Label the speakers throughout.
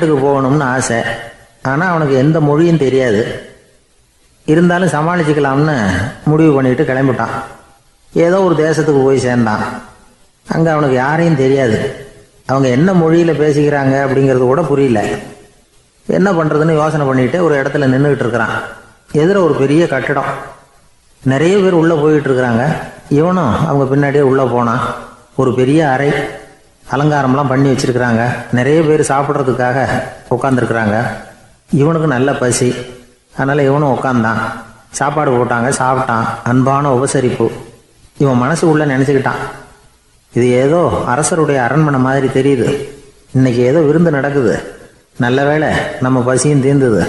Speaker 1: வெளிநாட்டுக்கு போகணும்னு ஆசை. ஆனால் அவனுக்கு எந்த மொழியும் தெரியாது. இருந்தாலும் சமாளிச்சுக்கலாம்னு முடிவு பண்ணிட்டு கிளம்பிட்டான். ஏதோ ஒரு தேசத்துக்கு போய் சேர்ந்தான். அங்கே அவனுக்கு யாரையும் தெரியாது. அவங்க என்ன மொழியில் பேசிக்கிறாங்க அப்படிங்கிறது கூட புரியல. என்ன பண்ணுறதுன்னு யோசனை பண்ணிட்டு ஒரு இடத்துல நின்றுக்கிட்டு இருக்கிறான். எதிர ஒரு பெரிய கட்டடம், நிறைய பேர் உள்ளே போயிட்டு இருக்கிறாங்க. இவனும் அவங்க பின்னாடியே உள்ளே போனான். ஒரு பெரிய அறை, அலங்காரம்லாம் பண்ணி வச்சிருக்கிறாங்க. நிறைய பேர் சாப்பிட்றதுக்காக உட்காந்துருக்குறாங்க. இவனுக்கு நல்ல பசி, அதனால் இவனும் உட்காந்தான். சாப்பாடு போட்டாங்க, சாப்பிட்டான். அன்பான உபசரிப்பு. இவன் மனசு உள்ள நினச்சிக்கிட்டான், இது ஏதோ அரசருடைய அரண்மனை மாதிரி தெரியுது, இன்னைக்கு ஏதோ விருந்து நடக்குது, நல்ல வேளை நம்ம பசியும் தீர்ந்தது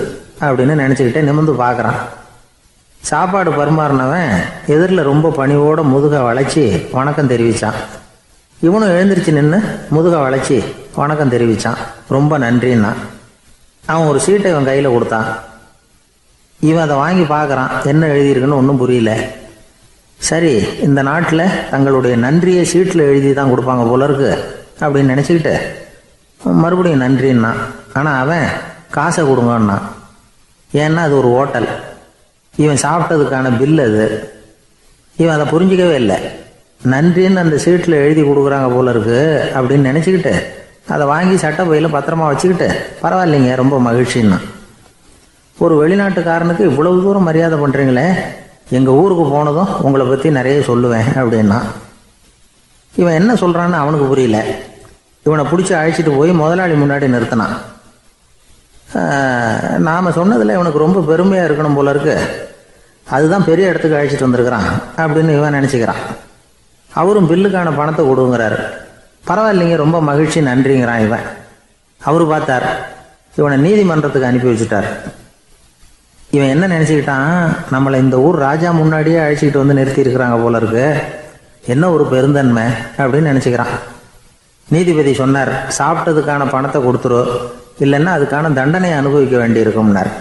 Speaker 1: அப்படின்னு நினச்சிக்கிட்டே நிமிர்ந்து பார்க்குறான். சாப்பாடு பரிமாறினவன் எதிரில் ரொம்ப பணிவோட முதுக வளைச்சி வணக்கம் தெரிவித்தான். இவனும் எழுந்திரிச்சு நின்று முதுக வளைச்சி வணக்கம் தெரிவித்தான். ரொம்ப நன்றின்னா. அவன் ஒரு சீட்டை இவன் கையில் கொடுத்தான். இவன் அதை வாங்கி பார்க்குறான். என்ன எழுதியிருக்குன்னு ஒன்றும் புரியல. சரி, இந்த நாட்டில் தங்களுடைய நன்றியை சீட்டில் எழுதி தான் கொடுப்பாங்க போல இருக்கு அப்படின்னு நினச்சிக்கிட்டு மறுபடியும் நன்றின்னா. ஆனால் அவன் காசை கொடுங்கன்னா. ஏன்னா அது ஒரு ஹோட்டல், இவன் சாப்பிட்டதுக்கான பில் அது. இவன் அதை புரிஞ்சிக்கவே இல்லை. நன்றின்னு அந்த சீட்டில் எழுதி கொடுக்குறாங்க போல இருக்கு அப்படின்னு நினச்சிக்கிட்டு அதை வாங்கி சட்டை பையில் பத்திரமா வச்சுக்கிட்டு பரவாயில்லைங்க ரொம்ப மகிழ்ச்சின்னா. ஒரு வெளிநாட்டுக்காரனுக்கு இவ்வளவு தூரம் மரியாதை பண்ணுறீங்களே, எங்கள் ஊருக்கு போனதும் உங்களை பற்றி நிறைய சொல்லுவேன் அப்படின்னா. இவன் என்ன சொல்கிறான்னு அவனுக்கு புரியல. இவனை பிடிச்சி அழைச்சிட்டு போய் முதலாளி முன்னாடி நிறுத்தினான். நாம் சொன்னதில் இவனுக்கு ரொம்ப பெருமையாக இருக்கணும் போல இருக்கு, அதுதான் பெரிய இடத்துக்கு அழைச்சிட்டு வந்திருக்கிறான் அப்படின்னு இவன் நினச்சிக்கிறான். அவரும் பில்லுக்கான பணத்தை கொடுங்கிறாரு. பரவாயில்லைங்க ரொம்ப மகிழ்ச்சி நன்றிங்கிறான் இவன். அவரு பார்த்தார், இவனை நீதிமன்றத்துக்கு அனுப்பி வச்சுட்டார். இவன் என்ன நினச்சிக்கிட்டான், நம்மளை இந்த ஊர் ராஜா முன்னாடியே அழைச்சிக்கிட்டு வந்து நிறுத்தி இருக்கிறாங்க போல இருக்கு, என்ன ஒரு பெருந்தன்மை அப்படின்னு நினச்சிக்கிறான். நீதிபதி சொன்னார், சாப்பிட்டதுக்கான பணத்தை கொடுத்துரு, இல்லைன்னா அதுக்கான தண்டனையை அனுபவிக்க வேண்டி இருக்கும்னார்.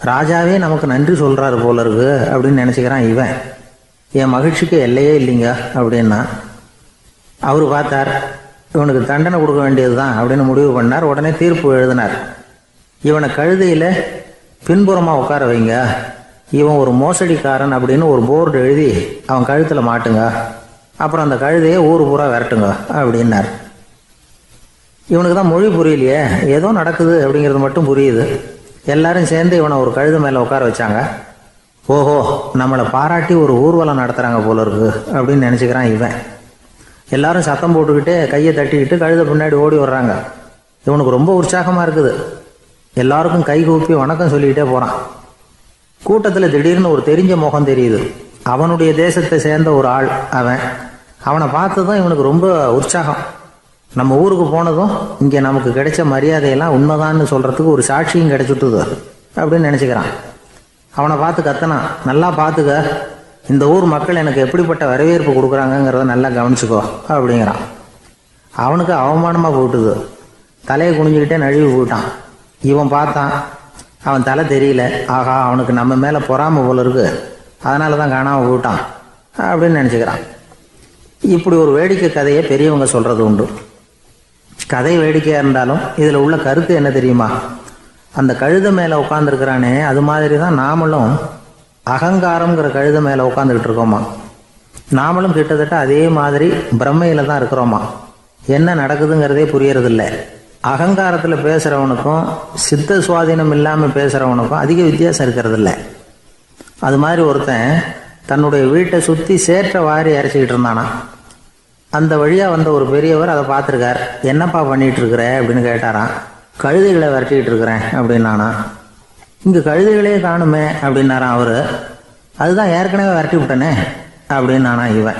Speaker 1: ராஜாவே நமக்கு நன்றி சொல்கிறாரு போல இருக்கு அப்படின்னு நினச்சிக்கிறான் இவன். என் மகிழ்ச்சிக்கு எல்லையே இல்லைங்க அப்படின்னா. அவர் பார்த்தார், இவனுக்கு தண்டனை கொடுக்க வேண்டியது தான் அப்படின்னு முடிவு பண்ணார். உடனே தீர்ப்பு எழுதினார். இவனை கழுதையில் பின்புறமாக உட்கார வைங்க, இவன் ஒரு மோசடிக்காரன் அப்படின்னு ஒரு போர்டு எழுதி அவன் கழுத்தில் மாட்டுங்க, அப்புறம் அந்த கழுதையை ஊர் பூரா விரட்டுங்க அப்படின்னார். இவனுக்கு தான் மொழி புரியலையே, ஏதோ நடக்குது அப்படிங்கிறது மட்டும் புரியுது. எல்லாரும் சேர்ந்து இவனை ஒரு கழுதை மேலே உட்கார வச்சாங்க. ஓஹோ, நம்மளை பாராட்டி ஒரு ஊர்வலம் நடத்துகிறாங்க போல இருக்கு அப்படின்னு நினச்சிக்கிறான் இவன். எல்லாரும் சத்தம் போட்டுக்கிட்டே கையை தட்டிக்கிட்டு கழுதை பின்னாடி ஓடி வர்றாங்க. இவனுக்கு ரொம்ப உற்சாகமாக இருக்குது. எல்லாருக்கும் கை கூப்பி வணக்கம் சொல்லிக்கிட்டே போகிறான். கூட்டத்தில் திடீர்னு ஒரு தெரிஞ்ச முகம் தெரியுது. அவனுடைய தேசத்தை சேர்ந்த ஒரு ஆள் அவன். அவனை பார்த்ததும் இவனுக்கு ரொம்ப உற்சாகம். நம்ம ஊருக்கு போனதும் இங்கே நமக்கு கிடைச்ச மரியாதையெல்லாம் உண்மைதான்னு சொல்கிறதுக்கு ஒரு சாட்சியும் கிடைச்சிட்டுது அப்படின்னு நினச்சிக்கிறான். அவனை பார்த்து கத்தனான், நல்லா பார்த்துக்க, இந்த ஊர் மக்கள் எனக்கு எப்படிப்பட்ட வரவேற்பு கொடுக்குறாங்கங்கிறத நல்லா கவனிச்சுக்கோ அப்படிங்கிறான். அவனுக்கு அவமானமாக போட்டுது. தலையை குனிஞ்சுக்கிட்டே நழுவி போயிட்டான். இவன் பார்த்தான், அவன் தலை தெரியல. ஆகா, அவனுக்கு நம்ம மேலே பொறாமை போல இருக்கு, அதனால தான் காணாமல் போயிட்டான் அப்படின்னு நினச்சிக்கிறான். இப்படி ஒரு வேடிக்கை கதையை பெரியவங்க சொல்கிறது உண்டு. கதை வேடிக்கையாக இருந்தாலும் இதில் உள்ள கருத்து என்ன தெரியுமா? அந்த கழுதை மேலே உட்காந்துருக்கிறானே, அது மாதிரி தான் நாமளும் அகங்காரங்கிற கழுதை மேலே உட்காந்துக்கிட்டு இருக்கோமா. நாமளும் கிட்டத்தட்ட அதே மாதிரி பிரம்மையில் தான் இருக்கிறோமா. என்ன நடக்குதுங்கிறதே புரியறதில்ல. அகங்காரத்தில் பேசுகிறவனுக்கும் சித்த சுவாதீனம் இல்லாமல் பேசுகிறவனுக்கும் அதிக வித்தியாசம் இருக்கிறதில்ல. அது மாதிரி ஒருத்தன் தன்னுடைய வீட்டை சுற்றி சேற்றை வாரி இறைச்சிக்கிட்டு இருந்தானா. அந்த வழியாக வந்த ஒரு பெரியவர் அதை பார்த்துருக்கார். என்னப்பா பண்ணிகிட்டு இருக்கிற அப்படின்னு கேட்டாராம். கழுதைகளை விரட்டிக்கிட்டு இருக்கிறேன் அப்படின்னானா. இங்கே கழுதைகளே காணுமே அப்படின்னாரான் அவர். அதுதான் ஏற்கனவே விரட்டி விட்டனே அப்படின்னானா இவன்.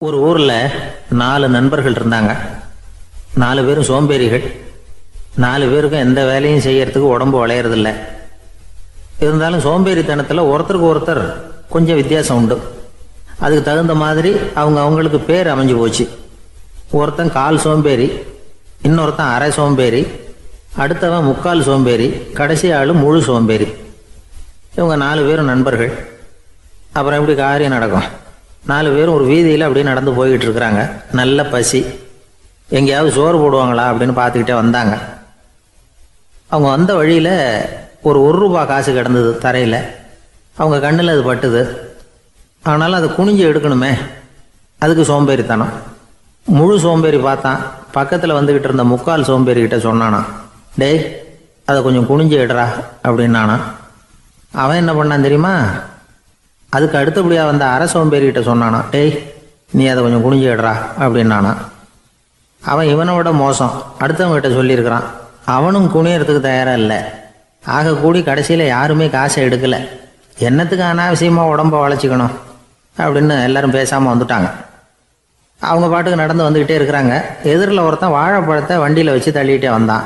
Speaker 1: ஒரு ஊரில் 4 நண்பர்கள் இருந்தாங்க. 4 பேரும் சோம்பேறிகள். 4 பேருக்கும் எந்த வேலையும் செய்யறதுக்கு உடம்பு வளையறதில்லை. இருந்தாலும் சோம்பேறித்தனத்தில் ஒருத்தருக்கு ஒருத்தர் கொஞ்சம் வித்தியாசம் உண்டு. அதுக்கு தகுந்த மாதிரி அவங்களுக்கு பேர் அமைஞ்சு போச்சு. ஒருத்தன் கால் சோம்பேறி, இன்னொருத்தன் அரை சோம்பேறி, அடுத்தவன் முக்கால் சோம்பேறி, கடைசி ஆள் முழு சோம்பேறி. இவங்க 4 பேரும் நண்பர்கள். அப்புறம் எப்படி காரியம் நடக்கும்? 4 பேரும் ஒரு வீதியில் அப்படியே நடந்து போய்கிட்டு இருக்கிறாங்க. நல்ல பசி. எங்கேயாவது சோறு போடுவாங்களா அப்படின்னு பார்த்துக்கிட்டே வந்தாங்க. அவங்க வந்த வழியில் ஒரு ரூபா காசு கிடந்தது தரையில். அவங்க கண்ணில் அது பட்டுது. ஆனாலும் அதை குனிஞ்சு எடுக்கணுமே, அதுக்கு சோம்பேறித்தனம். முழு சோம்பேறி பார்த்தான். பக்கத்தில் வந்துக்கிட்டு இருந்த முக்கால் சோம்பேறிக்கிட்ட சொன்னானா, டேய் அதை கொஞ்சம் குனிஞ்சு எடுறா அப்படின்னானா. அவன் என்ன பண்ணான் தெரியுமா? அதுக்கு அடுத்தபடியாக வந்த அரை சோம்பேறிக்கிட்ட சொன்னானா, டேய் நீ அதை கொஞ்சம் குனிஞ்சு எடுறா அப்படின்னானா. அவன் இவனை விட மோசம். அடுத்தவங்ககிட்ட சொல்லியிருக்கிறான். அவனும் குனியறதுக்கு தயாராக இல்லை. ஆக கூடி கடைசியில் யாருமே காசை எடுக்கலை. என்னத்துக்கு அனாவசியமாக உடம்ப வளைச்சிக்கணும் அப்படின்னு எல்லாரும் பேசாமல் வந்துட்டாங்க. அவங்க பாட்டுக்கு நடந்து வந்துக்கிட்டே இருக்கிறாங்க. எதிரில் ஒருத்தன் வாழைப்பழத்தை வண்டியில் வச்சு தள்ளிகிட்டே வந்தான்.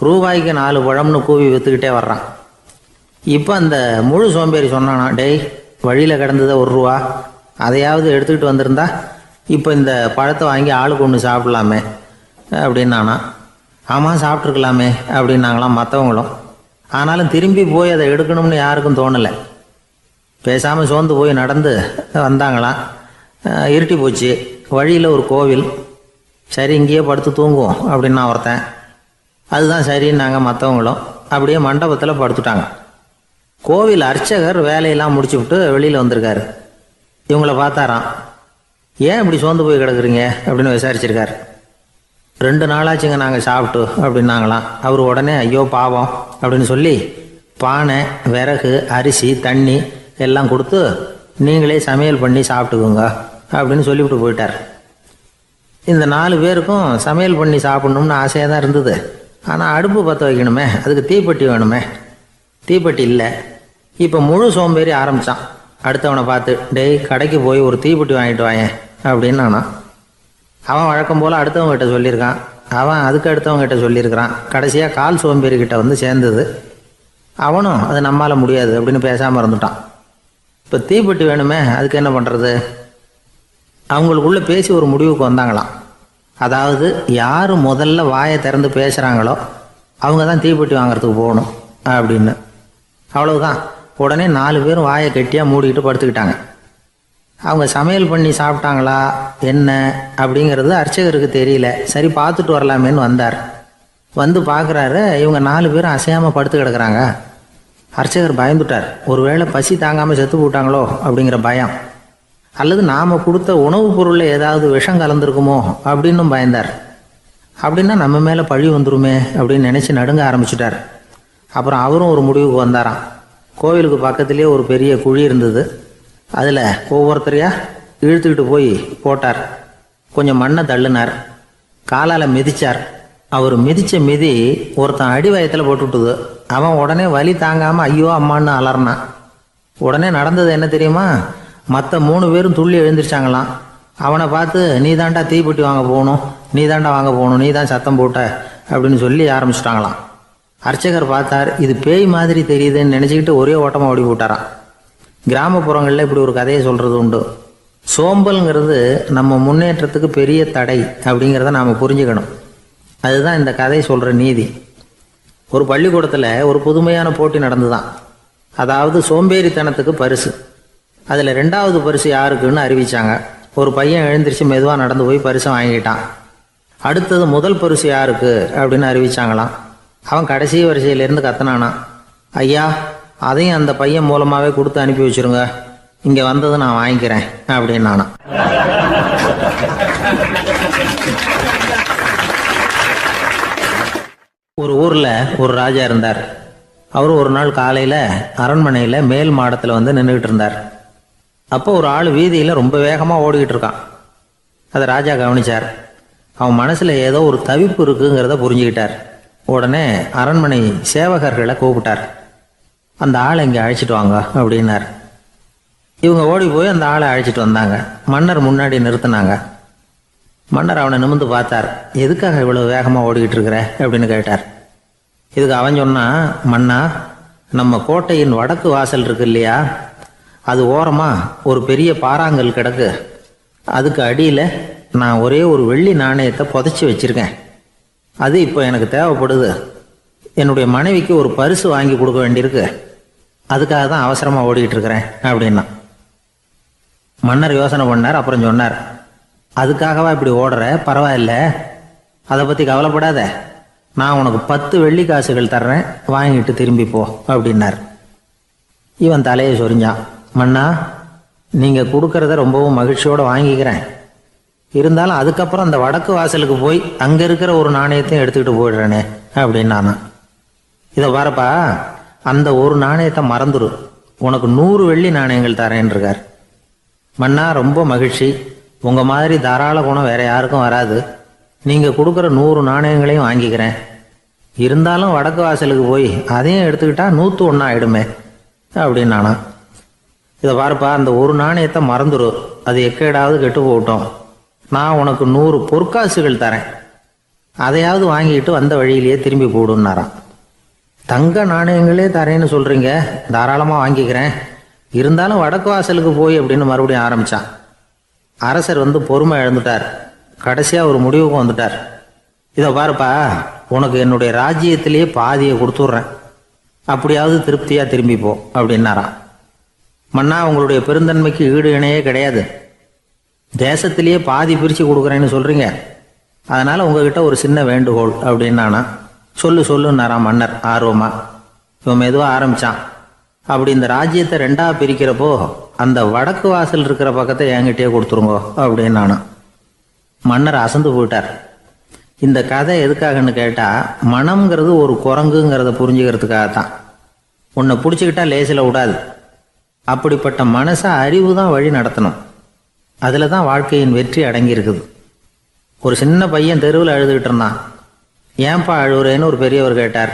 Speaker 1: ரூபாய்க்கு 4 பழம்னு கூவி விற்றுக்கிட்டே வர்றான். இப்போ அந்த முழு சோம்பேறி சொன்னானா, டேய் வழியில் கிடந்ததை ரூபா, அதையாவது எடுத்துக்கிட்டு வந்திருந்தா இப்போ இந்த பழத்தை வாங்கி ஆளுக்கு ஒன்று சாப்பிடலாமே அப்படின்னானா. ஆமாம் சாப்பிட்ருக்கலாமே அப்படின்னாங்களாம் மற்றவங்களும். ஆனாலும் திரும்பி போய் அதை எடுக்கணும்னு யாருக்கும் தோணலை. பேசாமல் சோர்ந்து போய் நடந்து வந்தாங்களாம். இருட்டி போச்சு. வழியில் ஒரு கோவில். சரி இங்கேயே படுத்து தூங்குவோம் அப்படின்னா ஒருத்தன். அதுதான் சரின்னாங்க மற்றவங்களும். அப்படியே மண்டபத்தில் படுத்துட்டாங்க. கோவில் அர்ச்சகர் வேலையெல்லாம் முடிச்சு விட்டு வெளியில் வந்திருக்காரு. இவங்கள பார்த்தாராம். ஏன் இப்படி சோர்ந்து போய் கிடக்குறீங்க அப்படின்னு விசாரிச்சிருக்காரு. 2 நாளாச்சுங்க நாங்கள் சாப்பிட்டு அப்படின்னாங்களாம். அவர் உடனே ஐயோ பாவம் அப்படின்னு சொல்லி பானை, விறகு, அரிசி, தண்ணி எல்லாம் கொடுத்து நீங்களே சமையல் பண்ணி சாப்பிட்டுக்குங்க அப்படின்னு சொல்லிவிட்டு போயிட்டார். இந்த 4 பேருக்கும் சமையல் பண்ணி சாப்பிட்ணும்னு ஆசையாக தான் இருந்தது. ஆனால் அடுப்பு பற்ற வைக்கணுமே, அதுக்கு தீப்பெட்டி வேணுமே. தீப்பெட்டி இல்லை. இப்போ முழு சோம்பேறி ஆரம்பித்தான். அடுத்தவனை பார்த்து, டேய் கடைக்கு போய் ஒரு தீப்பெட்டி வாங்கிட்டு வாயேன் அப்படின்னு நானான். அவன் வழக்கம் போல் அடுத்தவங்ககிட்ட சொல்லியிருக்கான். அவன் அதுக்கு அடுத்தவங்ககிட்ட சொல்லியிருக்கிறான். கடைசியாக கால் சோம்பேறிக்கிட்ட வந்து சேர்ந்தது. அவனும் அது நம்மால் முடியாது அப்படின்னு பேசாமல் இருந்துட்டான். இப்போ தீப்பெட்டி வேணுமே, அதுக்கு என்ன பண்ணுறது? அவங்களுக்குள்ளே பேசி ஒரு முடிவுக்கு வந்தாங்களாம். அதாவது யார் முதல்ல வாயை திறந்து பேசுகிறாங்களோ அவங்க தான் தீப்பெட்டி வாங்கிறதுக்கு போகணும் அப்படின்னு. அவ்வளவுதான். உடனே 4 பேரும் வாயை கெட்டியாக மூடிக்கிட்டு படுத்துக்கிட்டாங்க. அவங்க சமையல் பண்ணி சாப்பிட்டாங்களா என்ன அப்படிங்கிறது அர்ச்சகருக்கு தெரியல. சரி பார்த்துட்டு வரலாமேன்னு வந்தார். வந்து பார்க்குறாரு, இவங்க 4 பேரும் அசையாமல் படுத்து கிடக்குறாங்க. அர்ச்சகர் பயந்துட்டார். ஒருவேளை பசி தாங்காமல் செத்து போட்டாங்களோ அப்படிங்கிற பயம், அல்லது நாம் கொடுத்த உணவுப் பொருளில் ஏதாவது விஷம் கலந்துருக்குமோ அப்படின்னும் பயந்தார். அப்படின்னா நம்ம மேலே பழி வந்துருமே அப்படின்னு நினச்சி நடுங்க ஆரம்பிச்சிட்டார். அப்புறம் அவரும் ஒரு முடிவுக்கு வந்தாராம். கோவிலுக்கு பக்கத்துலேயே ஒரு பெரிய குழி இருந்தது. அதில் ஒவ்வொருத்தரையாக இழுத்துக்கிட்டு போய் போட்டார். கொஞ்சம் மண்ணை தள்ளினார். காலால் மிதித்தார். அவர் மிதித்த மிதி ஒருத்தன் அடி வயத்தில் போட்டுவிட்டுது. அவன் உடனே வலி தாங்காமல் ஐயோ அம்மான்னு அலறினான். உடனே நடந்தது என்ன தெரியுமா? மற்ற 3 பேரும் துள்ளி எழுந்திரிச்சாங்களாம். அவனை பார்த்து நீ தாண்டா தீப்பெட்டி வாங்க போகணும், நீ தாண்டா வாங்க போகணும், நீ தான் சத்தம் போட்ட அப்படின்னு சொல்லி ஆரம்பிச்சிட்டாங்களாம். அர்ச்சகர் பார்த்தார். இது பேய் மாதிரி தெரியுதுன்னு நினச்சிக்கிட்டு ஒரே ஓட்டமாக ஓடி போட்டாராம். கிராமப்புறங்களில் இப்படி ஒரு கதையை சொல்கிறது உண்டு. சோம்பல்ங்கிறது நம்ம முன்னேற்றத்துக்கு பெரிய தடை அப்படிங்கிறத நாம் புரிஞ்சுக்கணும். அதுதான் இந்த கதை சொல்கிற நீதி. ஒரு பள்ளிக்கூடத்தில் ஒரு புதுமையான போட்டி நடந்துதான். அதாவது சோம்பேறித்தனத்துக்கு பரிசு. அதில் 2வது பரிசு யாருக்குன்னு அறிவிச்சாங்க. ஒரு பையன் எழுந்திரிச்சு மெதுவாக நடந்து போய் பரிசை வாங்கிட்டான். அடுத்தது முதல் பரிசு யாருக்கு அப்படின்னு அறிவிச்சாங்களாம். அவன் கடைசி வரிசையிலேருந்து கத்துனானா, ஐயா அதையும் அந்த பையன் மூலமாகவே கொடுத்து அனுப்பி வச்சுருங்க, இங்கே வந்தது நான் வாங்கிக்கிறேன் அப்படின்னு நானா. ஒரு ஊரில் ஒரு ராஜா இருந்தார். அவர் ஒரு நாள் காலையில் அரண்மனையில் மேல் மாடத்தில் வந்து நின்றுக்கிட்டு இருந்தார். அப்போ ஒரு ஆள் வீதியில் ரொம்ப வேகமாக ஓடிக்கிட்டு இருக்கான். அதை ராஜா கவனித்தார். அவன் மனசில் ஏதோ ஒரு தவிப்பு இருக்குங்கிறத புரிஞ்சுக்கிட்டார். உடனே அரண்மனை சேவகர்களை கூப்பிட்டார். அந்த ஆளை இங்கே அழைச்சிட்டு வாங்க அப்படின்னார். இவங்க ஓடி போய் அந்த ஆளை அழைச்சிட்டு வந்தாங்க. மன்னர் முன்னாடி நிறுத்தினாங்க. மன்னர் அவனை நிமிர்ந்து பார்த்தார். எதுக்காக இவ்வளோ வேகமாக ஓடிக்கிட்டு இருக்கிற அப்படின்னு கேட்டார். இதுக்கு அவன் சொன்னான், மன்னா நம்ம கோட்டையின் வடக்கு வாசல் இருக்கு இல்லையா, அது ஓரமாக ஒரு பெரிய பாறாங்கல் கிடக்கு. அதுக்கு அடியில் நான் ஒரே ஒரு வெள்ளி நாணயத்தை புதைச்சி வச்சுருக்கேன். அது இப்போ எனக்கு தேவைப்படுது. என்னுடைய மனைவிக்கு ஒரு பரிசு வாங்கி கொடுக்க வேண்டியிருக்கு. அதுக்காக தான் அவசரமாக ஓடிக்கிட்டு இருக்கிறேன் அப்படின்னா. மன்னர் யோசனை பண்ணார். அப்புறம் சொன்னார், அதுக்காகவா இப்படி ஓடுற? பரவாயில்ல, அதை பற்றி கவலைப்படாத. நான் உனக்கு 10 வெள்ளி காசுகள் தர்றேன், வாங்கிட்டு திரும்பி போ அப்படின்னார். இவன் தலையை சொரிஞ்சான். மன்னா, நீங்கள் கொடுக்கறத ரொம்பவும் மகிழ்ச்சியோடு வாங்கிக்கிறேன். இருந்தாலும் அதுக்கப்புறம் அந்த வடக்கு வாசலுக்கு போய் அங்கே இருக்கிற ஒரு நாணயத்தையும் எடுத்துக்கிட்டு போயிடுறேனே அப்படின்னானா. இதை பாருப்பா, அந்த ஒரு நாணயத்தை மறந்துடு, உனக்கு 100 வெள்ளி நாணயங்கள் தரேன் இருக்கார். மன்னா, ரொம்ப மகிழ்ச்சி. உங்கள் மாதிரி தாராள குணம் வேற யாருக்கும் வராது. நீங்கள் கொடுக்குற 100 நாணயங்களையும் வாங்கிக்கிறேன். இருந்தாலும் வடக்கு வாசலுக்கு போய் அதையும் எடுத்துக்கிட்டா 101 ஆயிடுமே அப்படின்னானா. இதை பாருப்பா, அந்த ஒரு நாணயத்தை மறந்துடு, அது எக்கேடாவது கெட்டு போகட்டும். நான் உனக்கு 100 பொற்காசுகள் தரேன், அதையாவது வாங்கிட்டு வந்த வழியிலேயே திரும்பி போடுன்னாரான். தங்க நாணயங்களே தரேன்னு சொல்கிறீங்க, தாராளமாக வாங்கிக்கிறேன். இருந்தாலும் வடக்கு வாசலுக்கு போய் அப்படின்னு மறுபடியும் ஆரம்பித்தான். அரசர் பொறுமை இழந்துட்டார். கடைசியாக ஒரு முடிவுக்கு வந்துட்டார். இதை பாருப்பா, உனக்கு என்னுடைய ராஜ்யத்திலேயே பாதியை கொடுத்துட்றேன், அப்படியாவது திருப்தியாக திரும்பி போ அப்படின்னாரான். மன்னா, உங்களுடைய பெருந்தன்மைக்கு ஈடு இணையே கிடையாது. தேசத்திலேயே பாதி பிரித்து கொடுக்குறேன்னு சொல்கிறீங்க, அதனால் உங்ககிட்ட ஒரு சின்ன வேண்டுகோள் அப்படின்னானா. சொல்லுன்னாராம் மன்னர் ஆர்வமா. இவன் மெதுவாக ஆரம்பித்தான். அப்படி இந்த ராஜ்யத்தை 2ஆ பிரிக்கிறப்போ அந்த வடக்கு வாசல் இருக்கிற பக்கத்தை என்கிட்டயே கொடுத்துருங்கோ அப்படின்னானா. மன்னர் அசந்து போயிட்டார். இந்த கதை எதுக்காகன்னு கேட்டால், மனம்ங்கிறது ஒரு குரங்குங்கிறத புரிஞ்சுக்கிறதுக்காகத்தான். உன்னை பிடிச்சிக்கிட்டா லேசில் விடாது. அப்படிப்பட்ட மனசை அறிவு தான் வழி நடத்தணும். அதில் தான் வாழ்க்கையின் வெற்றி அடங்கியிருக்குது. ஒரு சின்ன பையன் தெருவில் அழுதுகிட்டு இருந்தான். ஏன்பா அழுவுறேன்னு ஒரு பெரியவர் கேட்டார்.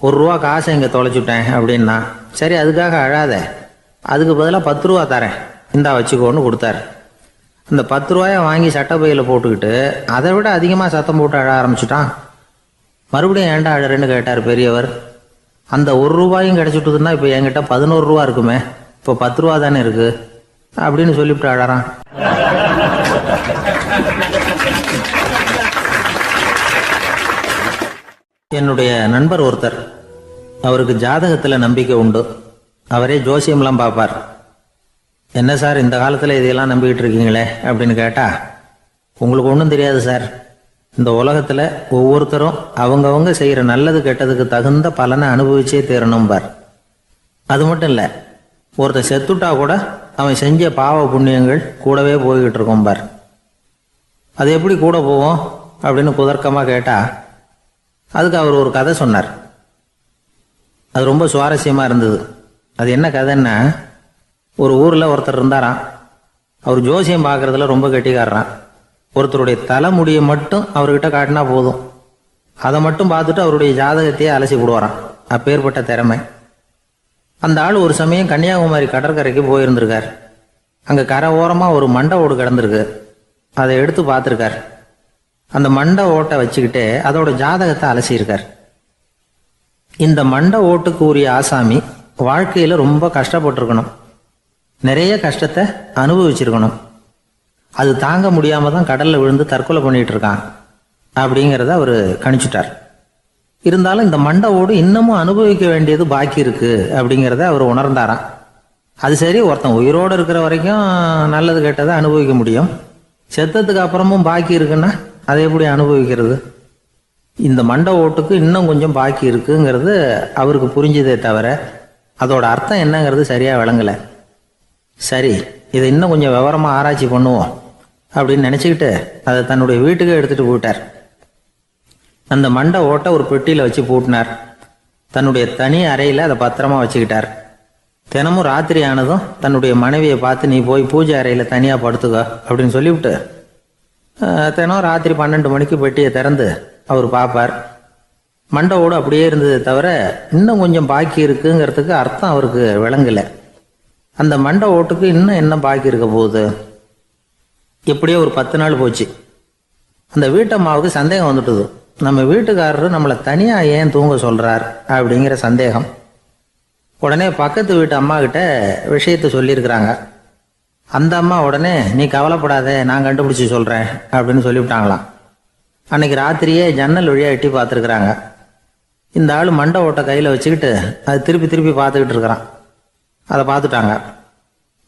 Speaker 1: 1 ரூபா காசை இங்கே தொலைச்சுட்டேன் அப்படின்னா. சரி, அதுக்காக அழாத, அதுக்கு பதிலாக 10 ரூபா தரேன், இந்தா வச்சுக்கோன்னு கொடுத்தாரு. அந்த 10 ரூபாயை வாங்கி சட்டப்பையில் போட்டுக்கிட்டு அதை விட அதிகமாக சத்தம் போட்டு அழ ஆரம்பிச்சுட்டான். மறுபடியும் ஏன்டா அழறேன்னு கேட்டார் பெரியவர். அந்த 1 ரூபாயும் கிடைச்சிட்டுதுன்னா இப்போ என்கிட்ட 11 ரூபா இருக்குமே, இப்போ 10 ரூபா தானே இருக்கு அப்படின்னு சொல்லிவிட்டு அழறான். என்னுடைய நண்பர் ஒருத்தர், அவருக்கு ஜாதகத்தில் நம்பிக்கை உண்டு. அவரே ஜோசியம்லாம் பார்ப்பார். என்ன சார், இந்த காலத்தில் இதையெல்லாம் நம்பிக்கிட்டு இருக்கீங்களே அப்படின்னு கேட்டால், உங்களுக்கு ஒன்றும் தெரியாது சார். இந்த உலகத்தில் ஒவ்வொருத்தரும் அவங்கவங்க செய்கிற நல்லது கெட்டதுக்கு தகுந்த பலனை அனுபவிச்சே தீரணும்பார். அது மட்டும் இல்லை, ஒருத்தன் செத்துட்டா கூட அவன் செஞ்ச பாவ புண்ணியங்கள் கூடவே போய்கிட்டு இருக்கோம்பார். அது எப்படி கூட போவோம் அப்படின்னு குதர்க்கமாக கேட்டால், அதுக்கு அவர் ஒரு கதை சொன்னார். அது ரொம்ப சுவாரஸ்யமாக இருந்தது. அது என்ன கதைன்னா, ஒரு ஊரில் ஒருத்தர் இருந்தாராம். அவர் ஜோசியம் பார்க்குறதுல ரொம்ப கெட்டிக்காரரான். ஒருத்தருடைய தலைமுடியை மட்டும் அவர்கிட்ட காட்டினா போதும், அதை மட்டும் பார்த்துட்டு அவருடைய ஜாதகத்தையே அலசி விடுவாராம். அப்பேற்பட்ட திறமை. அந்த ஆள் ஒரு சமயம் கன்னியாகுமரி கடற்கரைக்கு போயிருந்திருக்கார். அங்கே கரை ஓரமாக ஒரு மண்டை ஓடு கிடந்திருக்கு. அதை எடுத்து பார்த்துருக்கார். அந்த மண்டை ஓட்டை வச்சுக்கிட்டே அதோட ஜாதகத்தை அலசியிருக்கார். இந்த மண்டை ஓட்டுக்கு உரிய ஆசாமி வாழ்க்கையில் ரொம்ப கஷ்டப்பட்டிருக்கணும், நிறைய கஷ்டத்தை அனுபவிச்சிருக்கணும். அது தாங்க முடியாமல் தான் கடலில் விழுந்து தற்கொலை பண்ணிகிட்டு இருக்கான் அப்படிங்கிறத அவர் கணிச்சுட்டார். இருந்தாலும் இந்த மண்டை ஓடு இன்னமும் அனுபவிக்க வேண்டியது பாக்கி இருக்கு அப்படிங்கிறத அவர் உணர்ந்தாராம். அது சரி, ஒருத்தன் உயிரோடு இருக்கிற வரைக்கும் நல்லது கெட்டதை அனுபவிக்க முடியும், செத்ததுக்கு அப்புறமும் பாக்கி இருக்குன்னா அதை எப்படி அனுபவிக்கிறது? இந்த மண்டை ஓட்டுக்கு இன்னும் கொஞ்சம் பாக்கி இருக்குங்கிறது அவருக்கு புரிஞ்சதே தவிர அதோட அர்த்தம் என்னங்கிறது சரியாக விளங்கலை. சரி, இதை இன்னும் கொஞ்சம் விவரமாக ஆராய்ச்சி பண்ணுவோம் அப்படின்னு நினச்சிக்கிட்டு அதை தன்னுடைய வீட்டுக்கே எடுத்துகிட்டு போயிட்டார். அந்த மண்டை ஓட்டை ஒரு பெட்டியில் வச்சு பூட்டினார். தன்னுடைய தனி அறையில் அதை பத்திரமா வச்சுக்கிட்டார். தினமும் ராத்திரி ஆனதும் தன்னுடைய மனைவியை பார்த்து, நீ போய் பூஜை அறையில் தனியாக படுத்துக்க அப்படின்னு சொல்லிவிட்டு தினம் ராத்திரி 12 மணிக்கு பெட்டியை திறந்து அவர் பார்ப்பார். மண்டை ஓடு அப்படியே இருந்தது தவிர இன்னும் கொஞ்சம் பாக்கி இருக்குங்கிறதுக்கு அர்த்தம் அவருக்கு விளங்கலை. அந்த மண்டை ஓட்டுக்கு இன்னும் என்ன பாக்கி இருக்க போகுது? எப்படியோ ஒரு 10 நாள் போச்சு. அந்த வீட்டம்மாவுக்கு சந்தேகம் வந்துட்டுது. நம்ம வீட்டுக்காரரு நம்மளை தனியாக ஏன் தூங்க சொல்கிறார் அப்படிங்கிற சந்தேகம். உடனே பக்கத்து வீட்டு அம்மா கிட்ட விஷயத்தை சொல்லியிருக்கிறாங்க. அந்த அம்மா உடனே, நீ கவலைப்படாத, நான் கண்டுபிடிச்சி சொல்கிறேன் அப்படின்னு சொல்லிவிட்டாங்களாம். அன்னைக்கு ராத்திரியே ஜன்னல் வழியாக எட்டி பார்த்துருக்குறாங்க. இந்த ஆள் மண்டை ஓட்டை கையில் வச்சுக்கிட்டு அது திருப்பி திருப்பி பார்த்துக்கிட்டு இருக்கிறான். அதை பார்த்துட்டாங்க.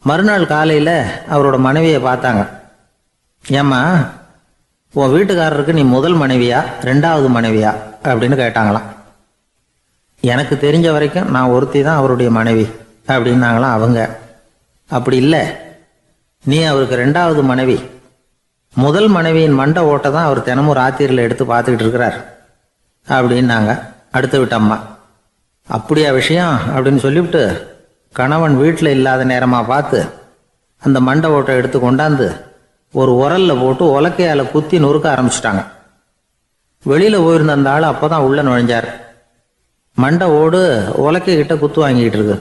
Speaker 1: மறுநாள் காலையில் அவரோட மனைவியை பார்த்தாங்க. ஏம்மா, உன் வீட்டுக்காரருக்கு நீ முதல் மனைவியா ரெண்டாவது மனைவியா அப்படின்னு கேட்டாங்களாம். எனக்கு தெரிஞ்ச வரைக்கும் நான் ஒருத்தி தான் அவருடைய மனைவி அப்படின்னாங்களாம் அவங்க. அப்படி இல்லை, நீ அவருக்கு ரெண்டாவது மனைவி. முதல் மனைவியின் மண்டை ஓட்டை தான் அவர் தினமும் ராத்திரியில் எடுத்து பார்த்துக்கிட்டு இருக்கிறார் அப்படின்னாங்க அடுத்த வீட்டு அம்மா. அப்படியா விஷயம் அப்படின்னு சொல்லிவிட்டு கணவன் வீட்டில் இல்லாத நேரமாக பார்த்து அந்த மண்டை ஓட்டை எடுத்து கொண்டாந்து ஒரு உரல்ல போட்டு உலக்கையால் குத்தி நொறுக்க ஆரம்பிச்சிட்டாங்க. வெளியில் போயிருந்த அந்த ஆள் அப்போ தான் உள்ளே நுழைஞ்சார். மண்டை ஓடு உலக்கை கிட்ட குத்து வாங்கிக்கிட்டு இருக்கு.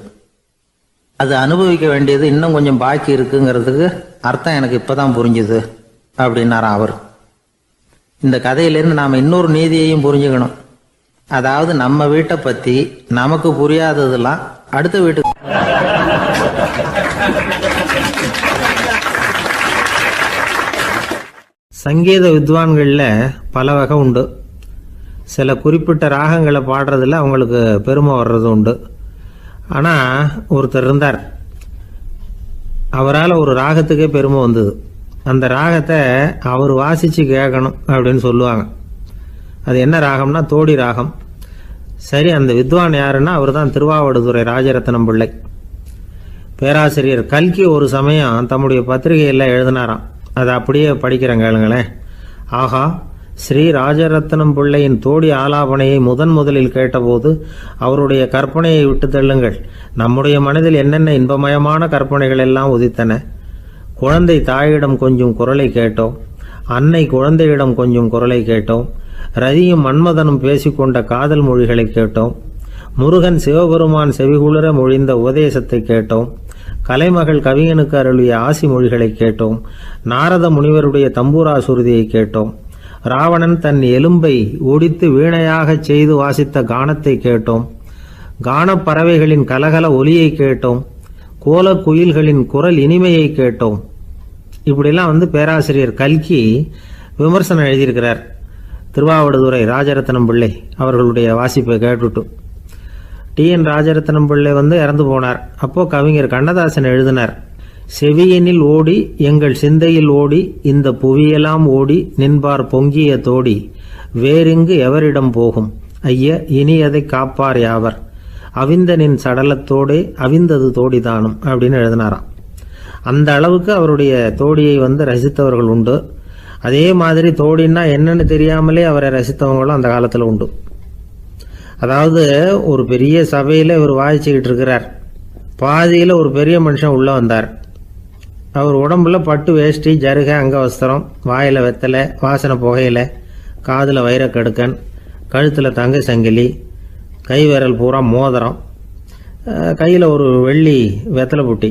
Speaker 1: அது அனுபவிக்க வேண்டியது இன்னும் கொஞ்சம் பாக்கி இருக்குங்கிறதுக்கு அர்த்தம் எனக்கு இப்போ தான் புரிஞ்சுது அப்படின்னாராம் அவர். இந்த கதையிலேருந்து நாம் இன்னொரு நீதியையும் புரிஞ்சுக்கணும். அதாவது நம்ம வீட்டை பற்றி நமக்கு புரியாததெல்லாம் அடுத்த வீட்டுக்கு. சங்கீத வித்வான்களில் பல வகை உண்டு. சில குறிப்பிட்ட ராகங்களை பாடுறதுல அவங்களுக்கு பெருமை வர்றது உண்டு. ஆனால் ஒருத்தர் இருந்தார், அவரால் ஒரு ராகத்துக்கே பெருமை வந்தது. அந்த ராகத்தை அவர் வாசித்து கேட்கணும் அப்படின்னு சொல்லுவாங்க. அது என்ன ராகம்னா தோடி ராகம். சரி, அந்த வித்வான் யாருன்னா அவர் தான் திருவாவடுதுறை ராஜரத்னம் பிள்ளை. பேராசிரியர் கல்கி ஒரு சமயம் தம்முடைய பத்திரிகையில் எழுதினாராம். அதை அப்படியே படிக்கிறேன் கேளுங்களேன். ஆகா, ஸ்ரீ ராஜரத்னம் பிள்ளையின் தோடி ஆலாபனையை முதலில் கேட்டபோது அவருடைய கற்பனையை விட்டு தள்ளுங்கள். நம்முடைய மனதில் என்னென்ன இன்பமயமான கற்பனைகள் எல்லாம் உதித்தன. குழந்தை தாயிடம் கொஞ்சம் குரலை கேட்டோம், அன்னை குழந்தையிடம் கொஞ்சம் குரலை கேட்டோம், ரதியும் மன்மதனும் பேசிக்கொண்ட காதல் மொழிகளை கேட்டோம், முருகன் சிவபெருமான் செவிகுளிர மொழிந்த உபதேசத்தை கேட்டோம், கலைமகள் கவிஞனுக்கு அருளிய ஆசி மொழிகளை கேட்டோம், நாரத முனிவருடைய தம்பூரா சுருதியை கேட்டோம், ராவணன் தன் எலும்பை ஒடித்து வீணையாகச் செய்து வாசித்த கானத்தை கேட்டோம், கானப் பறவைகளின் கலகல ஒலியை கேட்டோம், கோலக் குயில்களின் குரல் இனிமையை கேட்டோம். இப்படிலாம் பேராசிரியர் கல்கி விமர்சனம் எழுதியிருக்கிறார். திருவாவடுதுறை ராஜரத்னம் பிள்ளை அவர்களுடைய வாசிப்பை கேட்டுட்டு டி.என். ராஜரத்னம் பிள்ளை இறந்து போனார். அப்போ கவிஞர் கண்ணதாசன் எழுதினார், செவியனில் ஓடி எங்கள் சிந்தையில் ஓடி இந்த புவியெல்லாம் ஓடி நின்பார் பொங்கிய தோடி வேறிங்கு எவரிடம் போகும் ஐய இனி அதை காப்பார் யாவர் அவிந்தனின் சடலத்தோடே அவிந்தது தோடிதானும் அப்படின்னு எழுதினாராம். அந்த அளவுக்கு அவருடைய தோடியை ரசித்தவர்கள் உண்டு. அதே மாதிரி தோடின்னா என்னன்னு தெரியாமலே அவரை ரசித்தவங்களும் அந்த காலத்தில் உண்டு. அதாவது ஒரு பெரிய சபையில் இவர் வாசிச்சுக்கிட்டு இருக்கிறார். பாதியில் ஒரு பெரிய மனுஷன் உள்ளே வந்தார். அவர் உடம்புல பட்டு வேஷ்டி, ஜருகை, அங்கவஸ்திரம், வாயில் வெத்தலை, வாசனை புகையில, காதில் வைரக்கடுக்கன், கழுத்தில் தங்க சங்கிலி, கை விரல் பூரா மோதிரம், கையில் ஒரு வெள்ளி வெத்தலை புட்டி,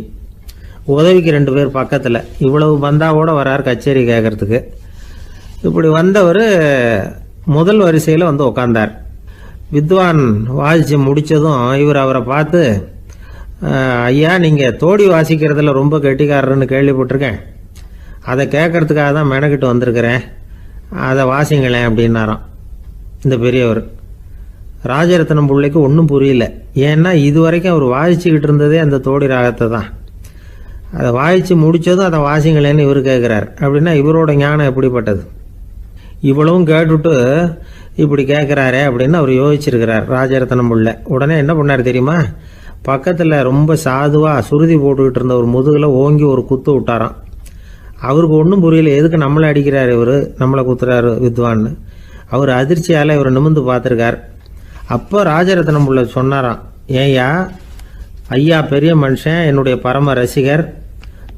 Speaker 1: உதவிக்கு 2 பேர் பக்கத்தில். இவ்வளவு பந்தாவோடு வரார் கச்சேரி கேட்கறதுக்கு. இப்படி வந்தவர் முதல் வரிசையில் உட்கார்ந்தார். வித்வான் வாசித்து முடித்ததும் இவர் அவரை பார்த்து, ஐயா, நீங்கள் தோடி வாசிக்கிறதுல ரொம்ப கெட்டிக்காரர்னு கேள்விப்பட்டிருக்கேன், அதை கேட்கறதுக்காக தான் மெனக்கிட்டு வந்திருக்கிறேன், அதை வாசிங்களேன் அப்படின்னாராம் இந்த பெரியவர். ராஜரத்னம் பிள்ளைக்கு ஒன்றும் புரியல. ஏன்னா இதுவரைக்கும் அவர் வாசிச்சுக்கிட்டு இருந்ததே அந்த தோடி ராகத்தை தான். அதை வாசித்து முடித்ததும் அதை வாசிங்களேன்னு இவர் கேட்குறார். அப்படின்னா இவரோட ஞானம் எப்படிப்பட்டது? இவ்வளவும் கேட்டுட்டு இப்படி கேட்குறாரே அப்படின்னு அவர் யோசிச்சிருக்கிறார் ராஜரத்னம் பிள்ளை. உடனே என்ன பண்ணார் தெரியுமா? பக்கத்தில் ரொம்ப சாதுவாக சுருதி போட்டுக்கிட்டு இருந்த ஒரு முதுகில் ஓங்கி ஒரு குத்து விட்டாராம். அவருக்கு ஒன்றும் புரியல, எதுக்கு நம்மளை அடிக்கிறார் இவர், நம்மளை குத்துறாரு வித்வான்னு. அவர் அதிர்ச்சியால் இவர் நிமிர்ந்து பார்த்துருக்கார். அப்போ ராஜரத்னம் பிள்ளை சொன்னாராம், ஏய்யா ஐயா பெரிய மனுஷன், என்னுடைய பரம ரசிகர்,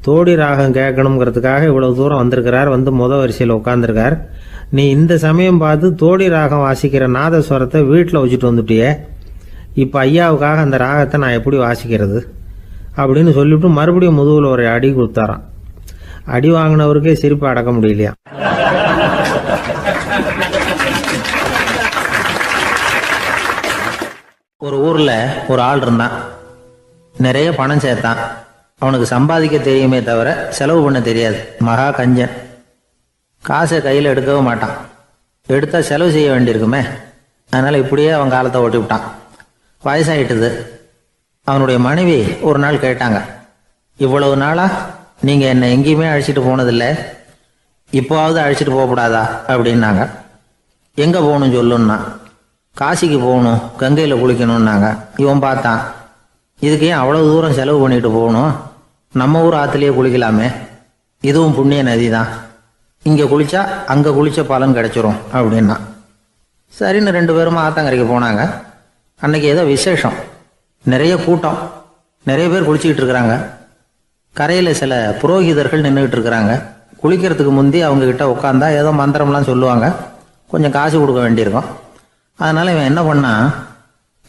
Speaker 1: தோடி ராகம் கேட்கணுங்கிறதுக்காக இவ்வளவு தூரம் வந்திருக்கிறார், வரிசையில் உட்காந்துருக்கார். நீ இந்த சமயம் பார்த்து தோடி ராகம் வாசிக்கிற நாதஸ்வரத்தை வீட்டில் வச்சுட்டு வந்துட்டியே, இப்போ ஐயாவுக்காக அந்த ராகத்தை நான் எப்படி வாசிக்கிறது அப்படின்னு சொல்லிவிட்டு மறுபடியும் முதுகில் ஒரு அடி கொடுத்தாராம். அடி வாங்கினவருக்கே சிரிப்பு அடக்க முடியலையா. ஒரு ஊரில் ஒரு ஆள் இருந்தான். நிறைய பணம் சேர்த்தான். அவனுக்கு சம்பாதிக்க தெரியுமே தவிர செலவு பண்ண தெரியாது. மகா கஞ்சன். காசை கையில் எடுக்கவும் மாட்டான். எடுத்தால் செலவு செய்ய வேண்டியிருக்குமே. அதனால் இப்படியே அவன் காலத்தை ஓட்டி விட்டான். வயசாயிட்டுது. அவனுடைய மனைவி ஒரு நாள் கேட்டாங்க, இவ்வளவு நாளா நீங்கள் என்னை எங்கேயுமே அழைச்சிட்டு போனதில்லை, இப்போவாவது அழைச்சிட்டு போகக்கூடாதா அப்படின்னாங்க. எங்கே போகணும் சொல்லுன்னா. காசிக்கு போகணும், கங்கையில் குளிக்கணும்னாங்க. இவன் பார்த்தான், இதுக்கு ஏன் அவ்வளோ தூரம் செலவு பண்ணிட்டு போகணும், நம்ம ஊர் ஆற்றுலேயே குளிக்கலாமே, இதுவும் புண்ணிய நதி தான், இங்கே குளித்தா அங்கே குளித்த பலன் கிடைச்சிரும் அப்படின்னா. சரின்னு 2 பேரும் ஆத்தங்கரைக்கு போனாங்க. அன்னைக்கு ஏதோ விசேஷம், நிறைய கூட்டம், நிறைய பேர் குளிச்சுக்கிட்டு இருக்கிறாங்க. கரையில் சில புரோகிதர்கள் நின்றுக்கிட்டு இருக்கிறாங்க. குளிக்கிறதுக்கு முந்தி அவங்கக்கிட்ட உட்காந்தா ஏதோ மந்திரம்லாம் சொல்லுவாங்க, கொஞ்சம் காசு கொடுக்க வேண்டியிருக்கும். அதனால் இவன் என்ன பண்ணான்,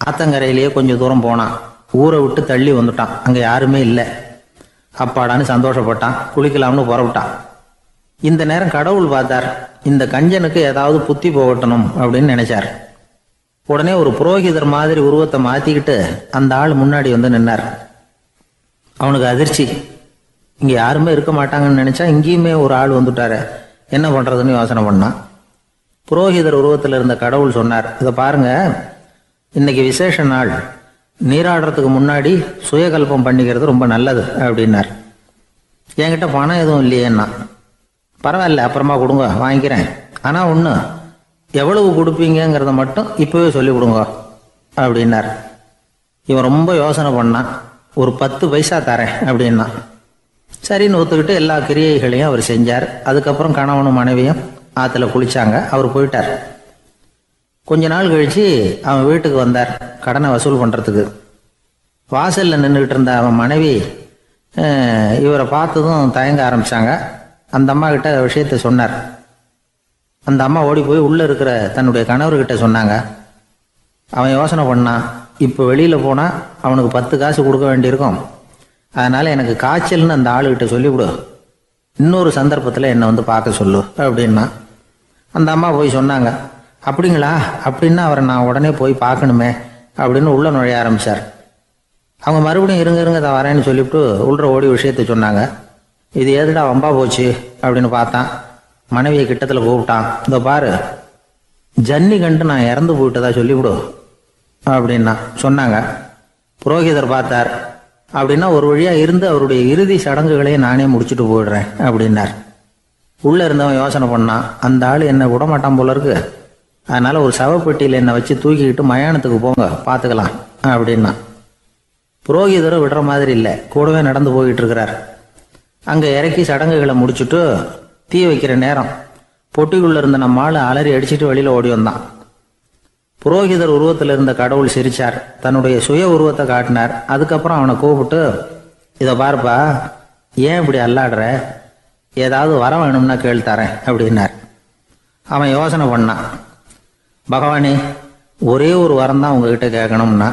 Speaker 1: ஆத்தங்கரையிலேயே கொஞ்சம் தூரம் போனான். ஊரை விட்டு தள்ளி வந்துட்டான், அங்கே யாருமே இல்லை. அப்பாடான்னு சந்தோஷப்பட்டான், குளிக்கலாம்னு புறப்பட்டான். இந்த நேரம் கடவுள் பார்த்தார், இந்த கஞ்சனுக்கு ஏதாவது புத்தி போகட்டணும் அப்படின்னு நினைச்சார். உடனே ஒரு புரோகிதர் மாதிரி உருவத்தை மாற்றிக்கிட்டு அந்த ஆள் முன்னாடி வந்து நின்னார். அவனுக்கு அதிர்ச்சி, இங்கே யாருமே இருக்க மாட்டாங்கன்னு நினச்சா இங்கேயுமே ஒரு ஆள் வந்துட்டாரு, என்ன பண்ணுறதுன்னு யோசனை பண்ணான். புரோகிதர் உருவத்தில் இருந்த கடவுள் சொன்னார், இதை பாருங்க, இன்னைக்கு விசேஷ நாள், நீராடுறதுக்கு முன்னாடி சுயகல்பம் பண்ணிக்கிறது ரொம்ப நல்லது அப்படின்னார். என்கிட்ட பணம் எதுவும் இல்லையேன்னா. பரவாயில்ல, அப்புறமா கொடுங்க, வாங்கிக்கிறேன். ஆனால் ஒன்று, எவ்வளவு கொடுப்பீங்கிறத மட்டும் இப்போவே சொல்லி கொடுங்க அப்படின்னார். இவன் ரொம்ப யோசனை பண்ணான். ஒரு 10 பைசா தரேன் அப்படின்னா. சரின்னு ஒத்துக்கிட்டு எல்லா கிரியைகளையும் அவர் செஞ்சார். அதுக்கப்புறம் கணவனும் மனைவியும் ஆற்றுல குளிச்சாங்க. அவர் போயிட்டார். கொஞ்ச நாள் கழித்து அவன் வீட்டுக்கு வந்தார் கடனை வசூல் பண்ணுறதுக்கு. வாசலில் நின்றுக்கிட்டு இருந்த அவன் மனைவி இவரை பார்த்ததும் தயங்க ஆரம்பித்தாங்க. அந்த அம்மா கிட்ட விஷயத்தை சொன்னார். அந்த அம்மா ஓடி போய் உள்ளே இருக்கிற தன்னுடைய கணவர்கிட்ட சொன்னாங்க. அவன் யோசனை பண்ணான், இப்போ வெளியில் போனால் அவனுக்கு 10 காசு கொடுக்க வேண்டியிருக்கும், அதனால் எனக்கு காய்ச்சல்னு அந்த ஆளுகிட்ட சொல்லிவிடு, இன்னொரு சந்தர்ப்பத்தில் என்னை வந்து பார்க்க சொல்லு அப்படின்னா. அந்த அம்மா போய் சொன்னாங்க. அப்படிங்களா, அப்படின்னா அவரை நான் உடனே போய் பார்க்கணுமே அப்படின்னு உள்ளே நுழைய ஆரம்பித்தார். அவங்க மறுபடியும் இருங்க தான் வரேன்னு சொல்லிவிட்டு உள்ள ஓடி விஷயத்தை சொன்னாங்க. இது ஏதுடா வம்பா போச்சு அப்படின்னு பார்த்தான். மனைவியை கிட்டத்தில் கூப்பிட்டான். இதோ பாரு, ஜன்னி கண்டு நான் இறந்து போயிட்டதா சொல்லிவிடு அப்படின்னா சொன்னாங்க. புரோகிதர் பார்த்தார். அப்படின்னா ஒரு வழியாக இருந்து அவருடைய இறுதி சடங்குகளையும் நானே முடிச்சுட்டு போயிடுறேன் அப்படின்னார். உள்ளே இருந்தவன் யோசனை பண்ணான், அந்த ஆள் என்னை விட மாட்டான் போல இருக்கு, அதனால் ஒரு சவப்பெட்டியில் என்னை வச்சு தூக்கிக்கிட்டு மயானத்துக்கு போங்க, பார்த்துக்கலாம் அப்படின்னா. புரோகிதரும் விடுற மாதிரி இல்லை, கூடவே நடந்து போயிட்டு இருக்கிறார். அங்கே இறக்கி சடங்குகளை முடிச்சுட்டு தீ வைக்கிற நேரம் பொட்டிக்குள்ளே இருந்த நம்ம ஆள் அலறி அடிச்சுட்டு வெளியில் ஓடி வந்தான். புரோகிதர் உருவத்தில் இருந்த கடவுள் சிரிச்சார், தன்னுடைய சுய உருவத்தை காட்டினார். அதுக்கப்புறம் அவனை கூப்பிட்டு, இதை பாருப்பா, ஏன் இப்படி அல்லாடுற, ஏதாவது வர வேணும்னா கேள் தரேன் அப்படின்னார். அவன் யோசனை பண்ணான். பகவானே, ஒரே ஒரு வரம் தான் உங்ககிட்ட கேட்கணும்னா.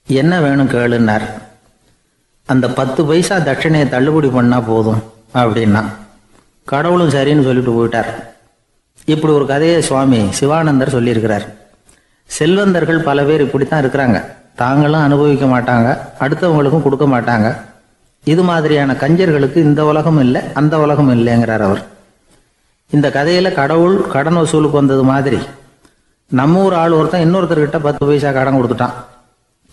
Speaker 1: என்ன வேணும் கேளுன்னார். அந்த 10 பைசா தட்சணையை தள்ளுபடி பண்ணால் போதும் அப்படின்னா. கடவுளும் சரின்னு சொல்லிட்டு போயிட்டார். இப்படி ஒரு கதையை சுவாமி சிவானந்தர் சொல்லியிருக்கிறார். செல்வந்தர்கள் பல பேர் இப்படித்தான் இருக்கிறாங்க, தாங்களும் அனுபவிக்க மாட்டாங்க, அடுத்தவங்களுக்கும் கொடுக்க மாட்டாங்க. இது மாதிரியான கஞ்சர்களுக்கு இந்த உலகம் இல்லை, அந்த உலகம் இல்லைங்கிறார் அவர். இந்த கதையில் கடவுள் கடன் வசூலுக்கு வந்தது மாதிரி நம்ம ஊர் ஆள் ஒருத்தன் இன்னொருத்தர்கிட்ட 10 பைசா கடன் கொடுத்துட்டான்.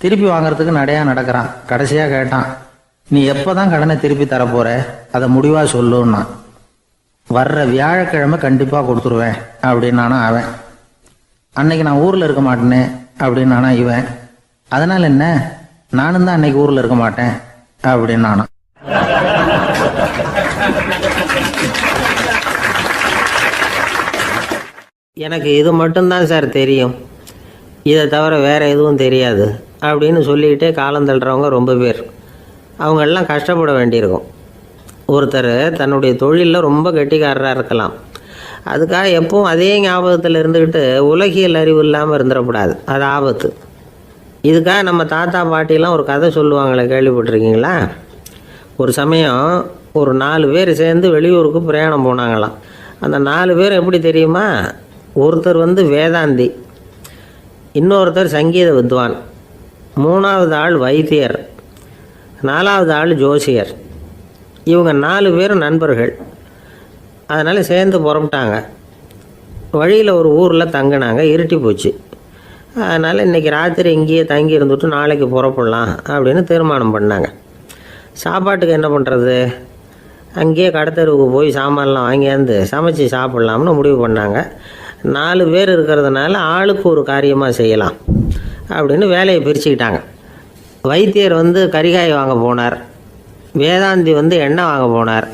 Speaker 1: திருப்பி வாங்கறதுக்கு நடையா நடக்கிறான். கடைசியாக கேட்டான், நீ எப்போதான் கடனை திருப்பி தரப்போற, அதை முடிவாக சொல்லுன்னா. வர்ற வியாழக்கிழமை கண்டிப்பாக கொடுத்துருவேன் அப்படின்னானா அவன். அன்னைக்கு நான் ஊரில் இருக்க மாட்டேனே அப்படின்னானா இவன். அதனால் என்ன, நானும் தான் அன்னைக்கு ஊரில் இருக்க மாட்டேன் அப்படின்னானா. எனக்கு இது மட்டும்தான் சார் தெரியும், இதை தவிர வேறு எதுவும் தெரியாது அப்படின்னு சொல்லிக்கிட்டே காலம் தள்ளுறவங்க ரொம்ப பேர். அவங்களெல்லாம் கஷ்டப்பட வேண்டியிருக்கும். ஒருத்தர் தன்னுடைய தொழிலில் ரொம்ப கெட்டிக்காரராக இருக்கலாம், அதுக்காக எப்பவும் அதே ஞாபகத்தில் இருந்துக்கிட்டு உலகியல் அறிவு இல்லாமல் இருந்துடக்கூடாது, அது ஆபத்து. இதுக்காக நம்ம தாத்தா பாட்டிலாம் ஒரு கதை சொல்லுவாங்களே, கேள்விப்பட்டிருக்கீங்களா? ஒரு சமயம் ஒரு 4 பேர் சேர்ந்து வெளியூருக்கு பிரயாணம் போனாங்களாம். அந்த 4 பேர் எப்படி தெரியுமா? ஒருத்தர் வேதாந்தி, இன்னொருத்தர் சங்கீத வித்வான், 3வது ஆள் வைத்தியர், 4வது ஆள் ஜோசியர். இவங்க 4 பேரும் நண்பர்கள். அதனால் சேர்ந்து புறப்பட்டாங்க. வழியில் ஒரு ஊரில் தங்கினாங்க. இருட்டி போச்சு. அதனால் இன்றைக்கி ராத்திரி இங்கேயே தங்கி இருந்துட்டு நாளைக்கு புறப்படலாம் அப்படின்னு தீர்மானம் பண்ணாங்க.
Speaker 2: சாப்பாட்டுக்கு என்ன பண்ணுறது, அங்கேயே கடத்தெருவுக்கு போய் சாமான்லாம் வாங்கியாந்து சமைச்சு சாப்பிட்லாம்னு முடிவு பண்ணாங்க. 4 பேர் இருக்கிறதுனால ஆளுக்கு ஒரு காரியமாக செய்யலாம் அப்படின்னு வேலையை பிரிச்சுக்கிட்டாங்க. வைத்தியர் கறிகாய் வாங்க போனார், வேதாந்தி எண்ணெய் வாங்க போனார்,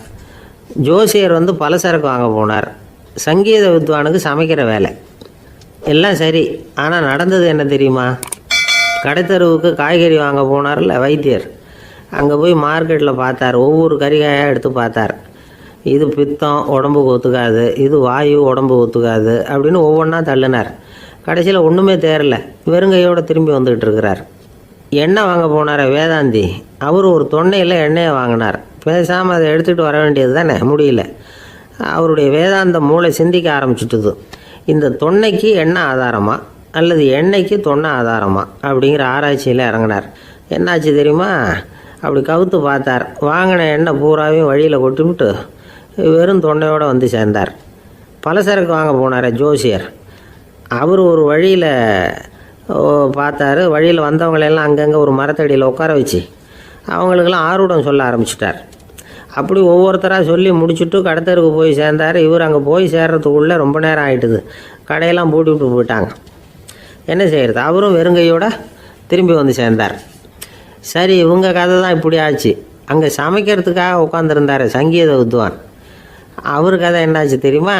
Speaker 2: ஜோசியர் பலசரக்கு வாங்க போனார், சங்கீத வித்வானுக்கு சமைக்கிற வேலை. எல்லாம் சரி, ஆனால் நடந்தது என்ன தெரியுமா? கடைத்தெருவுக்கு காய்கறி வாங்க போனார்ல வைத்தியர், அங்கே போய் மார்க்கெட்டில் பார்த்தார். ஒவ்வொரு கறிகாயாக எடுத்து பார்த்தார். இது பித்தம், உடம்புக்கு ஒத்துக்காது, இது வாயு, உடம்பு ஒத்துக்காது அப்படின்னு ஒவ்வொன்றா தள்ளினார். கடைசியில் ஒன்றுமே தேரல, வெறுங்கையோடு திரும்பி வந்துக்கிட்டு இருக்கிறார். எண்ணெய் வாங்க போனார் வேதாந்தி, அவர் ஒரு தொன்னையில் எண்ணெயை வாங்கினார். பேசாமல் அதை எடுத்துகிட்டு வர வேண்டியது தானே, முடியல. அவருடைய வேதாந்த மூளை சிந்திக்க ஆரம்பிச்சுட்டுது. இந்த தொன்னைக்கு எண்ணெய் ஆதாரமா அல்லது எண்ணெய்க்கு தொன்னை ஆதாரமா அப்படிங்கிற ஆராய்ச்சியில் இறங்கினார். என்னாச்சு தெரியுமா? அப்படி கவுத்து பார்த்தார். வாங்கின எண்ணெய் பூராவையும் வழியில் கொட்டிவிட்டு வெறும் தொண்டையோடு வந்து சேர்ந்தார். பலசரக்கு வாங்க போனார் ஜோசியர், அவர் ஒரு வழியில் பார்த்தாரு. வழியில் வந்தவங்களெல்லாம் அங்கங்கே ஒரு மரத்தடியில் உட்கார வச்சு அவங்களுக்கெல்லாம் ஆர்வம் சொல்ல ஆரம்பிச்சிட்டார். அப்படி ஒவ்வொருத்தராக சொல்லி முடிச்சுட்டு கடத்தருக்கு போய் சேர்ந்தார். இவர் அங்கே போய் சேர்றதுக்குள்ளே ரொம்ப நேரம் ஆகிட்டுது. கடையெல்லாம் பூட்டி விட்டு போயிட்டாங்க. என்ன செய்கிறது? அவரும் வெறுங்கையோடு திரும்பி வந்து சேர்ந்தார். சரி, இவங்க கதை தான் இப்படி ஆச்சு. அங்கே சமைக்கிறதுக்காக உட்காந்துருந்தார் சங்கீத வித்வான், அவர் கதை என்னாச்சு தெரியுமா?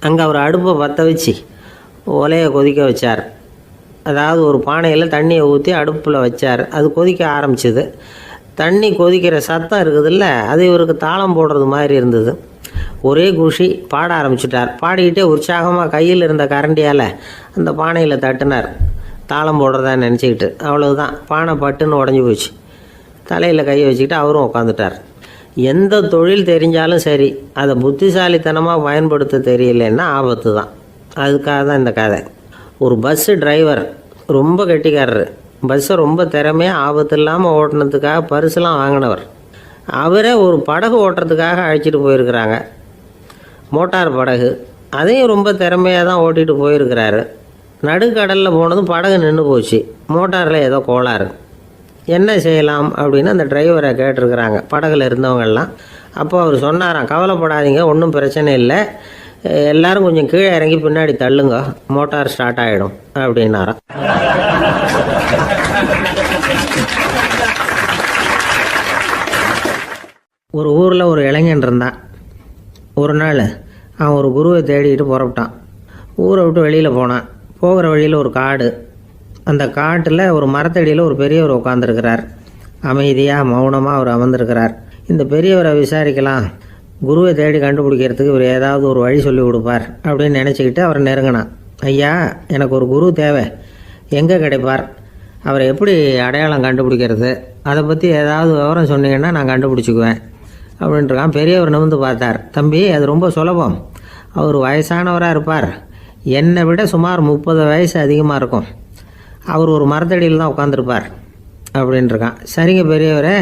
Speaker 2: அங்கே அவர் அடுப்பை பற்ற வச்சு ஒலையை கொதிக்க வச்சார். அதாவது ஒரு பானையில் தண்ணியை ஊற்றி அடுப்பில் வச்சார். அது கொதிக்க ஆரம்பிச்சிது. தண்ணி கொதிக்கிற சத்தம் இருக்குதுல்ல, அது இவருக்கு தாளம் போடுறது மாதிரி இருந்தது. ஒரே குஷி, பாட ஆரம்பிச்சிட்டார். பாடிக்கிட்டே உற்சாகமாக கையில் இருந்த கரண்டியால் அந்த பானையில் தட்டினார், தாளம் போடுறதா நினச்சிக்கிட்டு. அவ்வளவுதான், பானை பட்டுன்னு உடஞ்சி போச்சு. தலையில் கையை வச்சுக்கிட்டு அவரும் உட்காந்துட்டார். எந்த தொழில் தெரிஞ்சாலும் சரி, அதை புத்திசாலித்தனமாக பயன்படுத்த தெரியலன்னா ஆபத்து தான். அதுக்காக தான் இந்த கதை. ஒரு பஸ்ஸு டிரைவர் ரொம்ப கெட்டிக்காரர். பஸ்ஸை ரொம்ப திறமையாக ஆபத்து இல்லாமல் ஓட்டினதுக்காக பரிசுலாம் வாங்கினவர். அவரே ஒரு படகு ஓட்டுறதுக்காக அழைச்சிட்டு போயிருக்கிறாங்க, மோட்டார் படகு. அதையும் ரொம்ப திறமையாக தான் ஓட்டிகிட்டு போயிருக்கிறாரு. நடுக்கடலில் போனதும் படகு நின்று போச்சு. மோட்டாரில் ஏதோ கோளாறு. என்ன செய்யலாம் அப்படின்னு அந்த டிரைவரை கேட்டிருக்கிறாங்க படகுல இருந்தவங்கெல்லாம். அப்போ அவர் சொன்னாராம், கவலைப்படாதீங்க, ஒன்றும் பிரச்சனை இல்லை, எல்லோரும் கொஞ்சம் கீழே இறங்கி பின்னாடி தள்ளுங்க, மோட்டார் ஸ்டார்ட் ஆகிடும் அப்படின்னாராம். ஒரு ஊரில் ஒரு இளைஞன் இருந்தான். ஒரு நாள் அவன் ஒரு குருவை தேடிட்டு புறப்பட்டான். ஊரை விட்டு வெளியில் போனான். போகிற வழியில் ஒரு காடு. அந்த காட்டில் ஒரு மரத்தடியில் ஒரு பெரியவர் உட்காந்துருக்கிறார். அமைதியாக மௌனமாக அவர் அமர்ந்திருக்கிறார். இந்த பெரியவரை விசாரிக்கலாம், குருவை தேடி கண்டுபிடிக்கிறதுக்கு இவர் ஏதாவது ஒரு வழி சொல்லி கொடுப்பார் அப்படின்னு நினச்சிக்கிட்டு அவர் நெருங்கினான். ஐயா, எனக்கு ஒரு குரு தேவை, எங்கே கிடைப்பார்? அவரை எப்படி அடையாளம் கண்டுபிடிக்கிறது? அதை பற்றி ஏதாவது விவரம் சொன்னீங்கன்னா நான் கண்டுபிடிச்சிக்குவேன் அப்படின்ட்டுருக்கான். பெரியவர் நிமிர்ந்து பார்த்தார். தம்பி, அது ரொம்ப சுலபம். அவர் வயசானவராக இருப்பார், என்னை விட சுமார் 30 வயசு அதிகமாக இருக்கும். அவர் ஒரு மரத்தடியில் தான் உட்காந்துருப்பார் அப்படின்ட்டுருக்கான். சரிங்க பெரியவரே,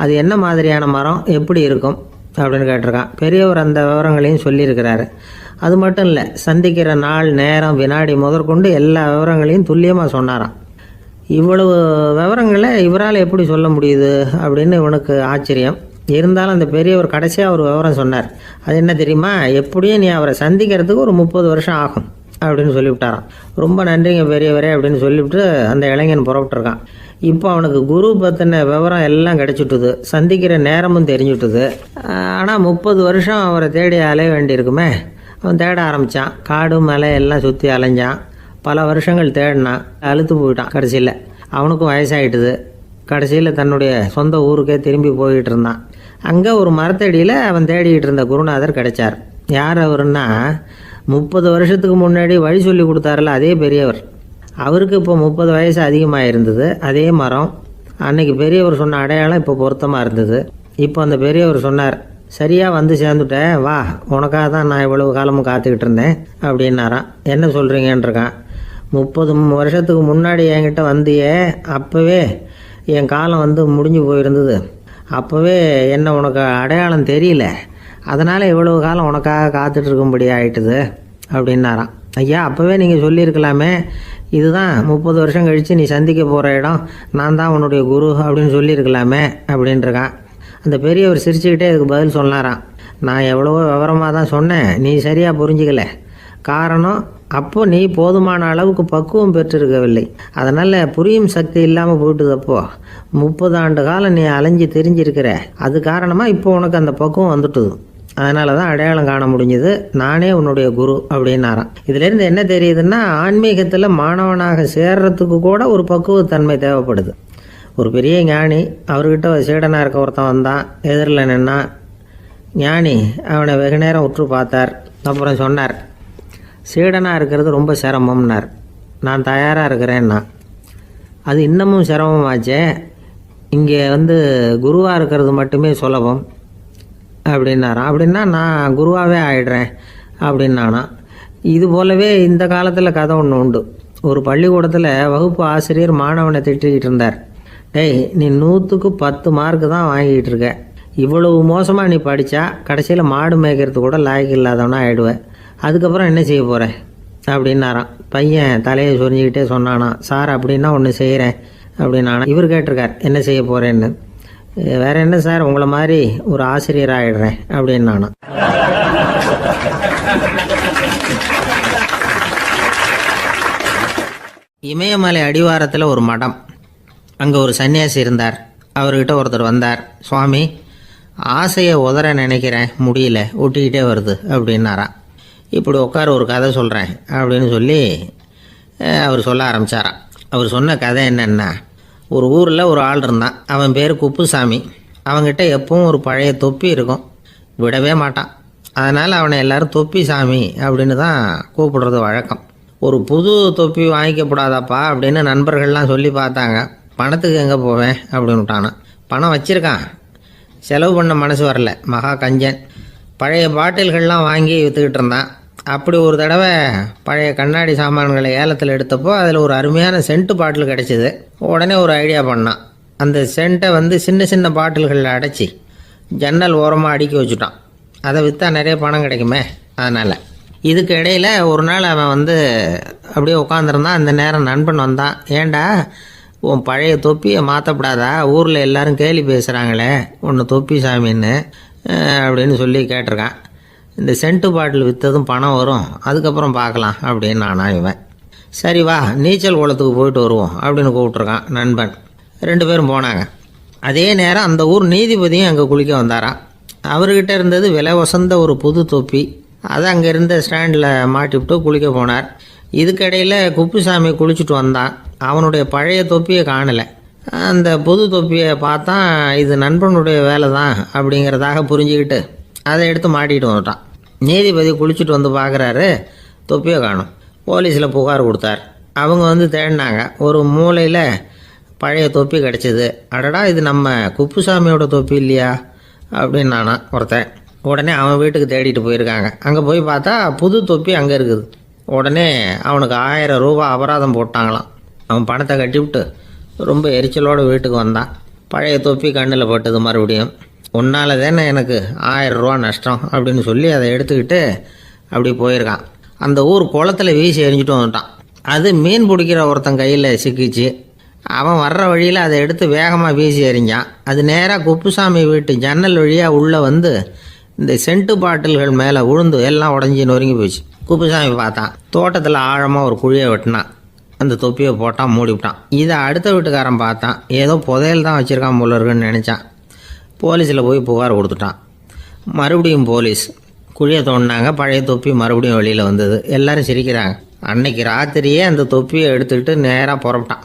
Speaker 2: அது என்ன மாதிரியான மரம், எப்படி இருக்கும் அப்படின்னு கேட்டிருக்கான். பெரியவர் அந்த விவரங்களையும் சொல்லியிருக்கிறாரு. அது மட்டும் இல்லை, சந்திக்கிற நாள், நேரம், வினாடி முதற்கொண்டு எல்லா விவரங்களையும் துல்லியமாக சொன்னாராம். இவ்வளவு விவரங்களை இவரால் எப்படி சொல்ல முடியுது அப்படின்னு இவனுக்கு ஆச்சரியம். இருந்தாலும் அந்த பெரியவர் கடைசியாக ஒரு விவரம் சொன்னார். அது என்ன தெரியுமா? எப்படியும் நீ அவரை சந்திக்கிறதுக்கு ஒரு 30 வருஷம் ஆகும் அப்படின்னு சொல்லிவிட்டாரான். ரொம்ப நன்றிங்க பெரியவரே அப்படின்னு சொல்லிவிட்டு அந்த இளைஞன் புறப்பட்டுருக்கான். இப்போ அவனுக்கு குரு பற்றின விவரம் எல்லாம் கிடைச்சிட்டுது, சந்திக்கிற நேரமும் தெரிஞ்சுட்டுது. ஆனால் 30 வருஷம் அவரை தேடி அலைய வேண்டியிருக்குமே. அவன் தேட ஆரம்பித்தான். காடு மலை எல்லாம் சுற்றி அலைஞ்சான். பல வருஷங்கள் தேடினான், அழுத்து போயிட்டான். கடைசியில் அவனுக்கும் வயசாகிட்டுது. கடைசியில் தன்னுடைய சொந்த ஊருக்கே திரும்பி போய்கிட்டு இருந்தான். அங்கே ஒரு மரத்தடியில் அவன் தேடிக்கிட்டு இருந்த குருநாதர் கிடைச்சார். யார் அவருன்னா, 30 வருஷத்துக்கு முன்னாடி வழி சொல்லி கொடுத்தாருல அதே பெரியவர். அவருக்கு இப்போ 30 வயசு அதிகமாக இருந்தது. அதே மரம். அன்னைக்கு பெரியவர் சொன்ன அடையாளம் இப்போ பொருத்தமாக இருந்தது. இப்போ அந்த பெரியவர் சொன்னார், சரியாக வந்து சேர்ந்துட்டேன், வா, உனக்காக தான் நான் இவ்வளவு காலமும் காத்துக்கிட்டு இருந்தேன் அப்படின்னாரான். என்ன சொல்கிறீங்கன்றிருக்கான். 30 வருஷத்துக்கு முன்னாடி என்கிட்ட வந்தியே, அப்போவே என் காலம் முடிஞ்சு போயிருந்தது. அப்போவே என்ன உனக்கு அடையாளம் தெரியல, அதனால் இவ்வளவு காலம் உனக்காக காத்துட்ருக்கும்படி ஆயிட்டுது அப்படின்னாராம். ஐயா, அப்போவே நீங்கள் சொல்லியிருக்கலாமே, இதுதான் 30 வருஷம் கழித்து நீ சந்திக்க போகிற இடம், நான் தான் உன்னுடைய குரு அப்படின்னு சொல்லியிருக்கலாமே அப்படின்ட்டுருக்கான். அந்த பெரியவர் சிரிச்சுக்கிட்டே அதுக்கு பதில் சொன்னாராம், நான் எவ்வளவோ விவரமாக தான் சொன்னேன், நீ சரியாக புரிஞ்சிக்கல. காரணம், அப்போ நீ போதுமான அளவுக்கு பக்குவம் பெற்றிருக்கவில்லை. அதனால் புரியும் சக்தி இல்லாமல் போயிட்டுதப்போ 30 ஆண்டு காலம் நீ அலைஞ்சி தெரிஞ்சிருக்கிற. அது காரணமாக இப்போ உனக்கு அந்த பக்குவம் வந்துட்டுது. அதனால தான் அடையாளம் காண முடிஞ்சது, நானே உன்னுடைய குரு அப்படின்னாராம். இதுலேருந்து என்ன தெரியுதுன்னா, ஆன்மீகத்தில் மாணவனாக சேர்றதுக்கு கூட ஒரு பக்குவத்தன்மை தேவைப்படுது. ஒரு பெரிய ஞானி, அவர்கிட்ட சீடனாக இருக்க ஒருத்தன் வந்தான், எதிரில் நின்னான். ஞானி அவனை வெகு நேரம் உற்று பார்த்தார். அப்புறம் சொன்னார், சீடனாக இருக்கிறது ரொம்ப சிரமம்னார். நான் தயாராக இருக்கிறேன்னா. அது இன்னமும் சிரமமாச்சே, இங்கே குருவாக இருக்கிறது மட்டுமே சுலபம் அப்படின்னாராம். அப்படின்னா நான் குருவாகவே ஆயிடுறேன் அப்படின்னானா. இது போலவே இந்த காலத்தில் கதை ஒன்று உண்டு. ஒரு பள்ளிக்கூடத்தில் வகுப்பு ஆசிரியர் மாணவனை திட்டிக்கிட்டு இருந்தார். டேய், நீ 100க்கு 10 மார்க்கு தான் வாங்கிக்கிட்டு இருக்க. இவ்வளவு மோசமாக நீ படித்தா கடைசியில் மாடு மேய்க்கிறது கூட லாய்க்கு இல்லாதவனா ஆகிடுவேன். அதுக்கப்புறம் என்ன செய்ய போகிறேன் அப்படின்னாராம். பையன் தலையை சொரிஞ்சிக்கிட்டே சொன்னானா, சார் அப்படின்னா ஒன்று செய்கிறேன் அப்படின்னானா. இவர் கேட்டிருக்கார், என்ன செய்ய போகிறேன்னு. வேற என்ன சார், உங்களை மாதிரி ஒரு ஆசிரியர் ஆகிடுறேன் அப்படின்னானா. இமயமலை அடிவாரத்தில் ஒரு மடம். அங்கே ஒரு சன்னியாசி இருந்தார். அவர்கிட்ட ஒருத்தர் வந்தார். சுவாமி, ஆசையை உதற நினைக்கிறேன், முடியல, ஒட்டிக்கிட்டே வருது அப்படின்னாராம். இப்படி உட்கார, ஒரு கதை சொல்கிறேன் அப்படின்னு சொல்லி அவர் சொல்ல ஆரம்பித்தாராம். அவர் சொன்ன கதை என்னென்னா, ஒரு ஊரில் ஒரு ஆள் இருந்தான். அவன் பேர் குப்புசாமி. அவன்கிட்ட எப்பவும் ஒரு பழைய தொப்பி இருக்கும், விடவே மாட்டான். அதனால் அவனை எல்லோரும் தொப்பி சாமி அப்படின்னு தான் கூப்பிடுறது வழக்கம். ஒரு புது தொப்பி வாங்கிக்கப்படாதாப்பா அப்படின்னு நண்பர்கள்லாம் சொல்லி பார்த்தாங்க. பணத்துக்கு எங்கே போவேன் அப்படின்னு விட்டானான். பணம் வச்சுருக்கான், செலவு பண்ண மனசு வரல, மகா கஞ்சன். பழைய பாட்டில்கள்லாம் வாங்கி விற்றுக்கிட்டு இருந்தான். அப்படி ஒரு தடவை பழைய கண்ணாடி சாமான்களை ஏலத்தில் எடுத்தப்போ அதில் ஒரு அருமையான சென்ட்டு பாட்டில் கிடச்சிது. உடனே ஒரு ஐடியா பண்ணான். அந்த சென்ட்டை சின்ன சின்ன பாட்டில்களில் அடைச்சி ஜன்னல் ஓரமாக அடுக்கி வச்சுட்டான். அதை விற்றா நிறைய பணம் கிடைக்குமே. அதனால் இதுக்கு இடையில் ஒரு நாள் அவன் அப்படியே உட்காந்துருந்தான். அந்த நேரம் நண்பன் வந்தான். ஏண்டா, உன் பழைய தொப்பியை மாற்றப்படாதா, ஊரில் எல்லோரும் கேலி பேசுகிறாங்களே ஒன்று தொப்பி சாமின்னு அப்படின்னு சொல்லி கேட்டிருக்கான். இந்த சென்ட்டு பாட்டில் விற்றதும் பணம் வரும், அதுக்கப்புறம் பார்க்கலாம் அப்படின்னு நானா. இவன் சரி வா, நீச்சல் குளத்துக்கு போயிட்டு வருவோம் அப்படின்னு கூப்பிட்ருக்கான் நண்பன். 2 பேரும் போனாங்க. அதே நேரம் அந்த ஊர் நீதிபதியும் அங்கே குளிக்க வந்தாராம். அவர்கிட்ட இருந்தது விலை வசந்த ஒரு புது தொப்பி. அதை அங்கே இருந்த ஸ்டாண்டில் மாட்டிவிட்டு குளிக்க போனார். இதுக்கிடையில் குப்புசாமி குளிச்சுட்டு வந்தான். அவனுடைய பழைய தொப்பியை காணலை. அந்த புது தொப்பியை பார்த்தா இது நண்பனுடைய வேலை தான் அப்படிங்கிறதாக புரிஞ்சுக்கிட்டு அதை எடுத்து மாட்டிகிட்டு வந்துட்டான். நீதிபதி குளிச்சுட்டு பார்க்குறாரு, தொப்பியை காணும். போலீஸில் புகார் கொடுத்தார். அவங்க தேடினாங்க. ஒரு மூலையில் பழைய தொப்பி கிடச்சிது. அடடா, இது நம்ம குப்புசாமியோட தொப்பி இல்லையா அப்படின்னு நானா ஒருத்தன். உடனே அவன் வீட்டுக்கு தேடிட்டு போயிருக்காங்க. அங்கே போய் பார்த்தா புது தொப்பி அங்கே இருக்குது. உடனே அவனுக்கு 1000 ரூபா அபராதம் போட்டாங்களாம். அவன் பணத்தை கட்டிவிட்டு ரொம்ப எரிச்சலோடு வீட்டுக்கு வந்தான். பழைய தொப்பி கண்ணில் பட்டது. மறுபடியும், உன்னால் தானே எனக்கு 1000 ரூபா நஷ்டம் அப்படின்னு சொல்லி அதை எடுத்துக்கிட்டு அப்படி போயிருக்கான். அந்த ஊர் குளத்தில் வீசி எறிஞ்சிட்டு வந்துட்டான். அது மீன் பிடிக்கிற ஒருத்தன் கையில் சிக்கிச்சு. அவன் வர்ற வழியில் அதை எடுத்து வேகமாக வீசி எறிஞ்சான். அது நேராக குப்புசாமி வீட்டு ஜன்னல் வழியாக உள்ளே இந்த சென்ட்டு பாட்டில்கள் மேலே விழுந்து எல்லாம் உடஞ்சி நொறுங்கி போச்சு. குப்புசாமி பார்த்தான். தோட்டத்தில் ஆழமாக ஒரு குழியை வெட்டினான். அந்த தொப்பியை போட்டான், மூடிவிட்டான். இதை அடுத்த வீட்டுக்காரன் பார்த்தான். ஏதோ புதையல் தான் வச்சுருக்கான் போல இருக்குன்னு நினச்சான். போலீஸில் போய் புகார் கொடுத்துட்டான். மறுபடியும் போலீஸ் குழியை தோண்டினாங்க. பழைய தொப்பி மறுபடியும் வெளியில் வந்தது. எல்லோரும் சிரிக்கிறாங்க. அன்னைக்கு ராத்திரியே அந்த தொப்பியை எடுத்துக்கிட்டு நேராக புறப்பட்டான்.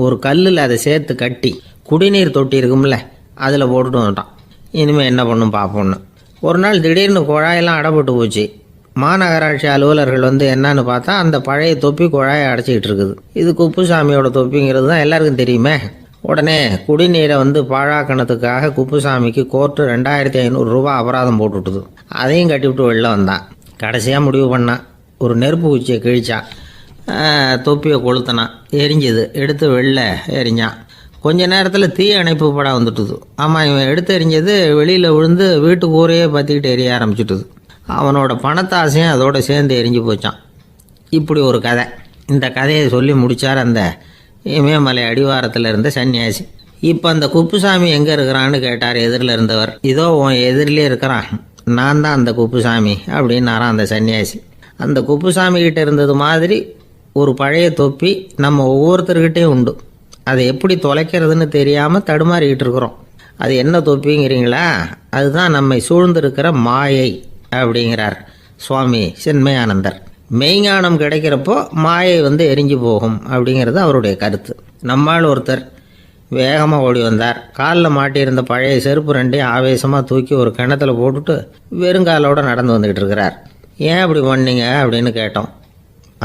Speaker 2: ஒரு கல்லில் அதை சேர்த்து கட்டி குடிநீர் தொட்டி இருக்கும்ல, அதில் போட்டுட்டு வந்துட்டான். இனிமேல் என்ன பண்ணும் பார்ப்போன்னு. ஒரு நாள் திடீர்னு குழாயெல்லாம் அடைப்பட்டு போச்சு. மாநகராட்சி அலுவலர்கள் என்னன்னு பார்த்தா அந்த பழைய தொப்பி குழாயை அடைச்சிக்கிட்டு இருக்குது. இது குப்புசாமியோட தொப்பிங்கிறது தான் எல்லாருக்கும் தெரியுமே. உடனே குடிநீரை பாழாக்கணத்துக்காக குப்புசாமிக்கு கோர்ட்டு 2500 ரூபா அபராதம் போட்டுவிட்டுது. அதையும் கட்டிவிட்டு வெளில வந்தான். கடைசியாக முடிவு பண்ணான். ஒரு நெருப்பு குச்சியை கிழிச்சான். தொப்பியை கொளுத்தினான். எரிஞ்சது. எடுத்து வெளில எரிஞ்சான். கொஞ்ச நேரத்தில் தீ அணைப்பு படம் வந்துட்டுது. ஆமாம், இவன் எடுத்து எரிஞ்சது வெளியில் விழுந்து வீட்டுக்கு ஊரையே பற்றிக்கிட்டு எரிய ஆரம்பிச்சுட்டுது. அவனோட பணத்தாசையும் அதோடு சேர்ந்து எரிஞ்சு போச்சான். இப்படி ஒரு கதை. இந்த கதையை சொல்லி முடித்தார் அந்த இமயமலை அடிவாரத்தில் இருந்த சன்னியாசி. இப்போ அந்த குப்புசாமி எங்கே இருக்கிறான்னு கேட்டார் எதிரில் இருந்தவர். இதோ உன் எதிரிலே இருக்கிறான், நான் தான் அந்த குப்புசாமி அப்படின்னாரான் அந்த சன்னியாசி. அந்த குப்புசாமி கிட்ட இருந்தது மாதிரி ஒரு பழைய தொப்பி நம்ம ஒவ்வொருத்தர்கிட்டையும் உண்டு. அதை எப்படி தொலைக்கிறதுன்னு தெரியாமல் தடுமாறிக்கிட்டு இருக்கிறோம். அது என்ன தொப்பிங்கிறீங்களா? அதுதான் நம்மை சூழ்ந்திருக்கிற மாயை அப்படிங்கிறார் சுவாமி சின்மயானந்தர். மெய்ஞானம் கிடைக்கிறப்போ மாயை எரிஞ்சு போகும் அப்படிங்கிறது அவருடைய கருத்து. நம்மால் ஒருத்தர் வேகமாக ஓடி வந்தார். காலில் மாட்டியிருந்த பழைய செருப்பு ரெண்டையும் ஆவேசமாக தூக்கி ஒரு கிணத்துல போட்டுட்டு வெறுங்காலோடு நடந்து வந்துக்கிட்டு இருக்கிறார். ஏன் அப்படி பண்ணீங்க அப்படின்னு கேட்டோம்.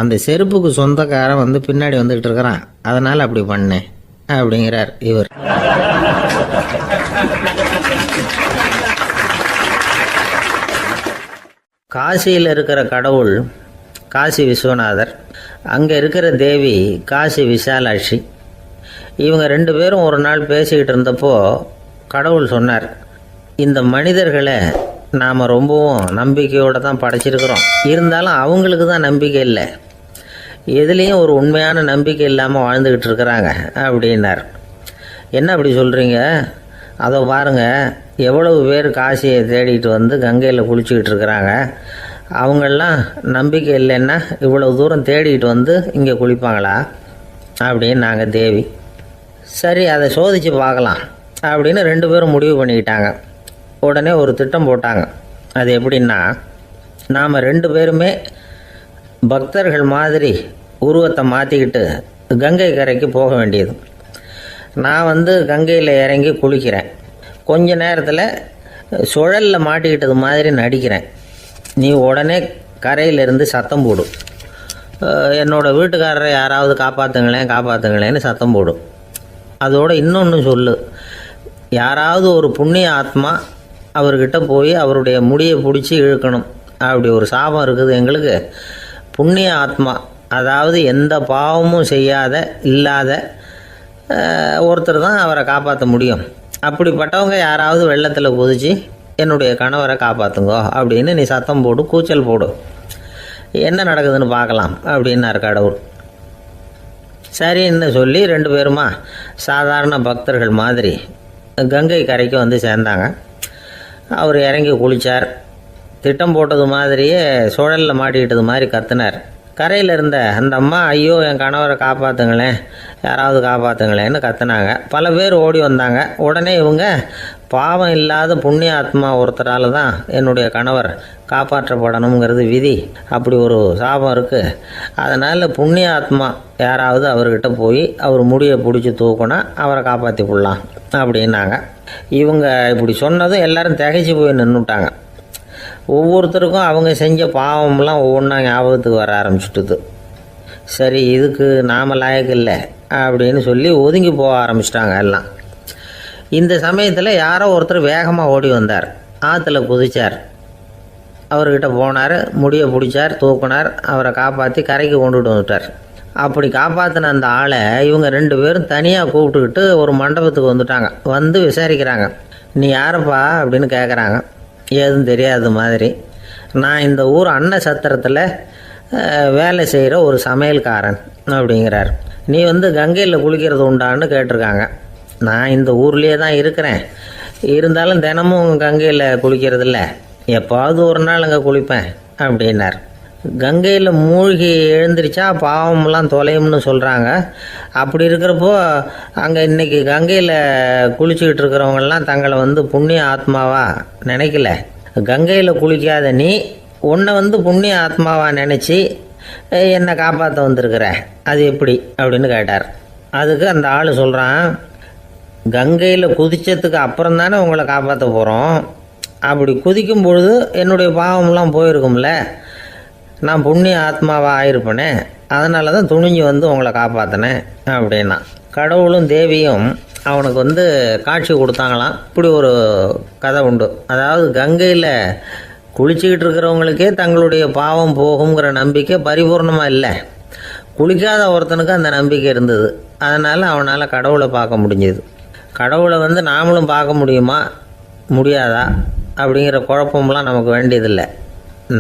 Speaker 2: அந்த செருப்புக்கு சொந்தக்காரன் பின்னாடி வந்துக்கிட்டு இருக்கிறான், அதனால் அப்படி பண்ணேன் அப்படிங்கிறார் இவர். காசியில் இருக்கிற கடவுள் காசி விஸ்வநாதர், அங்கே இருக்கிற தேவி காசி விசாலாட்சி. இவங்க ரெண்டு பேரும் ஒரு நாள் பேசிக்கிட்டு இருந்தப்போ கடவுள் சொன்னார், இந்த மனிதர்களை நாம் ரொம்பவும் நம்பிக்கையோடு தான் படைச்சிருக்கிறோம், இருந்தாலும் அவங்களுக்கு தான் நம்பிக்கை இல்லை, எதுலேயும் ஒரு உண்மையான நம்பிக்கை இல்லாமல் வாழ்ந்துக்கிட்டு இருக்கிறாங்க அப்படின்னார். என்ன அப்படி சொல்கிறீங்க? அதோ பாருங்கள், எவ்வளவு பேர் காசியை தேடிட்டு கங்கையில் குளிச்சுக்கிட்டு இருக்கிறாங்க, அவங்களெலாம் நம்பிக்கை இல்லைன்னா இவ்வளவு தூரம் தேடிட்டு இங்கே குளிப்பாங்களா அப்படின்னு நாங்கள் தேவி. சரி, அதை சோதித்து பார்க்கலாம் அப்படின்னு ரெண்டு பேரும் முடிவு பண்ணிக்கிட்டாங்க. உடனே ஒரு திட்டம் போட்டாங்க. அது எப்படின்னா, நாம் ரெண்டு பேருமே பக்தர்கள் மாதிரி உருவத்தை மாற்றிக்கிட்டு கங்கை கரைக்கு போக வேண்டியது. நான் கங்கையில் இறங்கி குளிக்கிறேன், கொஞ்ச நேரத்தில் சுழலில் மாட்டிக்கிட்டது மாதிரி நடிக்கிறேன். நீ உடனே கரையிலிருந்து சத்தம் போடும், என்னோடய வீட்டுக்காரரை யாராவது காப்பாற்றுங்களேன்னு சத்தம் போடும். அதோடு இன்னொன்று சொல்லு, யாராவது ஒரு புண்ணிய ஆத்மா அவர்கிட்ட போய் அவருடைய முடியை பிடிச்சி இழுக்கணும். அப்படி ஒரு சாபம் இருக்குது எங்களுக்கு. புண்ணிய ஆத்மா, அதாவது எந்த பாவமும் செய்யாத இல்லாத ஒருத்தர் தான் அவரை காப்பாற்ற முடியும். அப்படிப்பட்டவங்க யாராவது வெள்ளத்தில் குதித்து என்னுடைய கணவரை காப்பாற்றுங்கோ அப்படின்னு நீ சத்தம் போடு, கூச்சல் போடு, என்ன நடக்குதுன்னு பார்க்கலாம் அப்படின்னார் கடவுள். சரின்னு சொல்லி ரெண்டு பேருமா சாதாரண பக்தர்கள் மாதிரி கங்கை கரைக்கு சேர்ந்தாங்க. அவர் இறங்கி குளித்தார். திட்டம் போட்டது மாதிரியே சுழலில் மாட்டிக்கிட்டது மாதிரி கத்துனார். கரையில் இருந்த அந்த அம்மா, ஐயோ என் கணவரை காப்பாற்றுங்களேன், யாராவது காப்பாற்றுங்களேன்னு கத்துனாங்க. பல பேர் ஓடி வந்தாங்க. உடனே இவங்க, பாவம் இல்லாத புண்ணிய ஆத்மா ஒருத்தரால் தான் என்னுடைய கணவர் காப்பாற்றப்படணுங்கிறது விதி, அப்படி ஒரு சாபம் இருக்குது, அதனால் புண்ணிய ஆத்மா யாராவது அவர்கிட்ட போய் அவர் முடியை பிடிச்சி தூக்குனா அவரை காப்பாற்றி விடலாம் அப்படின்னாங்க. இவங்க இப்படி சொன்னதும் எல்லாரும் திகைச்சு போய் நின்றுட்டாங்க. ஒவ்வொருத்தருக்கும் அவங்க செஞ்ச பாவம்லாம் ஒவ்வொன்றா ஞாபகத்துக்கு வர ஆரம்பிச்சுட்டுது. சரி, இதுக்கு நாம் லாயக்கு இல்லை அப்படின்னு சொல்லி ஒதுங்கி போக ஆரம்பிச்சிட்டாங்க எல்லாம். இந்த சமயத்தில் யாரோ ஒருத்தர் வேகமாக ஓடி வந்தார், ஆற்றுல குதித்தார். அவர்கிட்ட போனார், முடியை பிடிச்சார், தூக்குனார், அவரை காப்பாற்றி கரைக்கு கொண்டுட்டு வந்துட்டார். அப்படி காப்பாற்றின அந்த ஆளை இவங்க ரெண்டு பேரும் தனியாக கூப்பிட்டுக்கிட்டு ஒரு மண்டபத்துக்கு வந்துட்டாங்க. விசாரிக்கிறாங்க, நீ யாரப்பா அப்படின்னு கேட்குறாங்க. ஏதும் தெரியாத மாதிரி, நான் இந்த ஊர் அன்ன சத்திரத்தில் வேலை செய்கிற ஒரு சமையல்காரன் அப்படிங்கிறார். நீ கங்கையில் குளிக்கிறது உண்டான்னு கேட்டிருக்காங்க. நான் இந்த ஊர்லேயே தான் இருக்கிறேன், இருந்தாலும் தினமும் கங்கையில் குளிக்கிறதில்ல, எப்பாவது ஒரு நாள் அங்கே குளிப்பேன் அப்படின்னார். கங்கையில் மூழ்கி எழுந்திரிச்சா பாவமெல்லாம் தொலையும்னு சொல்கிறாங்க. அப்படி இருக்கிறப்போ அங்கே இன்றைக்கி கங்கையில் குளிச்சுக்கிட்டு இருக்கிறவங்கெல்லாம் தங்களை புண்ணிய ஆத்மாவா நினைக்கல. கங்கையில் குளிக்காத நீ உன்னை புண்ணிய ஆத்மாவா நினச்சி என்னை காப்பாற்ற வந்திருக்கிற, அது எப்படி அப்படின்னு கேட்டார். அதுக்கு அந்த ஆள் சொல்கிறான், கங்கையில் குதித்ததுக்கு அப்புறம் தானே உங்களை காப்பாற்ற போகிறோம், அப்படி குதிக்கும் பொழுது என்னுடைய பாவமெல்லாம் போயிருக்கும்ல, நான் புண்ணிய ஆத்மாவாக ஆயிருப்பேனே, அதனால தான் துணிஞ்சு உங்களை காப்பாற்றினேன் அப்படின்னா. கடவுளும் தேவியும் அவனுக்கு காட்சி கொடுத்தாங்களாம். இப்படி ஒரு கதை உண்டு. அதாவது கங்கையில் குளிச்சுக்கிட்டு இருக்கிறவங்களுக்கே தங்களுடைய பாவம் போகுங்கிற நம்பிக்கை பரிபூர்ணமாக இல்லை, குளிக்காத ஒருத்தனுக்கு அந்த நம்பிக்கை இருந்தது. அதனால் அவனால் கடவுளை பார்க்க முடிஞ்சது. கடவுளை நாமளும் பார்க்க முடியுமா முடியாதா அப்படிங்கிற குழப்பம்லாம் நமக்கு வேண்டியதில்லை.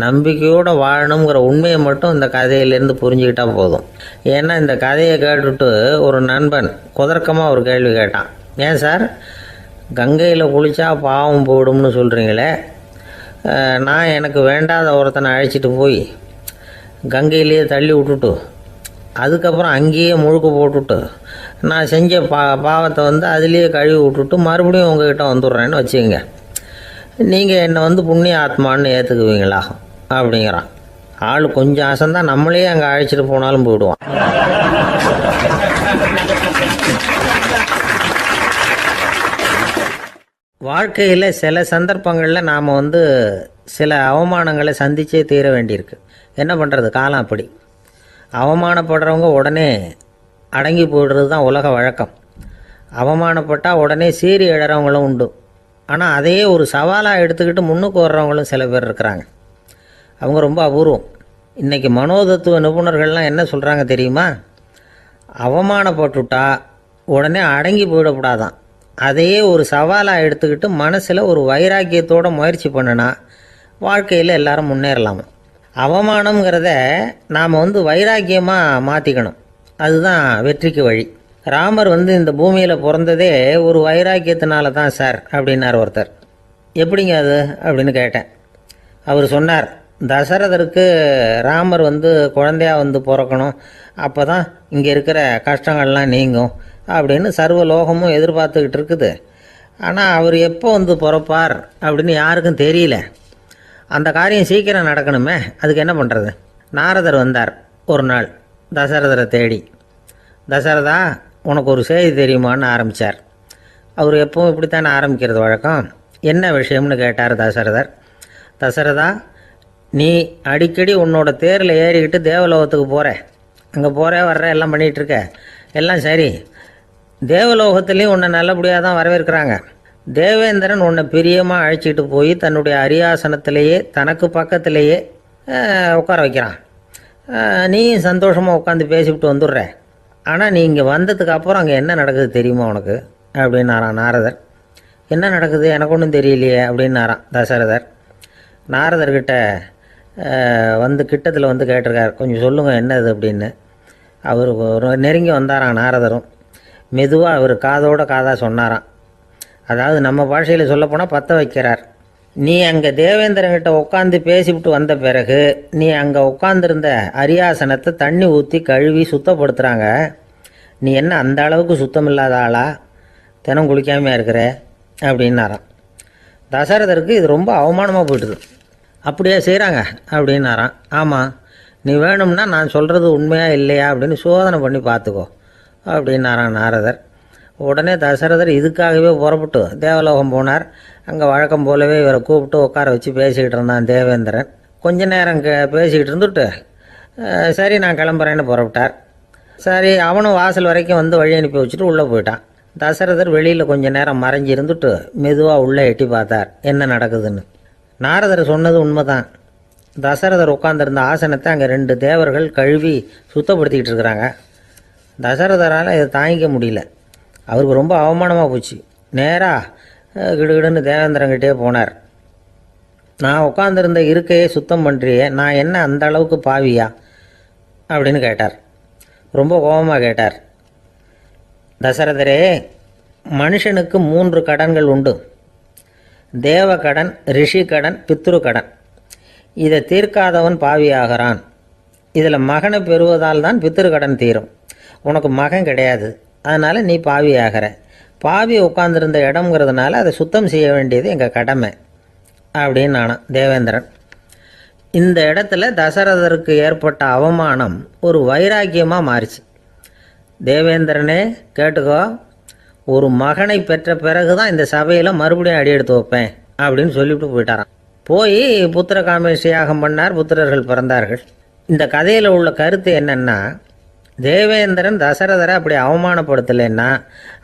Speaker 2: நம்பிக்கையோடு வாழணுங்கிற உண்மையை மட்டும் இந்த கதையிலேருந்து புரிஞ்சுக்கிட்டா போதும். ஏன்னா இந்த கதையை கேட்டுட்டு ஒரு நண்பன் குதர்க்கமாக ஒரு கேள்வி கேட்டான். ஏன் சார், கங்கையில் குளித்தா பாவம் போயிடும்னு சொல்கிறீங்களே, நான் எனக்கு வேண்டாத ஒருத்தனை அழைச்சிட்டு போய் கங்கையிலேயே தள்ளி விட்டுட்டு அதுக்கப்புறம் அங்கேயே முழுக்க போட்டுட்டு நான் செஞ்ச பாவத்தை அதுலேயே கழுவி விட்டுட்டு மறுபடியும் உங்ககிட்ட வந்துடுறேன்னு வச்சுக்கோங்க, நீங்கள் என்னை புண்ணிய ஆத்மான்னு ஏற்றுக்குவீங்களா அப்படிங்கிறான். ஆள் கொஞ்சம் ஆசைந்தான், நம்மளே அங்கே அழைச்சிட்டு போனாலும் போயிடுவான். வாழ்க்கையில் சில சந்தர்ப்பங்களில் நாம் சில அவமானங்களை சந்திச்சே தீர வேண்டியிருக்கு. என்ன பண்ணுறது, காலம் அப்படி. அவமானப்படுறவங்க உடனே அடங்கி போய்டுறது தான் உலக வழக்கம். அவமானப்பட்டால் உடனே சீறி எழறவங்களும் உண்டு. ஆனால் அதையே ஒரு சவாலாக எடுத்துக்கிட்டு முன்னுக்கு வர்றவங்களும் சில பேர் இருக்கிறாங்க. அவங்க ரொம்ப அபூர்வம். இன்றைக்கி மனோதத்துவ நிபுணர்கள்லாம் என்ன சொல்கிறாங்க தெரியுமா? அவமானப்பட்டுட்டா உடனே அடங்கி போயிடக்கூடாதான். அதையே ஒரு சவாலாக எடுத்துக்கிட்டு மனசில் ஒரு வைராக்கியத்தோடு முயற்சி பண்ணினா வாழ்க்கையில் எல்லாரும் முன்னேறலாமா. அவமானங்கிறத நாம் வைராக்கியமாக மாற்றிக்கணும். அதுதான் வெற்றிக்கு வழி. ராமர் இந்த பூமியில் பிறந்ததே ஒரு வைராக்கியத்தினால தான் சார் அப்படின்னார் ஒருத்தர். எப்படிங்க அது அப்படின்னு கேட்டேன். அவர் சொன்னார், தசரதருக்கு ராமர் குழந்தையாக பிறக்கணும், அப்போ தான் இங்கே இருக்கிற கஷ்டங்கள்லாம் நீங்கும் அப்படின்னு சர்வ லோகமும் எதிர்பார்த்துக்கிட்டு இருக்குது. ஆனால் அவர் எப்போ பிறப்பார் அப்படின்னு யாருக்கும் தெரியல. அந்த காரியம் சீக்கிரம் நடக்கணுமே, அதுக்கு என்ன பண்ணுறது? நாரதர் வந்தார் ஒரு நாள் தசரதரை தேடி. தசரதா, உனக்கு ஒரு செய்தி தெரியுமான்னு ஆரம்பித்தார். அவர் எப்பவும் இப்படித்தானே ஆரம்பிக்கிறது வழக்கம். என்ன விஷயம்னு கேட்டார் தசரதர். தசரதா, நீ அடிக்கடி உன்னோட தேரில் ஏறிக்கிட்டு தேவலோகத்துக்கு போகிற, அங்கே போகிற வர்ற எல்லாம் பண்ணிகிட்ருக்க, எல்லாம் சரி. தேவலோகத்துலேயும் உன்னை நல்லபடியாக தான் வரவேற்கிறாங்க. தேவேந்திரன் உன்னை பிரியமாக அழைச்சிட்டு போய் தன்னுடைய அரியாசனத்திலேயே தனக்கு பக்கத்திலேயே உட்கார வைக்கிறான். நீயும் சந்தோஷமாக உட்காந்து பேசிவிட்டு வந்துடுற. ஆனால் நீ இங்கே வந்ததுக்கு அப்புறம் அங்கே என்ன நடக்குது தெரியுமா உனக்கு அப்படின்னாரான் நாரதர். என்ன நடக்குது எனக்கு ஒன்றும் தெரியலையே அப்படின்னாரான் தசரதர். நாரதர்கிட்ட கிட்டத்தில் கேட்டிருக்கார், கொஞ்சம் சொல்லுங்கள் என்னது அப்படின்னு. அவர் நெருங்கி வந்தாரான் நாரதரும். மெதுவாக அவர் காதோட காதாக சொன்னாராம். அதாவது நம்ம பாஷையில் சொல்லப்போனால் பற்ற வைக்கிறார். நீ அங்கே தேவேந்திரங்கிட்ட உட்காந்து பேசிவிட்டு வந்த பிறகு நீ அங்கே உட்காந்துருந்த அரியாசனத்தை தண்ணி ஊற்றி கழுவி சுத்தப்படுத்துகிறாங்க. நீ என்ன அந்த அளவுக்கு சுத்தம் இல்லாத ஆளா, தினம் குளிக்காமையாக இருக்கிற அப்படின்னாராம். தசரதருக்கு இது ரொம்ப அவமானமாக போயிட்டுது. அப்படியே செய்கிறாங்க அப்படின்னாராம். ஆமாம், நீ வேணும்னா நான் சொல்கிறது உண்மையா இல்லையா அப்படின்னு சோதனை பண்ணி பார்த்துக்கோ அப்படின்னாரான் நாரதர். உடனே தசரதர் இதுக்காகவே புறப்பட்டு தேவலோகம் போனார். அங்கே வழக்கம் போலவே இவரை கூப்பிட்டு உட்கார வச்சு பேசிக்கிட்டு இருந்தான் தேவேந்திரன். கொஞ்ச நேரம் பேசிக்கிட்டு இருந்துட்டு சரி நான் கிளம்புறேன்னு புறப்பட்டார். சரி, அவனும் வாசல் வரைக்கும் வழி அனுப்பி வச்சுட்டு உள்ளே போயிட்டான். தசரதர் வெளியில் கொஞ்ச நேரம் மறைஞ்சி இருந்துட்டு மெதுவாக உள்ளே எட்டி பார்த்தார் என்ன நடக்குதுன்னு. நாரதர் சொன்னது உண்மைதான். தசரதர் உட்காந்துருந்த ஆசனத்தை அங்கே 2 தேவர்கள் கழுவி சுத்தப்படுத்திக்கிட்டு இருக்கிறாங்க. தசரதரால் இதை தாங்கிக்க முடியல. அவருக்கு ரொம்ப அவமானமாக போச்சு. நேராக கிடுகிடுன்னு தேவேந்திரங்கிட்டே போனார். நான் உட்காந்துருந்த இருக்கையே சுத்தம் பண்ணுறியே, நான் என்ன அந்த அளவுக்கு பாவியா அப்படின்னு கேட்டார். ரொம்ப கோபமாக கேட்டார். தசரதரே, மனுஷனுக்கு 3 கடன்கள் உண்டு. தேவ கடன், ரிஷி கடன், பித்ரு கடன். இதை தீர்க்காதவன் பாவியாகிறான். இதில் மகனை பெறுவதால் தான் பித்ரு கடன் தீரும். உனக்கு மகன் கிடையாது, அதனால் நீ பாவி ஆகிற. பாவி உட்காந்துருந்த இடம்ங்கிறதுனால அதை சுத்தம் செய்ய வேண்டியது எங்கள் கடமை அப்படின்னு நானான் தேவேந்திரன். இந்த இடத்துல தசரதருக்கு ஏற்பட்ட அவமானம் ஒரு வைராக்கியமாக மாறிச்சு. தேவேந்திரனே கேட்டுக்கோ, ஒரு மகனை பெற்ற பிறகு தான் இந்த சபையில் மறுபடியும் அடி எடுத்து வைப்பேன் அப்படின்னு சொல்லிவிட்டு போயிட்டாரான். போய் புத்திர காமேஷ் யாகம் பண்ணார். புத்திரர்கள் பிறந்தார்கள். இந்த கதையில் உள்ள கருத்து என்னென்னா, தேவேந்திரன் தசரதரை அப்படி அவமானப்படுத்தலைன்னா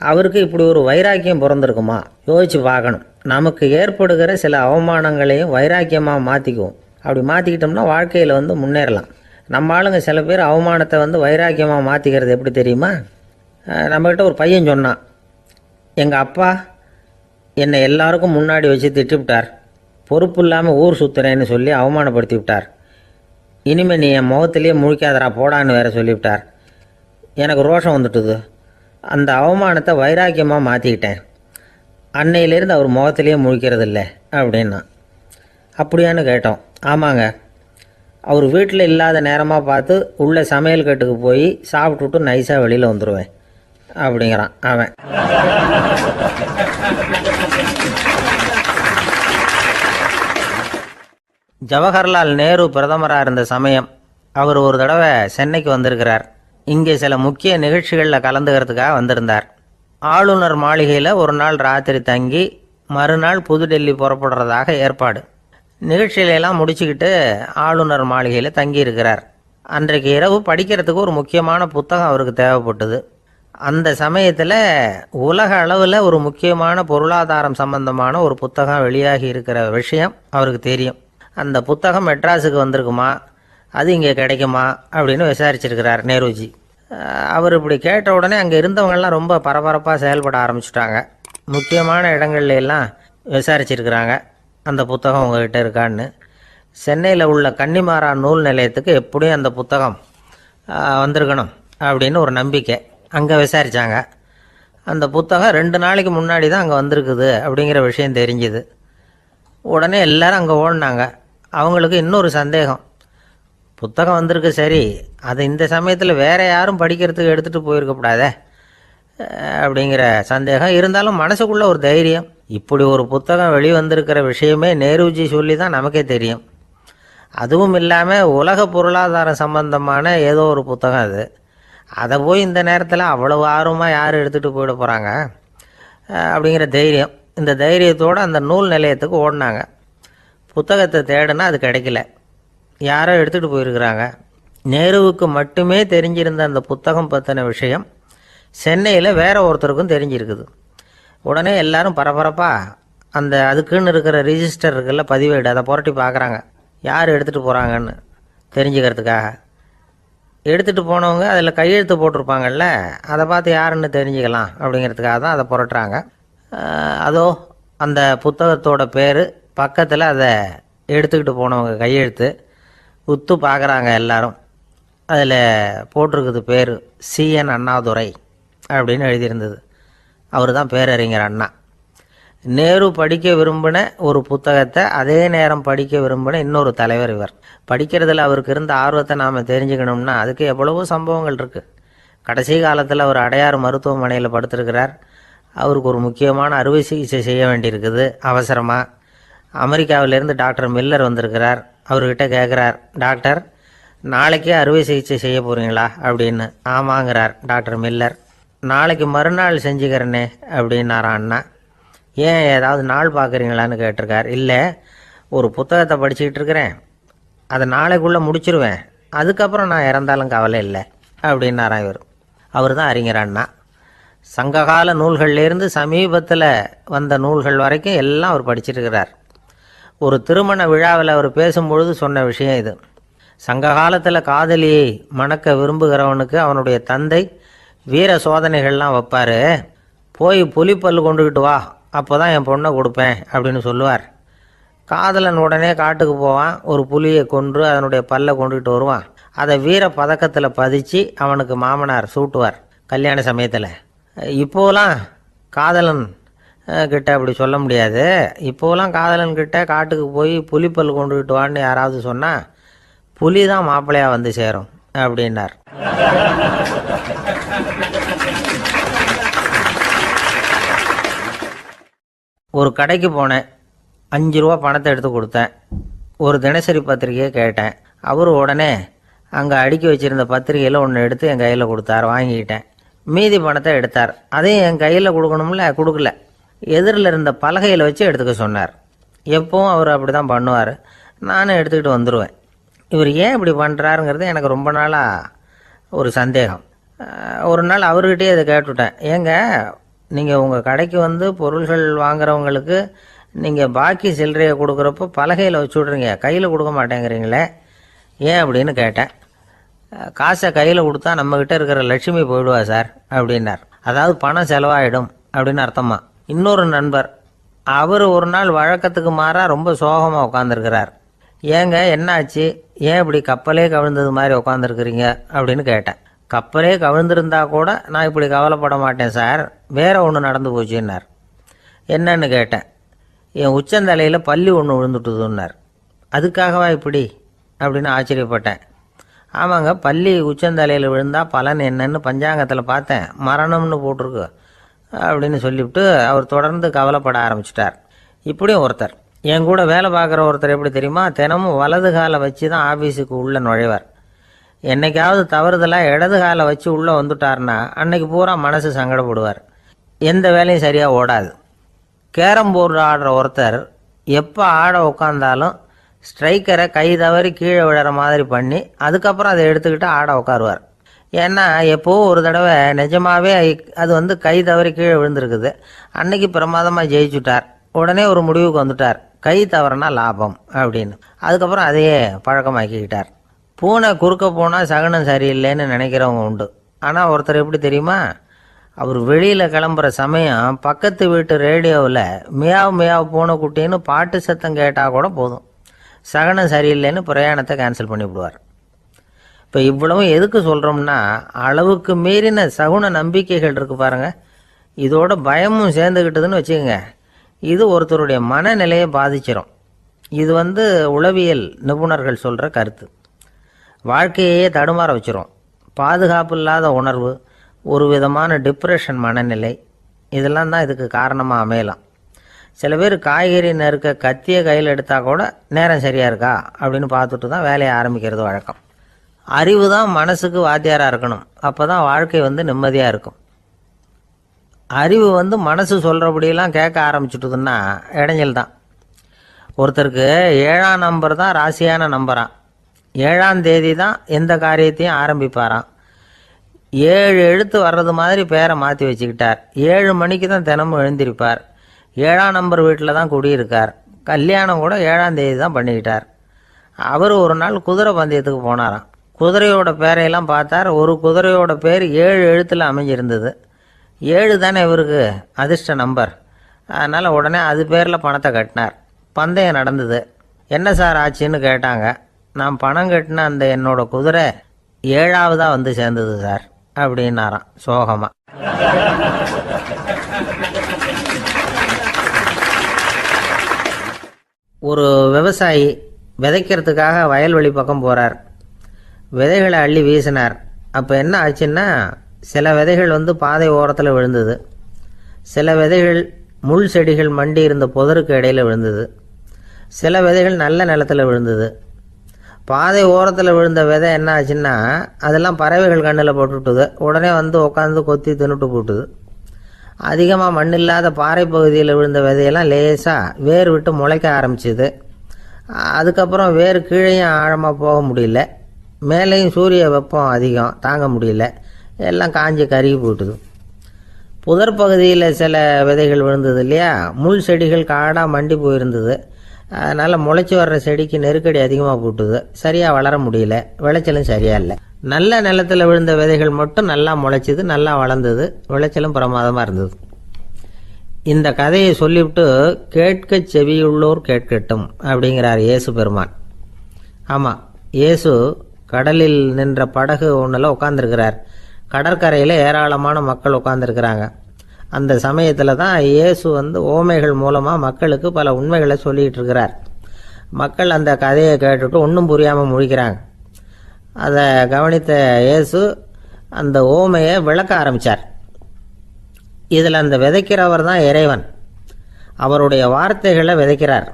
Speaker 2: அவருக்கு இப்படி ஒரு வைராக்கியம் பிறந்திருக்குமா யோசிச்சு பார்க்கணும். நமக்கு ஏற்படுகிற சில அவமானங்களையும் வைராக்கியமாக மாற்றிக்குவோம். அப்படி மாற்றிக்கிட்டோம்னா வாழ்க்கையில் முன்னேறலாம். நம்ம ஆளுங்க சில பேர் அவமானத்தை வைராக்கியமாக மாற்றிக்கிறது எப்படி தெரியுமா? நம்மக்கிட்ட ஒரு பையன் சொன்னான், எங்கள் அப்பா என்னை எல்லாருக்கும் முன்னாடி வச்சு திட்டிவிட்டார், பொறுப்பு இல்லாமல் ஊர் சுற்றுறேன்னு சொல்லி அவமானப்படுத்தி விட்டார். இனிமேல் நீ என் முகத்திலேயே முழிக்காதரா போடான்னு வேற சொல்லிவிட்டார். எனக்கு ரோஷம் வந்துட்டுது. அந்த அவமானத்தை வைராக்கியமாக மாற்றிக்கிட்டேன். அன்னையிலேருந்து அவர் முகத்திலேயே முழிக்கிறது இல்லை அப்படின்னா. அப்படியான்னு கேட்டோம். ஆமாங்க, அவர் வீட்டில் இல்லாத நேரமாக பார்த்து உள்ள சமையல் கட்டுக்கு போய் சாப்பிட்டுட்டு நைஸாக வெளியில் வந்துடுவேன் அப்படிங்கிறான் அவன். ஜவஹர்லால் நேரு பிரதமராக இருந்த சமயம் அவர் ஒரு தடவை சென்னைக்கு வந்திருக்கிறார். இங்கே சில முக்கிய நிகழ்ச்சிகளில் கலந்துக்கிறதுக்காக வந்திருந்தார். ஆளுநர் மாளிகையில் ஒரு நாள் ராத்திரி தங்கி மறுநாள் புதுடெல்லி புறப்படுறதாக ஏற்பாடு. நிகழ்ச்சியிலெல்லாம் முடிச்சுக்கிட்டு ஆளுநர் மாளிகையில் தங்கி இருக்கிறார். அன்றைக்கு இரவு படிக்கிறதுக்கு ஒரு முக்கியமான புத்தகம் அவருக்கு தேவைப்பட்டது. அந்த சமயத்தில் உலக அளவில் ஒரு முக்கியமான பொருளாதாரம் சம்பந்தமான ஒரு புத்தகம் வெளியாகி இருக்கிற விஷயம் அவருக்கு தெரியும். அந்த புத்தகம் மெட்ராஸுக்கு வந்திருக்குமா, அது இங்கே கிடைக்குமா அப்படின்னு விசாரிச்சிருக்கிறார் நேருஜி. அவர் இப்படி கேட்ட உடனே அங்கே இருந்தவங்கெல்லாம் ரொம்ப பரபரப்பாக செயல்பட ஆரம்பிச்சுட்டாங்க. முக்கியமான இடங்கள்ல எல்லாம் விசாரிச்சிருக்கிறாங்க அந்த புத்தகம் உங்ககிட்ட இருக்கான்னு. சென்னையில் உள்ள கன்னிமாரா நூல் நிலையத்துக்கு எப்படியும் அந்த புத்தகம் வந்திருக்கணும் அப்படின்னு ஒரு நம்பிக்கை. அங்கே விசாரித்தாங்க. அந்த புத்தகம் 2 நாளைக்கு முன்னாடி தான் அங்கே வந்திருக்குது அப்படிங்கிற விஷயம் தெரிஞ்சுது. உடனே எல்லாரும் அங்கே ஓடினாங்க. அவங்களுக்கு இன்னொரு சந்தேகம். புத்தகம் வந்திருக்கு சரி, அது இந்த சமயத்தில் வேறு யாரும் படிக்கிறதுக்கு எடுத்துகிட்டு போயிருக்கக்கூடாதே அப்படிங்கிற சந்தேகம் இருந்தாலும் மனசுக்குள்ளே ஒரு தைரியம். இப்படி ஒரு புத்தகம் வெளிவந்திருக்கிற விஷயமே நேருஜி சொல்லி தான் நமக்கே தெரியும். அதுவும் இல்லாமல் உலக பொருளாதாரம் சம்பந்தமான ஏதோ ஒரு புத்தகம் அது. அதை போய் இந்த நேரத்தில் அவ்வளவு ஆர்வமாக யார் எடுத்துகிட்டு போயிட போகிறாங்க அப்படிங்கிற தைரியம். இந்த தைரியத்தோடு அந்த நூல் நிலையத்துக்கு ஓடினாங்க. புத்தகத்தை தேடினா அது கிடைக்கல. யாரோ எடுத்துகிட்டு போயிருக்கிறாங்க. நேருவுக்கு மட்டுமே தெரிஞ்சிருந்த அந்த புத்தகம் பற்றின விஷயம் சென்னையில் வேற ஒருத்தருக்கும் தெரிஞ்சிருக்குது. உடனே எல்லாரும் பரபரப்பாக அதுக்குன்னு இருக்கிற ரிஜிஸ்டர் இருக்குல்ல, பதிவேடு, அதை புரட்டி பார்க்குறாங்க யார் எடுத்துகிட்டு போகிறாங்கன்னு தெரிஞ்சுக்கிறதுக்காக. எடுத்துகிட்டு போனவங்க அதில் கையெழுத்து போட்டிருப்பாங்கல்ல, அதை பார்த்து யாருன்னு தெரிஞ்சுக்கலாம் அப்படிங்கிறதுக்காக தான் அதை புரட்டுறாங்க. அதோ அந்த புத்தகத்தோட பேர் பக்கத்தில் அதை எடுத்துக்கிட்டு போனவங்க கையெழுத்து உத்து பார்க்குறாங்க எல்லாரும். அதில் போட்டிருக்குது பேர் CN அண்ணாதுரை அப்படின்னு எழுதியிருந்தது. அவர் தான் பேரறிஞர் அண்ணா. நேரு படிக்க விரும்பின ஒரு புத்தகத்தை அதே நேரம் படிக்க விரும்பின இன்னொரு தலைவர் இவர். படிக்கிறதுல அவருக்கு இருந்த ஆர்வத்தை நாம் தெரிஞ்சுக்கணும்னா அதுக்கு எவ்வளவோ சம்பவங்கள் இருக்குது. கடைசி காலத்தில் அவர் அடையாறு மருத்துவமனையில் படுத்திருக்கிறார். அவருக்கு ஒரு முக்கியமான அறுவை சிகிச்சை செய்ய வேண்டியிருக்குது அவசரமாக. அமெரிக்காவிலேருந்து டாக்டர் மில்லர் வந்திருக்கிறார். அவர்கிட்ட கேட்குறார், டாக்டர் நாளைக்கே அறுவை சிகிச்சை செய்ய போகிறீங்களா அப்படின்னு. ஆமாங்கிறார் டாக்டர் மில்லர். நாளைக்கு மறுநாள் செஞ்சுக்கிறேனே அப்படின்னாரான் அண்ணா. ஏன் ஏதாவது நாள் பார்க்குறீங்களான்னு கேட்டிருக்கார். இல்லை, ஒரு புத்தகத்தை படிச்சுக்கிட்டு இருக்கிறேன், அதை நாளைக்குள்ளே முடிச்சிருவேன், அதுக்கப்புறம் நான் இறந்தாலும் கவலை இல்லை அப்படின்னாரான் இவர். அவர் தான் அறிஞர் அண்ணா. சங்ககால நூல்கள்லேருந்து சமீபத்தில் வந்த நூல்கள் வரைக்கும் எல்லாம் அவர் படிச்சிருக்கிறார். ஒரு திருமண விழாவில் அவர் பேசும்பொழுது சொன்ன விஷயம் இது. சங்க காலத்தில் காதலியை மணக்க விரும்புகிறவனுக்கு அவனுடைய தந்தை வீர சோதனைகள்லாம் வைப்பார். போய் புலிப்பல் கொண்டுக்கிட்டு வா, அப்போ தான் என் பொண்ணை கொடுப்பேன் அப்படின்னு சொல்லுவார். காதலன் உடனே காட்டுக்கு போவான், ஒரு புலியை கொன்று அதனுடைய பல்லை கொண்டுக்கிட்டு வருவான். அதை வீர பதக்கத்தில் பதிச்சு அவனுக்கு மாமனார் சூட்டுவார் கல்யாண சமயத்தில். இப்போலாம் காதலன் கிட்ட அப்படி சொல்ல முடியாது. இப்போலாம் காதலன் கிட்ட காட்டுக்கு போய் புலிப்பல் கொண்டுக்கிட்டு வான்னு யாராவது சொன்னால் புலி தான் மாப்பிள்ளையாக வந்து சேரும் அப்படின்னார். ஒரு கடைக்கு போனேன், 5 ரூபா பணத்தை எடுத்து கொடுத்தேன். ஒரு தினசரி பத்திரிகையை கேட்டேன். அவர் உடனே அங்கே அடுக்கி வச்சுருந்த பத்திரிகையில் ஒன்று எடுத்து என் கையில் கொடுத்தார். வாங்கிக்கிட்டேன். மீதி பணத்தை எடுத்தார். அதையும் என் கையில் கொடுக்கணும்ல, கொடுக்கல. எதிரில் இருந்த பலகையில் வச்சு எடுத்துக்க சொன்னார். எப்பவும் அவர் அப்படி தான் பண்ணுவார். நானும் எடுத்துக்கிட்டு வந்துடுவேன். இவர் ஏன் இப்படி பண்ணுறாருங்கிறது எனக்கு ரொம்ப நாளாக ஒரு சந்தேகம். ஒரு நாள் அவர்கிட்டயே இதை கேட்டுவிட்டேன். ஏங்க, நீங்கள் உங்கள் கடைக்கு வந்து பொருள்கள் வாங்குறவங்களுக்கு நீங்கள் பாக்கி சில்லறையை கொடுக்குறப்போ பலகையில் வச்சு விட்றீங்க, கையில் கொடுக்க மாட்டேங்கிறீங்களே, ஏன் அப்படின்னு கேட்டேன். காசை கையில் கொடுத்தா நம்மக்கிட்ட இருக்கிற லட்சுமி போயிடுவா சார் அப்படின்னார். அதாவது பணம் செலவாயிடும் அப்படின்னு அர்த்தமா. இன்னொரு நண்பர் அவர் ஒரு நாள் வழக்கத்துக்கு மாறாக ரொம்ப சோகமாக உட்காந்துருக்கிறார். ஏங்க என்னாச்சு, ஏன் இப்படி கப்பலே கவிழ்ந்தது மாதிரி உட்காந்துருக்குறீங்க அப்படின்னு கேட்டேன். கப்பலே கவிழ்ந்திருந்தா கூட நான் இப்படி கவலைப்பட மாட்டேன் சார், வேற ஒன்று நடந்து போச்சுன்னார். என்னன்னு கேட்டேன். என் உச்சந்தலையில் பல்லி ஒன்று விழுந்துட்டுதுன்னார். அதுக்காகவா இப்படி அப்படின்னு ஆச்சரியப்பட்டேன். ஆமாங்க, பல்லி உச்சந்தலையில் விழுந்தால் பலன் என்னன்னு பஞ்சாங்கத்தில் பார்த்தேன், மரணம்னு போட்டிருக்கு அப்படின்னு சொல்லிவிட்டு அவர் தொடர்ந்து கவலைப்பட ஆரம்பிச்சிட்டார். இப்படியும் ஒருத்தர், என் கூட வேலை பார்க்குற ஒருத்தர் எப்படி தெரியுமா, தினமும் வலது காலை வச்சு தான் ஆஃபீஸுக்கு உள்ளே நுழைவார். என்னைக்காவது தவறுதலாக இடது காலை வச்சு உள்ளே வந்துட்டார்னா அன்னைக்கு பூரா மனசு சங்கடப்படுவார், எந்த வேலையும் சரியாக ஓடாது. கேரம் போர்டு ஆடுற ஒருத்தர் எப்போ ஆட உட்காந்தாலும் ஸ்ட்ரைக்கரை கை தவறி கீழே விழுற மாதிரி பண்ணி அதுக்கப்புறம் அதை எடுத்துக்கிட்டு ஆட உட்காருவார். ஏன்னா எப்போது ஒரு தடவை நிஜமாகவே அது கை தவறி கீழே விழுந்திருக்குது, அன்னைக்கு பிரமாதமாக ஜெயிச்சுட்டார். உடனே ஒரு முடிவுக்கு வந்துட்டார், கை தவறுனா லாபம் அப்படின்னு. அதுக்கப்புறம் அதையே பழக்கமாக்கிக்கிட்டார். பூனை குறுக்க போனால் சகனம் சரியில்லைன்னு நினைக்கிறவங்க உண்டு. ஆனால் ஒருத்தர் எப்படி தெரியுமா, அவர் வெளியில் கிளம்புற சமயம் பக்கத்து வீட்டு ரேடியோவில் மியாவ் மியாவ் பூனைக்குட்டின்னு பாட்டு சத்தம் கேட்டால் கூட போதும், சகனம் சரியில்லைன்னு பிரயாணத்தை கேன்சல் பண்ணிவிடுவார். இப்போ இவ்வளவும் எதுக்கு சொல்கிறோம்னா, அளவுக்கு மீறின சகுன நம்பிக்கைகள் இருக்குது பாருங்கள், இதோட பயமும் சேர்ந்துக்கிட்டதுன்னு வச்சுக்கோங்க, இது ஒருத்தருடைய மனநிலையை பாதிச்சிடும். இது உளவியல் நிபுணர்கள் சொல்கிற கருத்து. வாழ்க்கையே தடுமாற வச்சிரும். பாதுகாப்பு இல்லாத உணர்வு, ஒரு விதமான டிப்ரெஷன் மனநிலை, இதெல்லாம் தான் இதுக்கு காரணமாக அமையலாம். சில பேர் காய்கறி நறுக்க கத்தியை கையில் எடுத்தால் கூட நேரம் சரியாக இருக்கா அப்படின்னு பார்த்துட்டு தான் வேலையை ஆரம்பிக்கிறது வழக்கம். அறிவு தான் மனசுக்கு வாத்தியாராக இருக்கணும், அப்போ தான் வாழ்க்கை நிம்மதியாக இருக்கும். அறிவு மனசு சொல்கிறபடியெல்லாம் கேட்க ஆரம்பிச்சுட்டுதுன்னா இடைஞ்சல் தான். ஒருத்தருக்கு 7ஆம் நம்பர் தான் ராசியான நம்பரான், 7ஆம் தேதி தான் எந்த காரியத்தையும் ஆரம்பிப்பாராம். 7 எழுத்து வர்றது மாதிரி பேரை மாற்றி வச்சுக்கிட்டார். 7 மணிக்கு தான் தினமும் எழுந்திருப்பார். 7ஆம் நம்பர் வீட்டில் தான் குடியிருக்கார். கல்யாணம் கூட 7ஆம் தேதி தான் பண்ணிக்கிட்டார். அவர் ஒரு நாள் குதிரை பந்தயத்துக்கு போனாராம். குதிரையோட பேரையெல்லாம் பார்த்தார். ஒரு குதிரையோட பேர் 7 எழுத்தில் அமைஞ்சிருந்தது. 7 தானே இவருக்கு அதிர்ஷ்ட நம்பர், அதனால் உடனே அது பேரில் பணத்தை கட்டினார். பந்தயம் நடந்தது. என்ன சார் ஆச்சுன்னு கேட்டாங்க. நான் பணம் கட்டின அந்த என்னோட குதிரை 7ஆவதாக சேர்ந்தது சார் அப்படின்னாராம் சோகமாக. ஒரு விவசாயி விதைக்கிறதுக்காக வயல்வெளி பக்கம் போகிறார். விதைகளை அள்ளி வீசினார். அப்போ என்ன ஆச்சுன்னா, சில விதைகள் பாதை ஓரத்தில் விழுந்தது, சில விதைகள் முள் செடிகள் மண்டி இருந்த புதருக்கு இடையில் விழுந்தது, சில விதைகள் நல்ல நிலத்தில் விழுந்தது. பாதை ஓரத்தில் விழுந்த விதை என்ன ஆச்சுன்னா, அதெல்லாம் பறவைகள் கண்ணில் போட்டுவிட்டுது. உடனே உட்காந்து கொத்தி தின்னுட்டு போட்டுது. அதிகமாக மண் இல்லாத பாறை பகுதியில் விழுந்த விதையெல்லாம் லேசாக வேர் விட்டு முளைக்க ஆரம்பிச்சிது. அதுக்கப்புறம் வேர் கீழேயும் ஆழமாக போக முடியல, மேலேயும் சூரிய வெப்பம் அதிகம் தாங்க முடியல, எல்லாம் காஞ்சி கருகி போட்டுது. புதர் பகுதியில் சில விதைகள் விழுந்தது இல்லையா, முள் செடிகள் காடாக மண்டி போயிருந்தது. அதனால் முளைச்சி வர்ற செடிக்கு நெருக்கடி அதிகமாக போட்டுது, சரியாக வளர முடியல, விளைச்சலும் சரியாக இல்லை. நல்ல நிலத்தில் விழுந்த விதைகள் மட்டும் நல்லா முளைச்சிது, நல்லா வளர்ந்தது, விளைச்சலும் பிரமாதமாக இருந்தது. இந்த கதையை சொல்லிவிட்டு கேட்க செவியுள்ளோர் கேட்கட்டும் அப்படிங்கிறார் இயேசு பெருமான். ஆமாம், இயேசு கடலில் நின்ற படகு ஒன்றில் உட்காந்துருக்கிறார். கடற்கரையில் ஏராளமான மக்கள் உட்காந்துருக்கிறாங்க. அந்த சமயத்தில் தான் இயேசு ஓமைகள் மூலமாக மக்களுக்கு பல உண்மைகளை சொல்லிகிட்டு இருக்கிறார். மக்கள் அந்த கதையை கேட்டுட்டு ஒன்றும் புரியாமல் முழிக்கிறாங்க. அதை கவனித்த இயேசு அந்த ஓமையை விளக்க ஆரம்பித்தார். இதில் அந்த விதைக்கிறவர் தான் இறைவன். அவருடைய வார்த்தைகளை விதைக்கிறார்.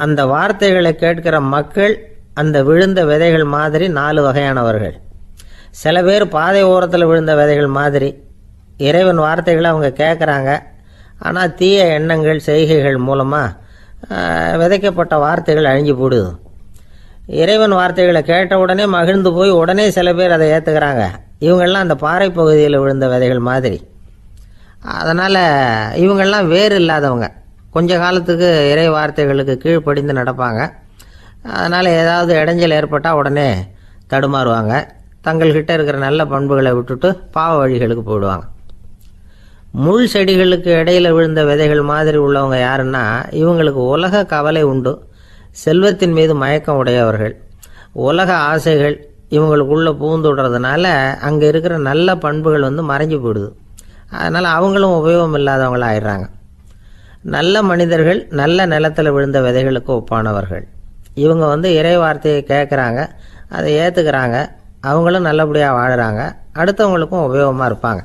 Speaker 2: அந்த வார்த்தைகளை கேட்கிற மக்கள் அந்த விழுந்த விதைகள் மாதிரி 4 வகையானவர்கள். சில பேர் பாதை ஓரத்தில் விழுந்த விதைகள் மாதிரி, இறைவன் வார்த்தைகளை அவங்க கேட்குறாங்க, ஆனால் தீய எண்ணங்கள் செய்கைகள் மூலமாக விதைக்கப்பட்ட வார்த்தைகள் அழிஞ்சு போடுது. இறைவன் வார்த்தைகளை கேட்ட உடனே மகிழ்ந்து போய் உடனே சில பேர் அதை ஏற்றுக்கிறாங்க. இவங்கெல்லாம் அந்த பாறை பகுதியில் விழுந்த விதைகள் மாதிரி. அதனால் இவங்கெல்லாம் வேறு இல்லாதவங்க, கொஞ்ச காலத்துக்கு இறை வார்த்தைகளுக்கு கீழ்ப்படிந்து நடப்பாங்க. அதனால் ஏதாவது இடைஞ்சல் ஏற்பட்டால் உடனே தடுமாறுவாங்க, தங்கள்கிட்ட இருக்கிற நல்ல பண்புகளை விட்டுட்டு பாவ வழிகளுக்கு போயிடுவாங்க. முள் செடிகளுக்கு இடையில விழுந்த விதைகள் மாதிரி உள்ளவங்க யாருன்னா இவங்களுக்கு உலக கவலை உண்டு, செல்வத்தின் மீது மயக்கம் உடையவர்கள். உலக ஆசைகள் இவங்களுக்குள்ளே பூந்துடுறதுனால அங்கே இருக்கிற நல்ல பண்புகள் மறைஞ்சு போயிடுது. அதனால் அவங்களும் உபயோகம் இல்லாதவங்களாக ஆயிடுறாங்க. நல்ல மனிதர்கள் நல்ல நிலத்தில் விழுந்த விதைகளுக்கு ஒப்பானவர்கள். இவங்க இறை வார்த்தையை கேட்குறாங்க, அதை ஏற்றுக்கிறாங்க, அவங்களும் நல்லபடியாக வாழுறாங்க, அடுத்தவங்களுக்கும் உபயோகமாக இருப்பாங்க.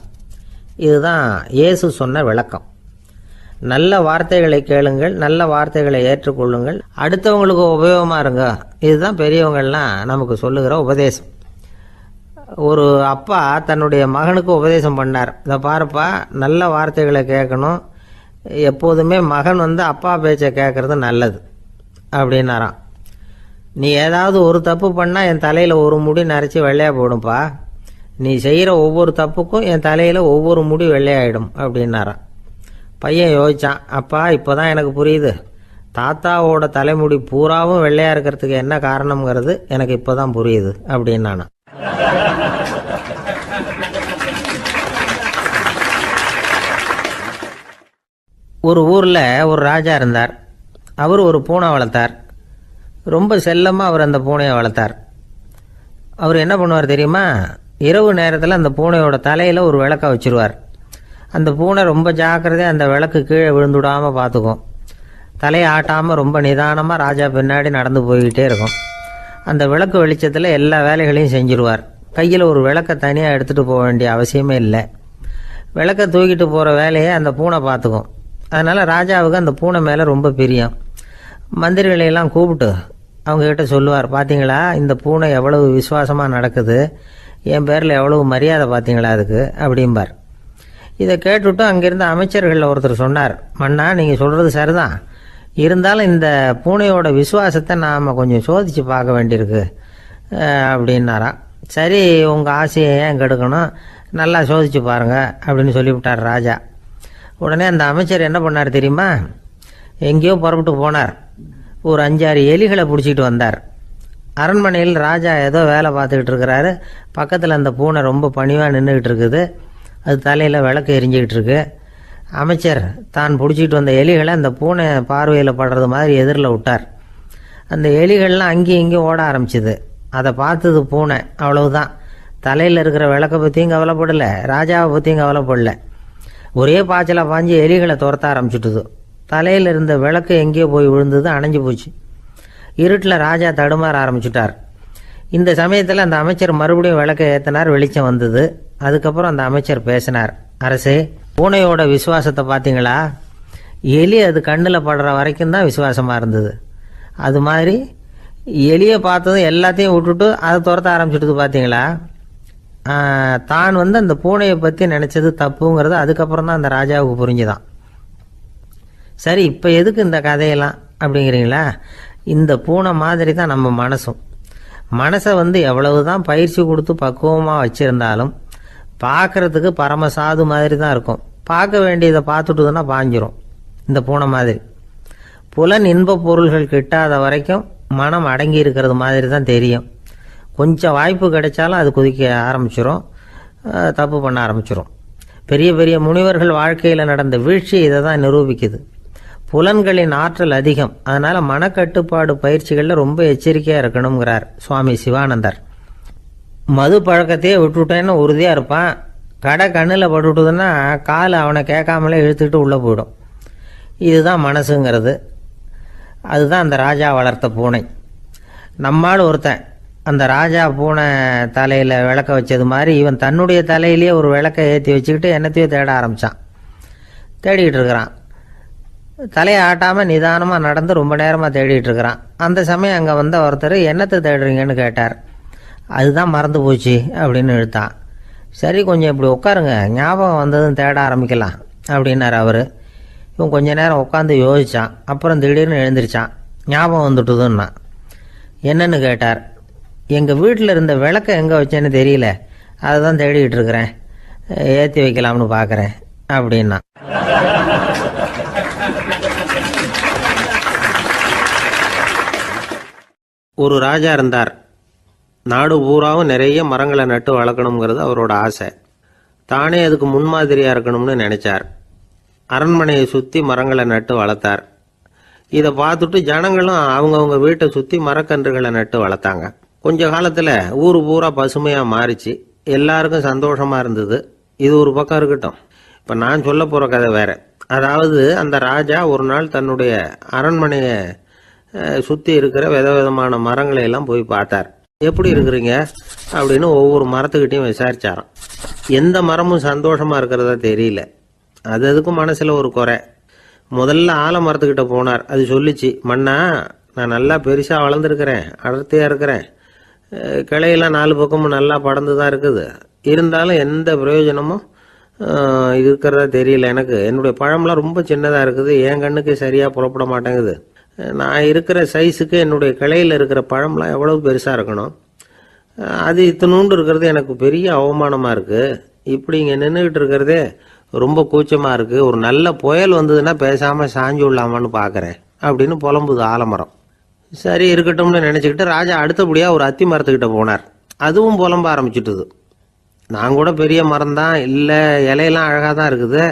Speaker 2: இதுதான் இயேசு சொன்ன விளக்கம். நல்ல வார்த்தைகளை கேளுங்கள், நல்ல வார்த்தைகளை ஏற்றுக்கொள்ளுங்கள், அடுத்தவங்களுக்கு உபயோகமாக இருங்க. இதுதான் பெரியவங்கள்லாம் நமக்கு சொல்லுகிற உபதேசம். ஒரு அப்பா தன்னுடைய மகனுக்கு உபதேசம் பண்ணார். இதை பாருப்பா, நல்ல வார்த்தைகளை கேட்கணும், எப்போதுமே மகன் அப்பா பேச்சை கேட்கறது நல்லது அப்படின்னாராம். நீ ஏதாவது ஒரு தப்பு பண்ணால் என் தலையில் ஒரு முடி நரைச்சி வெள்ளையாக போடும்பா, நீ செய்கிற ஒவ்வொரு தப்புக்கும் என் தலையில் ஒவ்வொரு முடி வெள்ளையாயிடும் அப்படின்னாராம். பையன் யோசிச்சான், அப்பா இப்போ தான் எனக்கு புரியுது, தாத்தாவோட தலைமுடி பூராவும் வெள்ளையாக இருக்கிறதுக்கு என்ன காரணம்ங்கிறது எனக்கு இப்போ தான் புரியுது அப்படின்னானா. ஒரு ஊரில் ஒரு ராஜா இருந்தார். அவர் ஒரு பூனை வளர்த்தார். ரொம்ப செல்லமாக அவர் அந்த பூனையை வளர்த்தார். அவர் என்ன பண்ணுவார் தெரியுமா? இரவு நேரத்தில் அந்த பூனையோட தலையில் ஒரு விளக்கை வச்சுருவார். அந்த பூனை ரொம்ப ஜாக்கிரதையாக அந்த விளக்கு கீழே விழுந்துடாமல் பார்த்துக்கும். தலையை ஆட்டாமல் ரொம்ப நிதானமாக ராஜா பின்னாடி நடந்து போய்கிட்டே இருக்கும். அந்த விளக்கு வெளிச்சத்தில் எல்லா வேலைகளையும் செஞ்சுருவார். கையில் ஒரு விளக்கை தனியாக எடுத்துகிட்டு போக வேண்டிய அவசியமே இல்லை. விளக்கை தூக்கிட்டு போகிற வேலையை அந்த பூனை பார்த்துக்கும். அதனால் ராஜாவுக்கு அந்த பூனை மேலே ரொம்ப பிரியம். மந்திரிகளையெல்லாம் கூப்பிட்டு அவங்கக்கிட்ட சொல்லுவார், பார்த்தீங்களா இந்த பூனை எவ்வளவு விசுவாசமாக நடக்குது, என் பேரில் எவ்வளவு மரியாதை பார்த்தீங்களா அதுக்கு அப்படிம்பார். இதை கேட்டுவிட்டு அங்கேருந்த அமைச்சர்களில் ஒருத்தர் சொன்னார், மன்னா நீங்கள் சொல்கிறது சரிதான், இருந்தாலும் இந்த பூனையோட விசுவாசத்தை நாம் கொஞ்சம் சோதித்து பார்க்க வேண்டியிருக்கு அப்படின்னாராம். சரி, உங்கள் ஆசையை ஏன் கெடுக்கணும், நல்லா சோதித்து பாருங்கள் அப்படின்னு சொல்லிவிட்டார் ராஜா. உடனே அந்த அமைச்சர் என்ன பண்ணார் தெரியுமா? எங்கேயோ புறப்பட்டு போனார். ஒரு 5-6 எலிகளை பிடிச்சிட்டு வந்தார். அரண்மனையில் ராஜா ஏதோ வேலை பார்த்துக்கிட்டு இருக்கிறாரு. பக்கத்தில் அந்த பூனை ரொம்ப பணிவாக நின்றுக்கிட்டு இருக்குது. அது தலையில் விளக்கு எரிஞ்சிக்கிட்டு இருக்கு. அமைச்சர் தான் பிடிச்சிட்டு வந்த எலிகளை அந்த பூனை பார்வையில் படுறது மாதிரி எதிரில் விட்டார். அந்த எலிகள்லாம் அங்கேயும் இங்கேயும் ஓட ஆரம்பிச்சுது. அதை பார்த்தது பூனை. அவ்வளவுதான். தலையில் இருக்கிற விளக்கை பற்றியும் கவலைப்படலை, ராஜாவை பற்றியும் கவலைப்படலை. ஒரே பாய்ச்சலாக பாஞ்சு எலிகளை துரத்த ஆரம்பிச்சுட்டுது. தலையில் இருந்த விளக்கு எங்கேயோ போய் விழுந்தது, அணைஞ்சு போச்சு. இருட்டில் ராஜா தடுமாற ஆரம்பிச்சுட்டார். இந்த சமயத்தில் அந்த அமைச்சர் மறுபடியும் விளக்கை ஏற்றினார். வெளிச்சம் வந்தது. அதுக்கப்புறம் அந்த அமைச்சர் பேசினார், அரசே, பூனையோட விசுவாசத்தை பார்த்தீங்களா? எலி அது கண்ணில் படுற வரைக்கும் தான் விசுவாசமாக இருந்தது. அது மாதிரி எலியை பார்த்ததும் எல்லாத்தையும் விட்டுட்டு அதை துரத்த ஆரம்பிச்சுட்டு பார்த்தீங்களா? தான் அந்த பூனையை பற்றி நினச்சது தப்புங்கிறது அதுக்கப்புறம் தான் அந்த ராஜாவுக்கு புரிஞ்சுதான். சரி, இப்போ எதுக்கு இந்த கதையெல்லாம் அப்படிங்கிறீங்களா? இந்த பூனை மாதிரி தான் நம்ம மனசும். மனசை எவ்வளவு தான் பயிற்சி கொடுத்து பக்குவமாக வச்சுருந்தாலும் பார்க்குறதுக்கு பரமசாது மாதிரி தான் இருக்கும். பார்க்க வேண்டியதை பார்த்துட்டுதுன்னா பாஞ்சிரும். இந்த பூனை மாதிரி புலன் இன்ப பொருள்கள் கிட்டாத வரைக்கும் மனம் அடங்கி இருக்கிறது மாதிரி தான் தெரியும். கொஞ்சம் வாய்ப்பு கிடைச்சாலும் அது குதிக்க ஆரம்பிச்சிடும், தப்பு பண்ண ஆரம்பிச்சிடும். பெரிய பெரிய முனிவர்கள் வாழ்க்கையில் நடந்த வீழ்ச்சி இதை தான் நிரூபிக்குது. புலன்களின் ஆற்றல் அதிகம். அதனால் மனக்கட்டுப்பாடு பயிற்சிகளில் ரொம்ப எச்சரிக்கையாக இருக்கணுங்கிறார் சுவாமி சிவானந்தர். மது பழக்கத்தையே விட்டுவிட்டேன்னு உறுதியாக இருப்பான். கடை கண்ணில் பட்டுவிட்டதுன்னா கால் அவனை கேட்காமலே இழுத்துக்கிட்டு உள்ளே போயிடும். இதுதான் மனசுங்கிறது. அதுதான் அந்த ராஜா வளர்த்த பூனை. நம்மால் ஒருத்தன் அந்த ராஜா பூனை தலையில் விளக்க வச்சது மாதிரி இவன் தன்னுடைய தலையிலேயே ஒரு விளக்கை ஏற்றி வச்சுக்கிட்டு என்னத்தையோ தேட ஆரம்பித்தான். தேடிக்கிட்டு இருக்கிறான். தலையை ஆட்டாமல் நிதானமாக நடந்து ரொம்ப நேரமாக தேடிட்டு இருக்கிறான். அந்த சமயம் அங்கே வந்த ஒருத்தர், என்னத்தை தேடுறீங்கன்னு கேட்டார். அதுதான் மறந்து போச்சு அப்படின்னு இழுத்தான். சரி, கொஞ்சம் இப்படி உட்காருங்க, ஞாபகம் வந்ததும் தேட ஆரம்பிக்கலாம் அப்படின்னார் அவர். இவன் கொஞ்ச நேரம் உட்காந்து யோசித்தான். அப்புறம் திடீர்னு எழுந்திரிச்சான். ஞாபகம் வந்துட்டுதுன்னா. என்னன்னு கேட்டார். எங்கள் வீட்டில் இருந்த விளக்கை எங்கே வச்சேன்னு தெரியல, அதை தான் தேடிக்கிட்டு இருக்கிறேன், ஏற்றி வைக்கலாம்னு பார்க்குறேன் அப்படின்னா. ஒரு ராஜா இருந்தார். நாடு பூராவும் நிறைய மரங்களை நட்டு வளர்க்கணுங்கிறது அவரோட ஆசை. தானே அதுக்கு முன்மாதிரியாக இருக்கணும்னு நினைச்சார். அரண்மனையை சுற்றி மரங்களை நட்டு வளர்த்தார். இதை பார்த்துட்டு ஜனங்களும் அவங்கவுங்க வீட்டை சுற்றி மரக்கன்றுகளை நட்டு வளர்த்தாங்க. கொஞ்ச காலத்தில் ஊர் பூரா பசுமையாக மாறிச்சு. எல்லாருக்கும் சந்தோஷமாக இருந்தது. இது ஒரு பக்கம் இருக்கட்டும். இப்போ நான் சொல்ல போகிற கதை வேற. அதாவது அந்த ராஜா ஒரு நாள் தன்னுடைய அரண்மனையை சுற்றி இருக்கிற விதவிதமான மரங்களை எல்லாம் போய் பார்த்தார். எப்படி இருக்கிறீங்க அப்படின்னு ஒவ்வொரு மரத்துக்கிட்டையும் விசாரிச்சாராம். எந்த மரமும் சந்தோஷமாக இருக்கிறதா தெரியல. அதுக்கும் மனசில் ஒரு குறை. முதல்ல ஆலமரத்துக்கிட்ட போனார். அது சொல்லிச்சு, மண்ணா நான் நல்லா பெருசாக வளர்ந்துருக்கிறேன், அடர்த்தியாக இருக்கிறேன், கிளையெல்லாம் 4 பக்கமும் நல்லா படர்ந்து தான் இருக்குது, இருந்தாலும் எந்த பிரயோஜனமும் இருக்கிறதா தெரியல. எனக்கு என்னுடைய பழம்லாம் ரொம்ப சின்னதாக இருக்குது, என் கண்ணுக்கு சரியாக புறப்பட மாட்டேங்குது. நான் இருக்கிற சைஸுக்கு என்னுடைய கிளையில் இருக்கிற பழம்லாம் எவ்வளவு பெருசாக இருக்கணும், அது இத்தினூண்டு இருக்கிறது எனக்கு பெரிய அவமானமாக இருக்குது. இப்படி இங்கே நின்றுக்கிட்டு இருக்கிறதே ரொம்ப கூச்சமாக இருக்குது. ஒரு நல்ல புயல் வந்ததுன்னா பேசாமல் சாஞ்சு விடலாமான்னு பார்க்குறேன் அப்படின்னு புலம்புது ஆலமரம். சரி இருக்கட்டும்னு நினச்சிக்கிட்டு ராஜா அடுத்தபடியாக ஒரு அத்தி மரத்துக்கிட்ட போனார். அதுவும் புலம்ப ஆரம்பிச்சுட்டுது. நான் கூட பெரிய மரம் தான், இல்லை இலையெல்லாம் அழகாக தான் இருக்குது,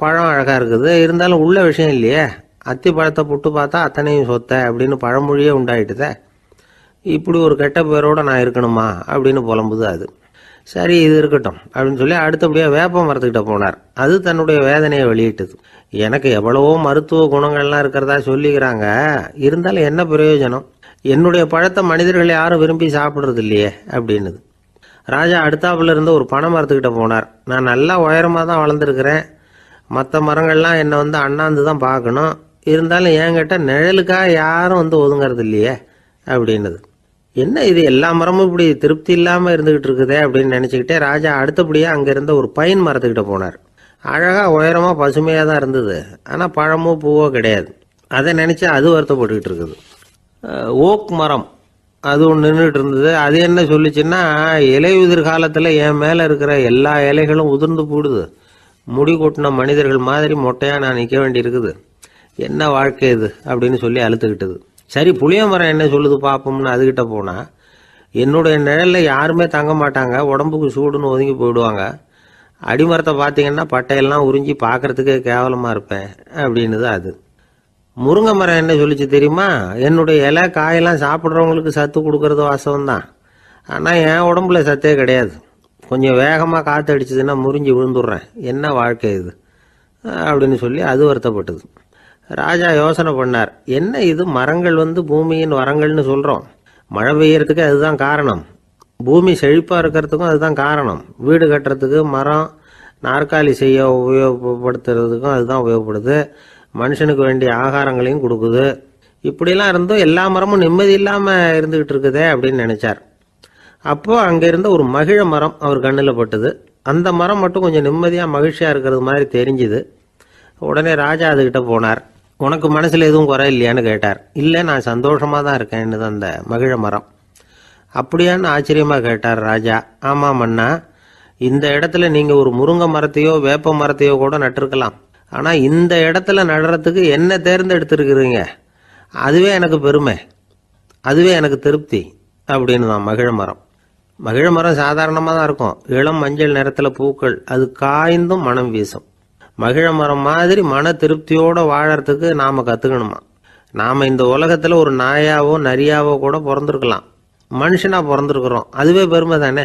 Speaker 2: பழம் அழகாக இருக்குது, இருந்தாலும் உள்ள விஷயம் இல்லையே, அத்தி பழத்தை புட்டு பார்த்தா அத்தனையும் சொத்த அப்படின்னு பழமொழியே உண்டாயிட்டுதே, இப்படி ஒரு கெட்ட பேரோடு நான் இருக்கணுமா அப்படின்னு புலம்புது அது. சரி இது இருக்கட்டும் அப்படின்னு சொல்லி அடுத்தபடியாக வேப்ப மரத்துக்கிட்ட போனார். அது தன்னுடைய வேதனையை வெளியிட்டது. எனக்கு எவ்வளவோ மருத்துவ குணங்கள்லாம் இருக்கிறதா சொல்லிக்கிறாங்க, இருந்தாலும் என்ன பிரயோஜனம், என்னுடைய பழத்தை மனிதர்கள் யாரும் விரும்பி சாப்பிட்றது இல்லையே அப்படின்னுது. ராஜா அடுத்தாப்புல இருந்து ஒரு பனை மரத்துக்கிட்ட போனார். நான் நல்லா உயரமாக தான் வளர்ந்துருக்கிறேன், மற்ற மரங்கள்லாம் என்னை அண்ணாந்து தான் பார்க்கணும், இருந்தாலும் என்கிட்ட நிழலுக்காக யாரும் ஒதுங்கிறது இல்லையே அப்படின்னுது. என்ன இது எல்லா மரமும் இப்படி திருப்தி இல்லாமல் இருந்துகிட்டு இருக்குதே அப்படின்னு நினச்சிக்கிட்டே ராஜா அடுத்தபடியாக அங்கே இருந்த ஒரு பைன் மரத்துக்கிட்ட போனார். அழகாக உயரமாக பசுமையாக தான் இருந்தது, ஆனால் பழமோ பூவோ கிடையாது. அதை நினச்சி அது வருத்தப்பட்டுக்கிட்டு இருக்குது. ஓக் மரம் அது ஒன்று நின்றுட்டு இருந்தது. அது என்ன சொல்லிச்சுன்னா, இலையுதிர் காலத்தில் என் மேலே இருக்கிற எல்லா இலைகளும் உதிர்ந்து போடுது, முடி கொட்டின மனிதர்கள் மாதிரி மொட்டையாக நான் நிற்க வேண்டி இருக்குது, என்ன வாழ்க்கை இது அப்படின்னு சொல்லி அழுத்துக்கிட்டது. சரி புளிய மரம் என்ன சொல்லுது பார்ப்போம்னு அதுகிட்ட போனால், என்னுடைய நிழலில் யாருமே தங்க மாட்டாங்க, உடம்புக்கு சூடுன்னு ஒதுங்கி போயிடுவாங்க, அடிமரத்தை பார்த்தீங்கன்னா பட்டையெல்லாம் உறிஞ்சி பார்க்கறதுக்கே கேவலமாக இருப்பேன் அப்படின்னுது அது. முருங்கை மரம் என்ன சொல்லிச்சு தெரியுமா, என்னுடைய இலை காயெல்லாம் சாப்பிட்றவங்களுக்கு சத்து கொடுக்கறது வாசம்தான், ஆனால் என் உடம்புல சத்தே கிடையாது, கொஞ்சம் வேகமாக காற்று அடிச்சதுன்னா முறிஞ்சி விழுந்துடுறேன், என்ன வாழ்க்கை இது அப்படின்னு சொல்லி அது வருத்தப்பட்டது. ராஜா யோசனை பண்ணார், என்ன இது மரங்கள் பூமியின் வரங்கள்னு சொல்கிறோம், மழை பெய்யறதுக்கு அதுதான் காரணம், பூமி செழிப்பாக இருக்கிறதுக்கும் அதுதான் காரணம், வீடு கட்டுறதுக்கு மரம், நாற்காலி செய்ய உபயோகப்படுத்துறதுக்கும் அதுதான் உபயோகப்படுது, மனுஷனுக்கு வேண்டிய ஆகாரங்களையும் கொடுக்குது, இப்படிலாம் இருந்தும் எல்லா மரமும் நிம்மதி இல்லாமல் இருந்துகிட்டு இருக்குதே அப்படின்னு நினைச்சார். அப்போ அங்கே இருந்த ஒரு மகிழ மரம் அவர் கண்ணில் பட்டுது. அந்த மரம் மட்டும் கொஞ்சம் நிம்மதியாக மகிழ்ச்சியாக இருக்கிறது மாதிரி தெரிஞ்சுது. உடனே ராஜா அதுகிட்ட போனார். உனக்கு மனசில் எதுவும் குறை இல்லையான்னு கேட்டார். இல்லை நான் சந்தோஷமாக தான் இருக்கேன்னு அந்த மகிழ மரம். அப்படியான்னு ஆச்சரியமாக கேட்டார் ராஜா. ஆமாம் மன்னா, இந்த இடத்துல நீங்கள் ஒரு முருங்கை மரத்தையோ வேப்ப மரத்தையோ கூட நட்டிருக்கலாம், ஆனால் இந்த இடத்துல நடுறதுக்கு என்ன தேர்ந்தெடுத்துருக்குறீங்க, அதுவே எனக்கு பெருமை, அதுவே எனக்கு திருப்தி அப்படின்னு தான் மகிழ மரம். மகிழ மரம் சாதாரணமாக தான் இருக்கும், இளம் மஞ்சள் நிறத்தில் பூக்கள், அது காய்ந்தும் மனம் வீசும். மகிழ மரம் மாதிரி மன திருப்தியோடு வாழறதுக்கு நாம் கற்றுக்கணுமா. நாம் இந்த உலகத்தில் ஒரு நாயாவோ நரியாவோ கூட பிறந்திருக்கலாம், மனுஷனாக பிறந்திருக்கிறோம், அதுவே பெருமை தானே.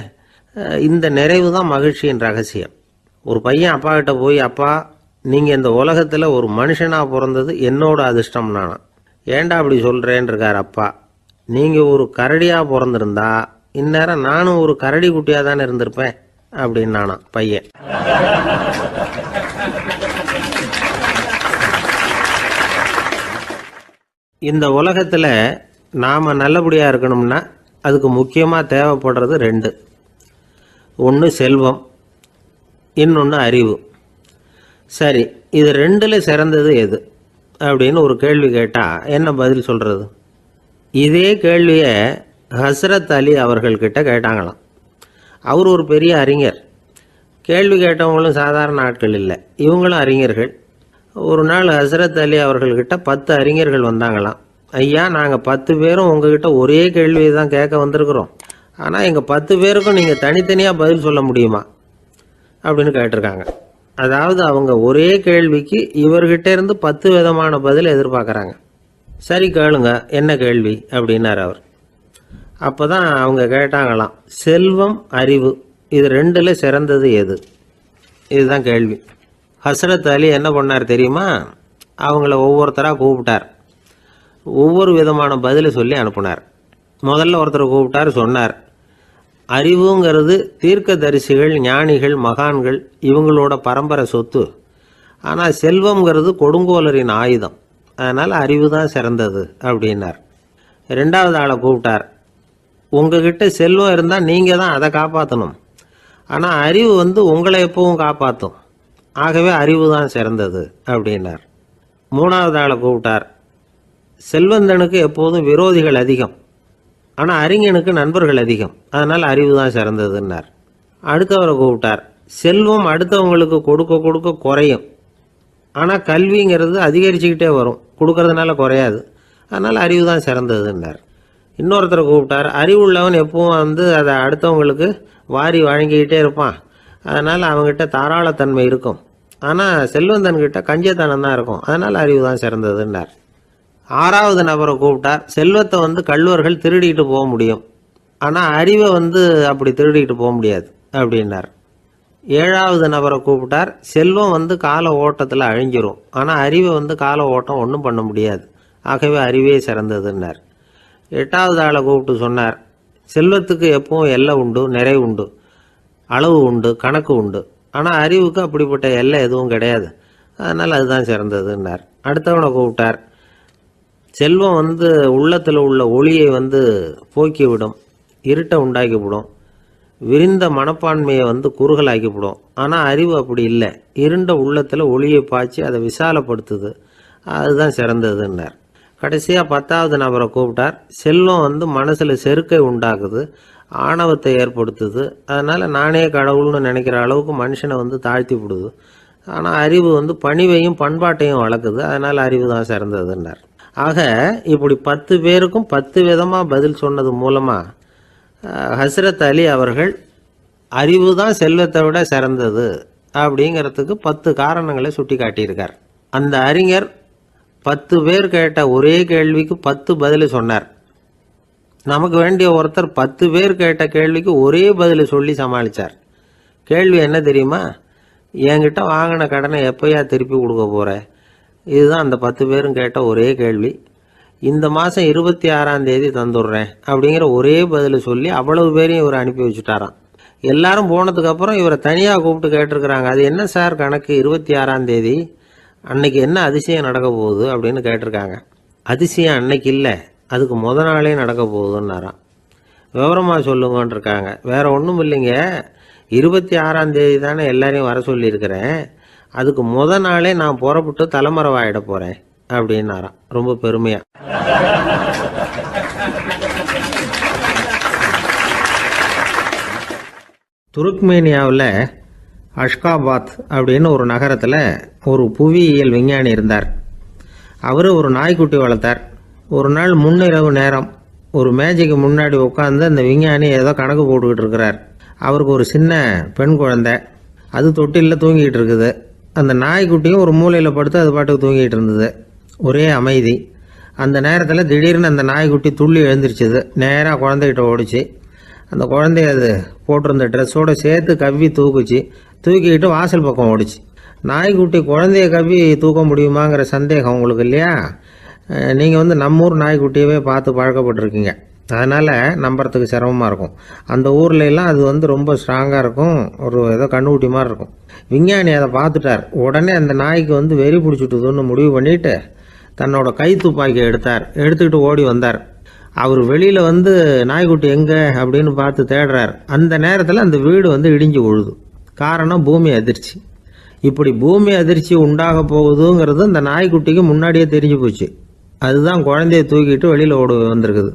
Speaker 2: இந்த நிறைவு தான் மகிழ்ச்சியின் ரகசியம். ஒரு பையன் அப்பா கிட்ட போய், அப்பா நீங்கள் இந்த உலகத்தில் ஒரு மனுஷனாக பிறந்தது என்னோட அதிர்ஷ்டம் நானா. ஏண்டா அப்படி சொல்கிறேன்னு இருக்கார் அப்பா. நீங்கள் ஒரு கரடியாக பிறந்திருந்தா இந்நேரம் நானும் ஒரு கரடி குட்டியாக தானே இருந்திருப்பேன் அப்படின்னு நானா பையன். இந்த உலகத்தில் நாம் நல்லபடியாக இருக்கணும்னா அதுக்கு முக்கியமாக தேவைப்படுறது 2. ஒன்று செல்வம், இன்னொன்று அறிவு. சரி, இது 2ல் சிறந்தது எது அப்படின்னு ஒரு கேள்வி கேட்டால் என்ன பதில் சொல்கிறது? இதே கேள்வியை ஹஸ்ரத் அலி அவர்கள்கிட்ட கேட்டாங்களாம். அவர் ஒரு பெரிய அறிஞர். கேள்வி கேட்டவங்களும் சாதாரண ஆட்கள் இல்லை, இவங்களும் அறிஞர்கள். ஒரு நாள் ஹஸ்ரத் அலி அவர்கள்கிட்ட 10 அறிஞர்கள் வந்தாங்களாம். ஐயா, நாங்கள் 10 பேரும் உங்ககிட்ட ஒரே கேள்வியை தான் கேட்க வந்திருக்கிறோம், ஆனால் எங்கள் 10 பேருக்கும் நீங்கள் தனித்தனியாக பதில் சொல்ல முடியுமா அப்படின்னு கேட்டிருக்காங்க. அதாவது அவங்க ஒரே கேள்விக்கு இவர்கிட்ட இருந்து 10 விதமான பதில் எதிர்பார்க்குறாங்க. சரி கேளுங்க, என்ன கேள்வி அப்படின்னார் அவர். அப்போ தான் அவங்க கேட்டாங்களாம், செல்வம் அறிவு இது ரெண்டுல சிறந்தது எது? இதுதான் கேள்வி. ஹஸ்ரத் அலி என்ன பண்ணார் தெரியுமா? அவங்கள ஒவ்வொருத்தராக கூப்பிட்டார். ஒவ்வொரு விதமான பதிலை சொல்லி அனுப்புனார். முதல்ல ஒருத்தரை கூப்பிட்டார், சொன்னார், அறிவுங்கிறது தீர்க்கதரிசிகள், ஞானிகள், மகான்கள் இவங்களோட பரம்பரை சொத்து. ஆனால் செல்வம்ங்கிறது கொடுங்கோலரின் ஆயுதம். அதனால் அறிவு தான் சிறந்தது அப்படின்னார். ரெண்டாவது ஆளை கூப்பிட்டார். உங்ககிட்ட செல்வம் இருந்தால் நீங்கள் தான் அதை காப்பாற்றணும். ஆனால் அறிவு உங்களை எப்பவும் காப்பாற்றும். ஆகவே அறிவு தான் சிறந்தது அப்படின்னார். மூணாவது ஆளை கூப்பிட்டார். செல்வந்தனுக்கு எப்போதும் விரோதிகள் அதிகம், ஆனால் அறிஞனுக்கு நண்பர்கள் அதிகம். அதனால் அறிவு தான் சிறந்ததுன்னார். அடுத்தவரை கூப்பிட்டார். செல்வம் அடுத்தவங்களுக்கு கொடுக்க கொடுக்க குறையும், ஆனால் கல்விங்கிறது அதிகரிச்சுக்கிட்டே வரும், கொடுக்கறதுனால குறையாது. அதனால் அறிவு தான் சிறந்ததுன்னார். இன்னொருத்தரை கூப்பிட்டார். அறிவுள்ளவன் எப்பவும் அதை அடுத்தவங்களுக்கு வாரி வழங்கிக்கிட்டே இருப்பான். அதனால் அவங்ககிட்ட தாராளத்தன்மை இருக்கும். ஆனால் செல்வந்தன்கிட்ட கஞ்சத்தனம் தான் இருக்கும். அதனால் அறிவு தான் சிறந்ததுன்னார். ஆறாவது நபரை கூப்பிட்டார். செல்வத்தை கள்வர்கள் திருடிட்டு போக முடியும், ஆனால் அறிவை அப்படி திருடிட்டு போக முடியாது அப்படின்னார். ஏழாவது நபரை கூப்பிட்டார். செல்வம் கால ஓட்டத்தில் அழிஞ்சிரும், ஆனால் அறிவை கால ஓட்டம் ஒன்றும் பண்ண முடியாது. ஆகவே அறிவே சிறந்ததுன்னார். எட்டாவது ஆளை கூப்பிட்டு சொன்னார், செல்வத்துக்கு எப்பவும் எல்லை உண்டு, நிறைவு உண்டு, அளவு உண்டு, கணக்கு உண்டு. ஆனால் அறிவுக்கு அப்படிப்பட்ட எல்லை எதுவும் கிடையாது. அதனால் அதுதான் சிறந்ததுன்னார். அடுத்தவனை கூப்பிட்டார். செல்வம் உள்ளத்தில் உள்ள ஒளியை போக்கிவிடும், இருட்டை உண்டாக்கிவிடும், விரிந்த மனப்பான்மையை குறுகலாக்கிவிடும். ஆனால் அறிவு அப்படி இல்லை, இருண்ட உள்ளத்தில் ஒளியை பாய்ச்சி அதை விசாலப்படுத்துது. அதுதான் சிறந்ததுன்னார். கடைசியாக 10வது நபரை கூப்பிட்டார். செல்வம் மனசில் செருக்கை உண்டாக்குது, ஆணவத்தை ஏற்படுத்துது. அதனால் நானே கடவுள்னு நினைக்கிற அளவுக்கு மனுஷனை தாழ்த்தி விடுது. ஆனால் அறிவு பணிவையும் பண்பாட்டையும் வளர்க்குது. அதனால் அறிவு தான் சிறந்ததுன்னார். ஆக இப்படி 10 பேருக்கும் 10 விதமாக பதில் சொன்னது மூலமாக ஹஸ்ரத் அலி அவர்கள் அறிவு தான் செல்வத்தை விட சிறந்தது அப்படிங்கிறதுக்கு 10 காரணங்களை சுட்டி காட்டியிருக்கார். அந்த அறிஞர் 10 பேர் கேட்ட ஒரே கேள்விக்கு 10 பதில் சொன்னார். நமக்கு வேண்டிய ஒருத்தர் 10 பேர் கேட்ட கேள்விக்கு ஒரே பதில் சொல்லி சமாளித்தார். கேள்வி என்ன தெரியுமா? என்கிட்ட வாங்கின கடனை எப்போயா திருப்பி கொடுக்க போகிற? இதுதான் அந்த 10 பேரும் கேட்ட ஒரே கேள்வி. இந்த மாதம் 26ஆம் தேதி தந்துடுறேன் அப்படிங்கிற ஒரே பதில் சொல்லி அவ்வளவு பேரையும் இவர் அனுப்பி வச்சுட்டாராம். எல்லாரும் போனதுக்கப்புறம் இவரை தனியாக கூப்பிட்டு கேட்டிருக்கிறாங்க. அது என்ன சார் கணக்கு, 26ஆம் தேதி அன்னைக்கு என்ன அதிசயம் நடக்க போகுது அப்படின்னு கேட்டிருக்காங்க. அதிசயம் அன்னைக்கு இல்லை, அதுக்கு நாளே நடக்க போகுதுன்னாராம். விவரமாக சொல்லுங்கன்னு இருக்காங்க. வேற ஒன்றும் இல்லைங்க, 26ஆம் தேதி தானே எல்லாரையும் வர சொல்லியிருக்கிறேன், அதுக்கு நாளே நான் புறப்பட்டு தலைமறைவாயிட போகிறேன் அப்படின்னாராம் ரொம்ப பெருமையாக. துருக்மேனியாவில் அஷ்காபாத் அப்படின்னு ஒரு நகரத்தில் ஒரு புவியியல் விஞ்ஞானி இருந்தார். அவர் ஒரு நாய்க்குட்டி வளர்த்தார். ஒரு நாள் முன்னிரவு நேரம் ஒரு மேஜைக்கு முன்னாடி உட்காந்து அந்த விஞ்ஞானி ஏதோ கணக்கு போட்டுக்கிட்டு இருக்கிறார். அவருக்கு ஒரு சின்ன பெண் குழந்தை, அது தொட்டிலில் தூங்கிட்டு இருக்குது. அந்த நாய்க்குட்டியும் ஒரு மூலையில் படுத்து அது பாட்டுக்கு தூங்கிட்டு இருந்தது. ஒரே அமைதி. அந்த நேரத்தில் திடீர்னு அந்த நாய்க்குட்டி துள்ளி எழுந்திரிச்சிது. நேராக குழந்தைகிட்ட ஓடிச்சு. அந்த குழந்தைய அது போட்டிருந்த ட்ரெஸ்ஸோடு சேர்த்து கவ்வி தூக்கிக்கிட்டு வாசல் பக்கம் ஓடிச்சு. நாய்க்குட்டி குழந்தைய கவ்வி தூக்க முடியுமாங்கிற சந்தேகம் உங்களுக்கு இல்லையா? நீங்கள் நம்ம ஊர் நாய்க்குட்டியவே பார்த்து பழக்கப்பட்டிருக்கீங்க, அதனால் நம்புறதுக்கு சிரமமாக இருக்கும். அந்த ஊர்ல எல்லாம் அது ரொம்ப ஸ்ட்ராங்காக இருக்கும், ஒரு ஏதோ கண்ணுக்குட்டி மாதிரி இருக்கும். விஞ்ஞானி அதை பார்த்துட்டார். உடனே அந்த நாய்க்கு வெறி பிடிச்சிட்டுதுன்னு முடிவு பண்ணிட்டு தன்னோட கை துப்பாக்கி எடுத்துக்கிட்டு ஓடி வந்தார். அவர் வெளியில் நாய்க்குட்டி எங்கே அப்படின்னு பார்த்து தேடுறார். அந்த நேரத்தில் அந்த வீடு இடிஞ்சு விழுது. காரணம் பூமி அதிர்ச்சி. இப்படி பூமி அதிர்ச்சி உண்டாக போகுதுங்கிறது அந்த நாய்க்குட்டிக்கு முன்னாடியே தெரிஞ்சு போச்சு. அதுதான் குழந்தைய தூக்கிட்டு வெளியில் ஓடி வந்திருக்குது.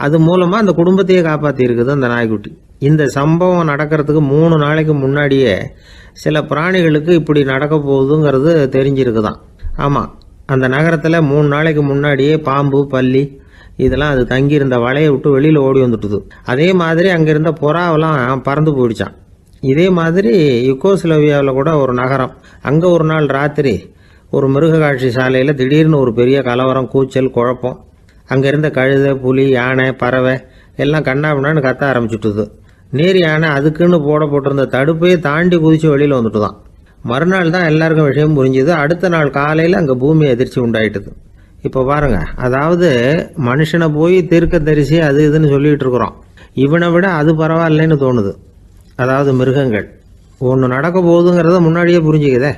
Speaker 2: அது மூலமாக அந்த குடும்பத்தையே காப்பாற்றிருக்குது அந்த நாய்க்குட்டி. இந்த சம்பவம் நடக்கிறதுக்கு 3 நாளைக்கு முன்னாடியே சில பிராணிகளுக்கு இப்படி நடக்க போகுதுங்கிறது தெரிஞ்சிருக்குதான். ஆமாம், அந்த நகரத்தில் 3 நாளைக்கு முன்னாடியே பாம்பு, பல்லி இதெல்லாம் அது தங்கியிருந்த வலையை விட்டு வெளியில் ஓடி வந்துட்டுது. அதே மாதிரி அங்கே இருந்த புறாவெல்லாம் பறந்து போயிடுச்சான். இதே மாதிரி யுகோஸ்லோவியாவில் கூட ஒரு நகரம், அங்கே ஒரு நாள் ராத்திரி ஒரு மிருக காட்சி சாலையில் திடீர்னு ஒரு பெரிய கலவரம், கூச்சல், குழப்பம். அங்கே இருந்த கழுதை, புலி, யானை, பறவை எல்லாம் கண்ணாபின்னான்னு கத்த ஆரம்பிச்சுட்டுது. நேர் யானை அதுக்குன்னு போட்டிருந்த தடுப்பையே தாண்டி குதிச்சு வெளியில் வந்துட்டுதான். மறுநாள் தான் எல்லாருக்கும் விஷயம் புரிஞ்சுது. அடுத்த நாள் காலையில் அங்கே பூமி எதிர்ச்சி உண்டாயிட்டுது. இப்போ பாருங்க, அதாவது மனுஷனை போய் தீர்க்கதரிசி அது இதுன்னு சொல்லிட்டு இருக்கிறோம். இவனை விட அது பரவாயில்லைன்னு தோணுது. அதாவது மிருகங்கள் ஒன்று நடக்க போகுதுங்கிறத முன்னாடியே புரிஞ்சுக்குதே.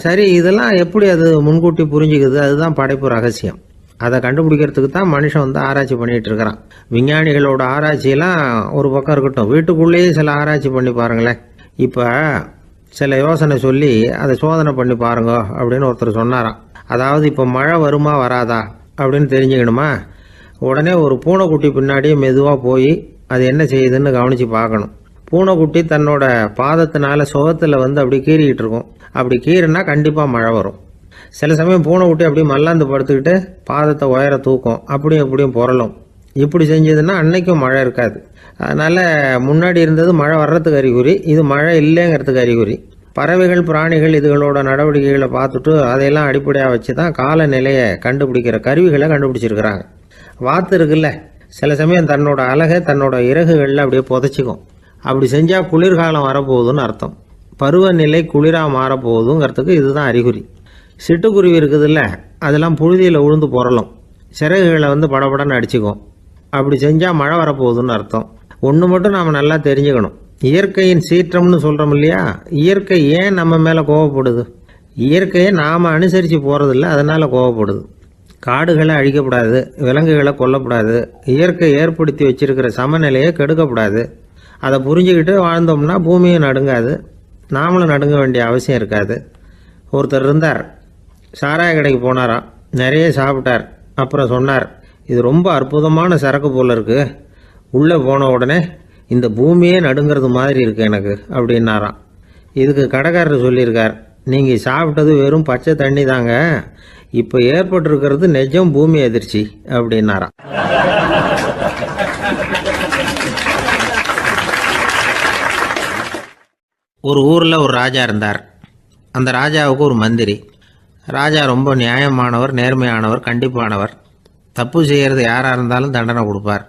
Speaker 2: சரி, இதெல்லாம் எப்படி அது முன்கூட்டி புரிஞ்சுக்குது? அதுதான் படைப்பு ரகசியம். அதை கண்டுபிடிக்கிறதுக்கு தான் மனுஷன் வந்து ஆராய்ச்சி பண்ணிகிட்டு இருக்கிறான். விஞ்ஞானிகளோட ஆராய்ச்சியெல்லாம் ஒரு பக்கம் இருக்கட்டும், வீட்டுக்குள்ளேயே சில ஆராய்ச்சி பண்ணி பாருங்களேன். இப்போ சில யோசனை சொல்லி அதை சோதனை பண்ணி பாருங்க அப்படின்னு ஒருத்தர் சொன்னாராம். அதாவது இப்போ மழை வருமா வராதா அப்படின்னு தெரிஞ்சுக்கணுமா, உடனே ஒரு பூனைக்குட்டி பின்னாடியே மெதுவாக போய் அது என்ன செய்யுதுன்னு கவனித்து பார்க்கணும். பூனைக்குட்டி தன்னோட பாதத்தினால சுகத்தில் வந்து அப்படி கீறிக்கிட்டு இருக்கும். அப்படி கீறினா கண்டிப்பாக மழை வரும். சில சமயம் பூனைக்குட்டி அப்படியே மல்லாந்து படுத்துக்கிட்டு பாதத்தை உயர தூக்கும், அப்படியும் எப்படியும் புரளும். இப்படி செஞ்சதுன்னா அன்னைக்கும் மழை இருக்காது. அதனால் முன்னாடி இருந்தது மழை வர்றதுக்கு அறிகுறி, இது மழை இல்லைங்கிறதுக்கு அறிகுறி. பறவைகள், பிராணிகள் இதுகளோட நடவடிக்கைகளை பார்த்துட்டு அதையெல்லாம் அடிப்படையாக வச்சு தான் காலநிலையை கண்டுபிடிக்கிற கருவிகளை கண்டுபிடிச்சிருக்கிறாங்க. வாத்து இருக்குல்ல, சில சமயம் தன்னோட அழகை தன்னோட இறகுகளில் அப்படியே புதைச்சிக்கும். அப்படி செஞ்சால் குளிர்காலம் வரப்போகுதுன்னு அர்த்தம். பருவநிலை குளிராக மாறப்போகுதுங்கிறதுக்கு இதுதான் அறிகுறி. சிட்டுக்குருவி இருக்குதுல்ல, அதெல்லாம் புழுதியில் உழுந்து புரளும், சிறகுகளை வந்து படபடன்னு அடிச்சுக்கும். அப்படி செஞ்சால் மழை வரப்போகுதுன்னு அர்த்தம். ஒன்று மட்டும் நாம் நல்லா தெரிஞ்சுக்கணும், இயற்கையின் சீற்றம்னு சொல்கிறோம் இல்லையா, இயற்கை ஏன் நம்ம மேலே கோவப்படுது? இயற்கையை நாம் அனுசரித்து போகிறதில்ல, அதனால் கோவப்படுது. காடுகளை அழிக்கப்படாது, விலங்குகளை கொல்லக்கூடாது, இயற்கை ஏற்படுத்தி வச்சிருக்கிற சமநிலையை கெடுக்கக்கூடாது. அதை புரிஞ்சுக்கிட்டு வாழ்ந்தோம்னா பூமியும் நடுங்காது, நாமளும் நடுங்க வேண்டிய அவசியம் இருக்காது. ஒருத்தர் இருந்தார், சாராய கடைக்கு போனாராம், நிறைய சாப்பிட்டார். அப்புறம் சொன்னார், இது ரொம்ப அற்புதமான சரக்கு போல் இருக்குது. உள்ளே போன உடனே இந்த பூமியே நடுங்கிறது மாதிரி இருக்குது எனக்கு அப்படின்னாராம். இதுக்கு கடைக்காரர் சொல்லியிருக்கார், நீங்கள் சாப்பிட்டது வெறும் பச்சை தண்ணி தாங்க, இப்போ ஏற்பட்டிருக்கிறது நிஜம் பூமி அதிர்ச்சி அப்படின்னாராம். ஒரு ஊரில் ஒரு ராஜா இருந்தார். அந்த ராஜாவுக்கு ஒரு மந்திரி. ராஜா ரொம்ப நியாயமானவர், நேர்மையானவர், கண்டிப்பானவர். தப்பு செய்கிறது யாராக இருந்தாலும் தண்டனை கொடுப்பார்.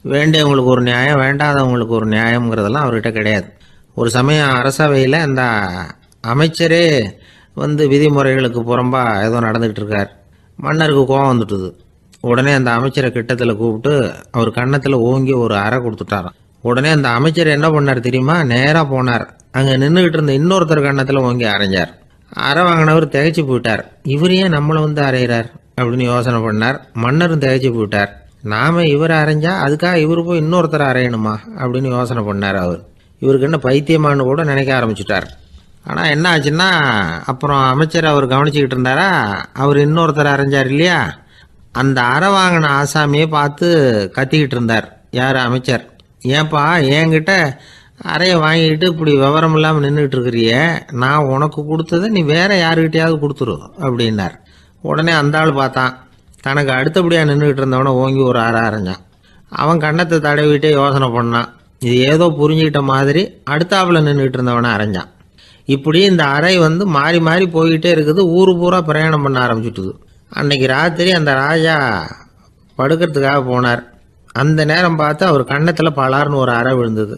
Speaker 2: வேண்டியவங்களுக்கு ஒரு நியாயம், வேண்டாதவங்களுக்கு ஒரு நியாயங்கிறதெல்லாம் அவர்கிட்ட கிடையாது. ஒரு சமயம் அரசவையில் அந்த அமைச்சரே வந்து விதிமுறைகளுக்கு புறம்பா ஏதோ நடந்துகிட்டு இருக்கார். மன்னருக்கு கோபம் வந்துட்டுது. உடனே அந்த அமைச்சரை கிட்டத்தில் கூப்பிட்டு அவர் கன்னத்தில் ஓங்கி ஒரு அறை கொடுத்துட்டாராம். உடனே அந்த அமைச்சர் என்ன பண்ணார் தெரியுமா, நேராக போனார், அங்கே நின்றுக்கிட்டு இருந்த இன்னொருத்தர் கன்னத்தில் ஓங்கி அரைஞ்சார். அறை வாங்கினவர் திகைச்சு போயிட்டார். இவர் ஏன் நம்மளை வந்து அரைகிறார் அப்படின்னு யோசனை பண்ணார். மன்னரும் திகைச்சு போயிட்டார். நாம இவரை அரைஞ்சா அதுக்காக இவர் போய் இன்னொருத்தரை அரையணுமா அப்படின்னு யோசனை பண்ணார். இவருக்கு என்ன பைத்தியமானு கூட நினைக்க ஆரம்பிச்சுட்டார். ஆனால் என்ன ஆச்சுன்னா, அப்புறம் அமைச்சர் அவர் கவனிச்சுக்கிட்டு இருந்தாரா, அவர் இன்னொருத்தரை அரைஞ்சார் இல்லையா, அந்த அறை வாங்கின ஆசாமியை பார்த்து கத்திக்கிட்டு இருந்தார். யார்? அமைச்சர். ஏன்பா என்கிட்ட அறையை வாங்கிக்கிட்டு இப்படி விவரம் இல்லாமல் நின்றுட்டு இருக்கிறிய, நான் உனக்கு கொடுத்ததை நீ வேற யாருக்கிட்டையாவது கொடுத்துரு அப்படின்னார். உடனே அந்த ஆள் பார்த்தான், தனக்கு அடுத்தபடியாக நின்றுக்கிட்டு இருந்தவனை ஓங்கி ஒரு அறை அரைஞ்சான். அவன் கன்னத்தை தடவிட்டே யோசனை பண்ணான். இது ஏதோ புரிஞ்சுக்கிட்ட மாதிரி அடுத்தாப்புல நின்றுக்கிட்டு இருந்தவனை அரைஞ்சான். இப்படி இந்த அறை வந்து மாறி மாறி போய்கிட்டே இருக்குது. ஊரு பூரா பிரயாணம் பண்ண ஆரம்பிச்சுட்டுது. அன்னைக்கு ராத்திரி அந்த ராஜா படுக்கிறதுக்காக போனார். அந்த நேரம் பார்த்து அவர் கன்னத்தில் பலார்னு ஒரு அறை விழுந்தது.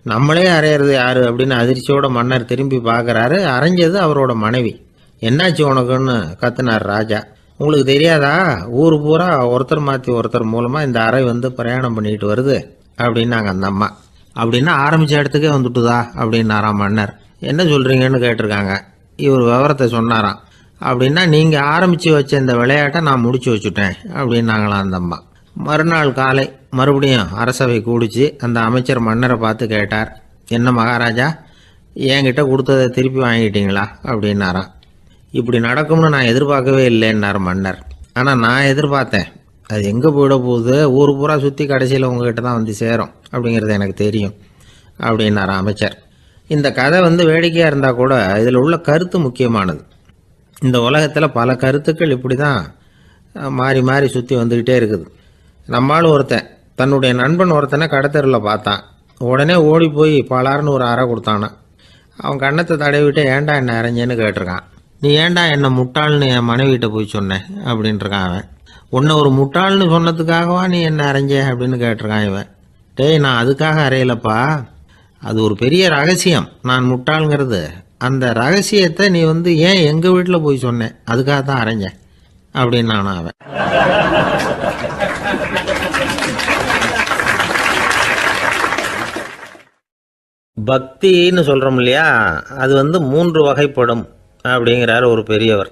Speaker 2: நம்மளே அரையிறது யாரு அப்படின்னு அதிர்ச்சியோட மன்னர் திரும்பி பார்க்குறாரு. அரைஞ்சது அவரோட மனைவி. என்னாச்சு உனக்குன்னு கத்துனார் ராஜா. உங்களுக்கு தெரியாதா, ஊர் பூரா ஒருத்தர் மாற்றி ஒருத்தர் மூலமாக இந்த அறை வந்து பிரயாணம் பண்ணிக்கிட்டு வருது அப்படின்னாங்க அந்த அம்மா. அப்படின்னா ஆரம்பித்த இடத்துக்கே வந்துட்டுதா அப்படின்னாராம் மன்னர். என்ன சொல்கிறீங்கன்னு கேட்டிருக்காங்க. இவர் விவரத்தை சொன்னாராம். அப்படின்னா நீங்கள் ஆரம்பித்து வச்ச இந்த விளையாட்டை நான் முடிச்சு வச்சுட்டேன் அப்படின்னாங்களாம் அந்த அம்மா. மறுநாள் காலை மறுபடியும் அரசவை கூடிச்சு அந்த அமைச்சர் மன்னரை பார்த்து கேட்டார், என்ன மகாராஜா, என்கிட்ட கொடுத்ததை திருப்பி வாங்கிட்டீங்களா அப்படின்னாராம். இப்படி நடக்கும்னு நான் எதிர்பார்க்கவே இல்லைன்னார் மன்னர். ஆனால் நான் எதிர்பார்த்தேன். அது எங்கே போயிட போகுது, ஊர் பூரா சுற்றி கடைசியில் உங்ககிட்ட தான் வந்து சேரும் அப்படிங்கிறது எனக்கு தெரியும் அப்படின்னாராம் அமைச்சர். இந்த கதை வந்து வேடிக்கையாக இருந்தால் கூட இதில் உள்ள கருத்து முக்கியமானது. இந்த உலகத்தில் பல கருத்துக்கள் இப்படி தான் மாறி மாறி சுற்றி வந்துக்கிட்டே இருக்குது. நம்மளும் ஒருத்தன் தன்னுடைய நண்பன் ஒருத்தனை கடத்தெருவில் பார்த்தான். உடனே ஓடி போய் பலார்னு ஒரு அறை கொடுத்தானான். அவன் கண்ணத்தை தடவிட்டு ஏன்டா என்ன அரைஞ்சேன்னு கேட்டிருக்கான். நீ ஏன்டா என்ன முட்டாள்னு என் மனைவிட்ட போய் சொன்னேன் அப்படின்ட்டுருக்கான் அவன். உன்னை ஒரு முட்டாள்னு சொன்னதுக்காகவா நீ என்ன அரைஞ்ச அப்படின்னு கேட்டிருக்கான் இவன். டேய், நான் அதுக்காக அறையலப்பா, அது ஒரு பெரிய ரகசியம் நான் முட்டாளுங்கிறது. அந்த ரகசியத்தை நீ ஏன் எங்கள் வீட்டில் போய் சொன்னேன், அதுக்காக தான் அரைஞ்சேன் அப்படின்னு நானும் அவன். பக்தின்னு சொல்கிறோம் இல்லையா, அது 3 வகைப்படும் அப்படிங்கிறார் ஒரு பெரியவர்.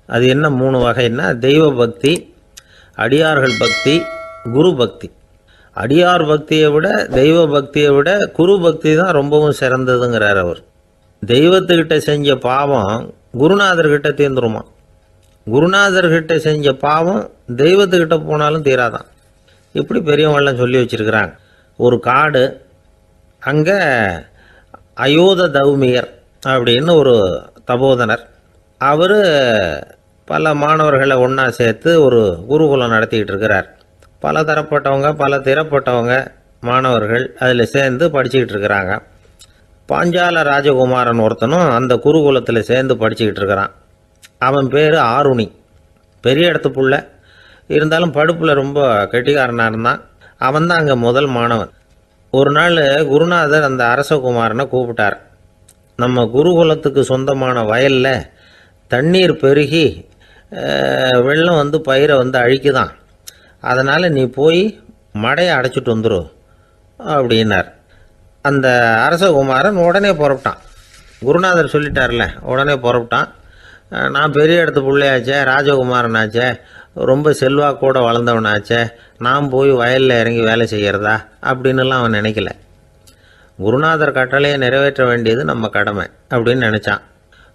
Speaker 2: அது என்ன 3 வகைன்னா, தெய்வ பக்தி, அடியார்கள் பக்தி, குரு பக்தி. அடியார் பக்தியை விட தெய்வ பக்தியை விட குரு பக்தி தான் ரொம்பவும் சிறந்ததுங்கிறார் அவர். தெய்வத்துக்கிட்ட செஞ்ச பாவம் குருநாதர்கிட்ட தீர்ந்துருமா, குருநாதர்கிட்ட செஞ்ச பாவம் தெய்வத்துக்கிட்ட போனாலும் தீராதான். இப்படி பெரியவங்களாம் சொல்லி வச்சிருக்கிறாங்க. ஒரு காடு, அங்கே அயோத தௌமியர் அப்படின்னு ஒரு தபோதனர், அவர் பல மாணவர்களை ஒன்றா சேர்த்து ஒரு குருகுலம் நடத்திக்கிட்டு இருக்கிறார். பல தரப்பட்டவங்க பல திறப்பட்டவங்க மாணவர்கள் அதில் சேர்ந்து படிச்சுக்கிட்டு இருக்கிறாங்க. பாஞ்சால ராஜகுமாரன் ஒருத்தனும் அந்த குருகுலத்தில் சேர்ந்து படிச்சுக்கிட்டு இருக்கிறான். அவன் பேர் ஆருணி. பெரிய இடத்து புள்ள, இருந்தாலும் படுப்பில் ரொம்ப கெட்டிக்காரனாக இருந்தான். அவன் தான் அங்கே முதல் மாணவன். ஒரு நாள் குருநாதர் அந்த அரசகுமாரனை கூப்பிட்டார். நம்ம குருகுலத்துக்கு சொந்தமான வயலில் தண்ணீர் பெருகி வெள்ளம் பயிரை அழிக்குதான், அதனால் நீ போய் மடையை அடைச்சிட்டு வந்துரு அப்படின்னார். அந்த அரசகுமாரன் உடனே புறப்பட்டான். குருநாதர் சொல்லிட்டார்ல, உடனே புறப்பட்டான். நான் பெரிய இடத்து பிள்ளையாச்சே, ராஜகுமாரனாச்சே, ரொம்ப செல்வாக்கூட வளர்ந்தவனாச்சே, நான் போய் வயலில் இறங்கி வேலை செய்கிறதா அப்படின்னுலாம் அவன் நினைக்கல. குருநாதர் கட்டளையை நிறைவேற்ற வேண்டியது நம்ம கடமை அப்படின்னு நினச்சான்.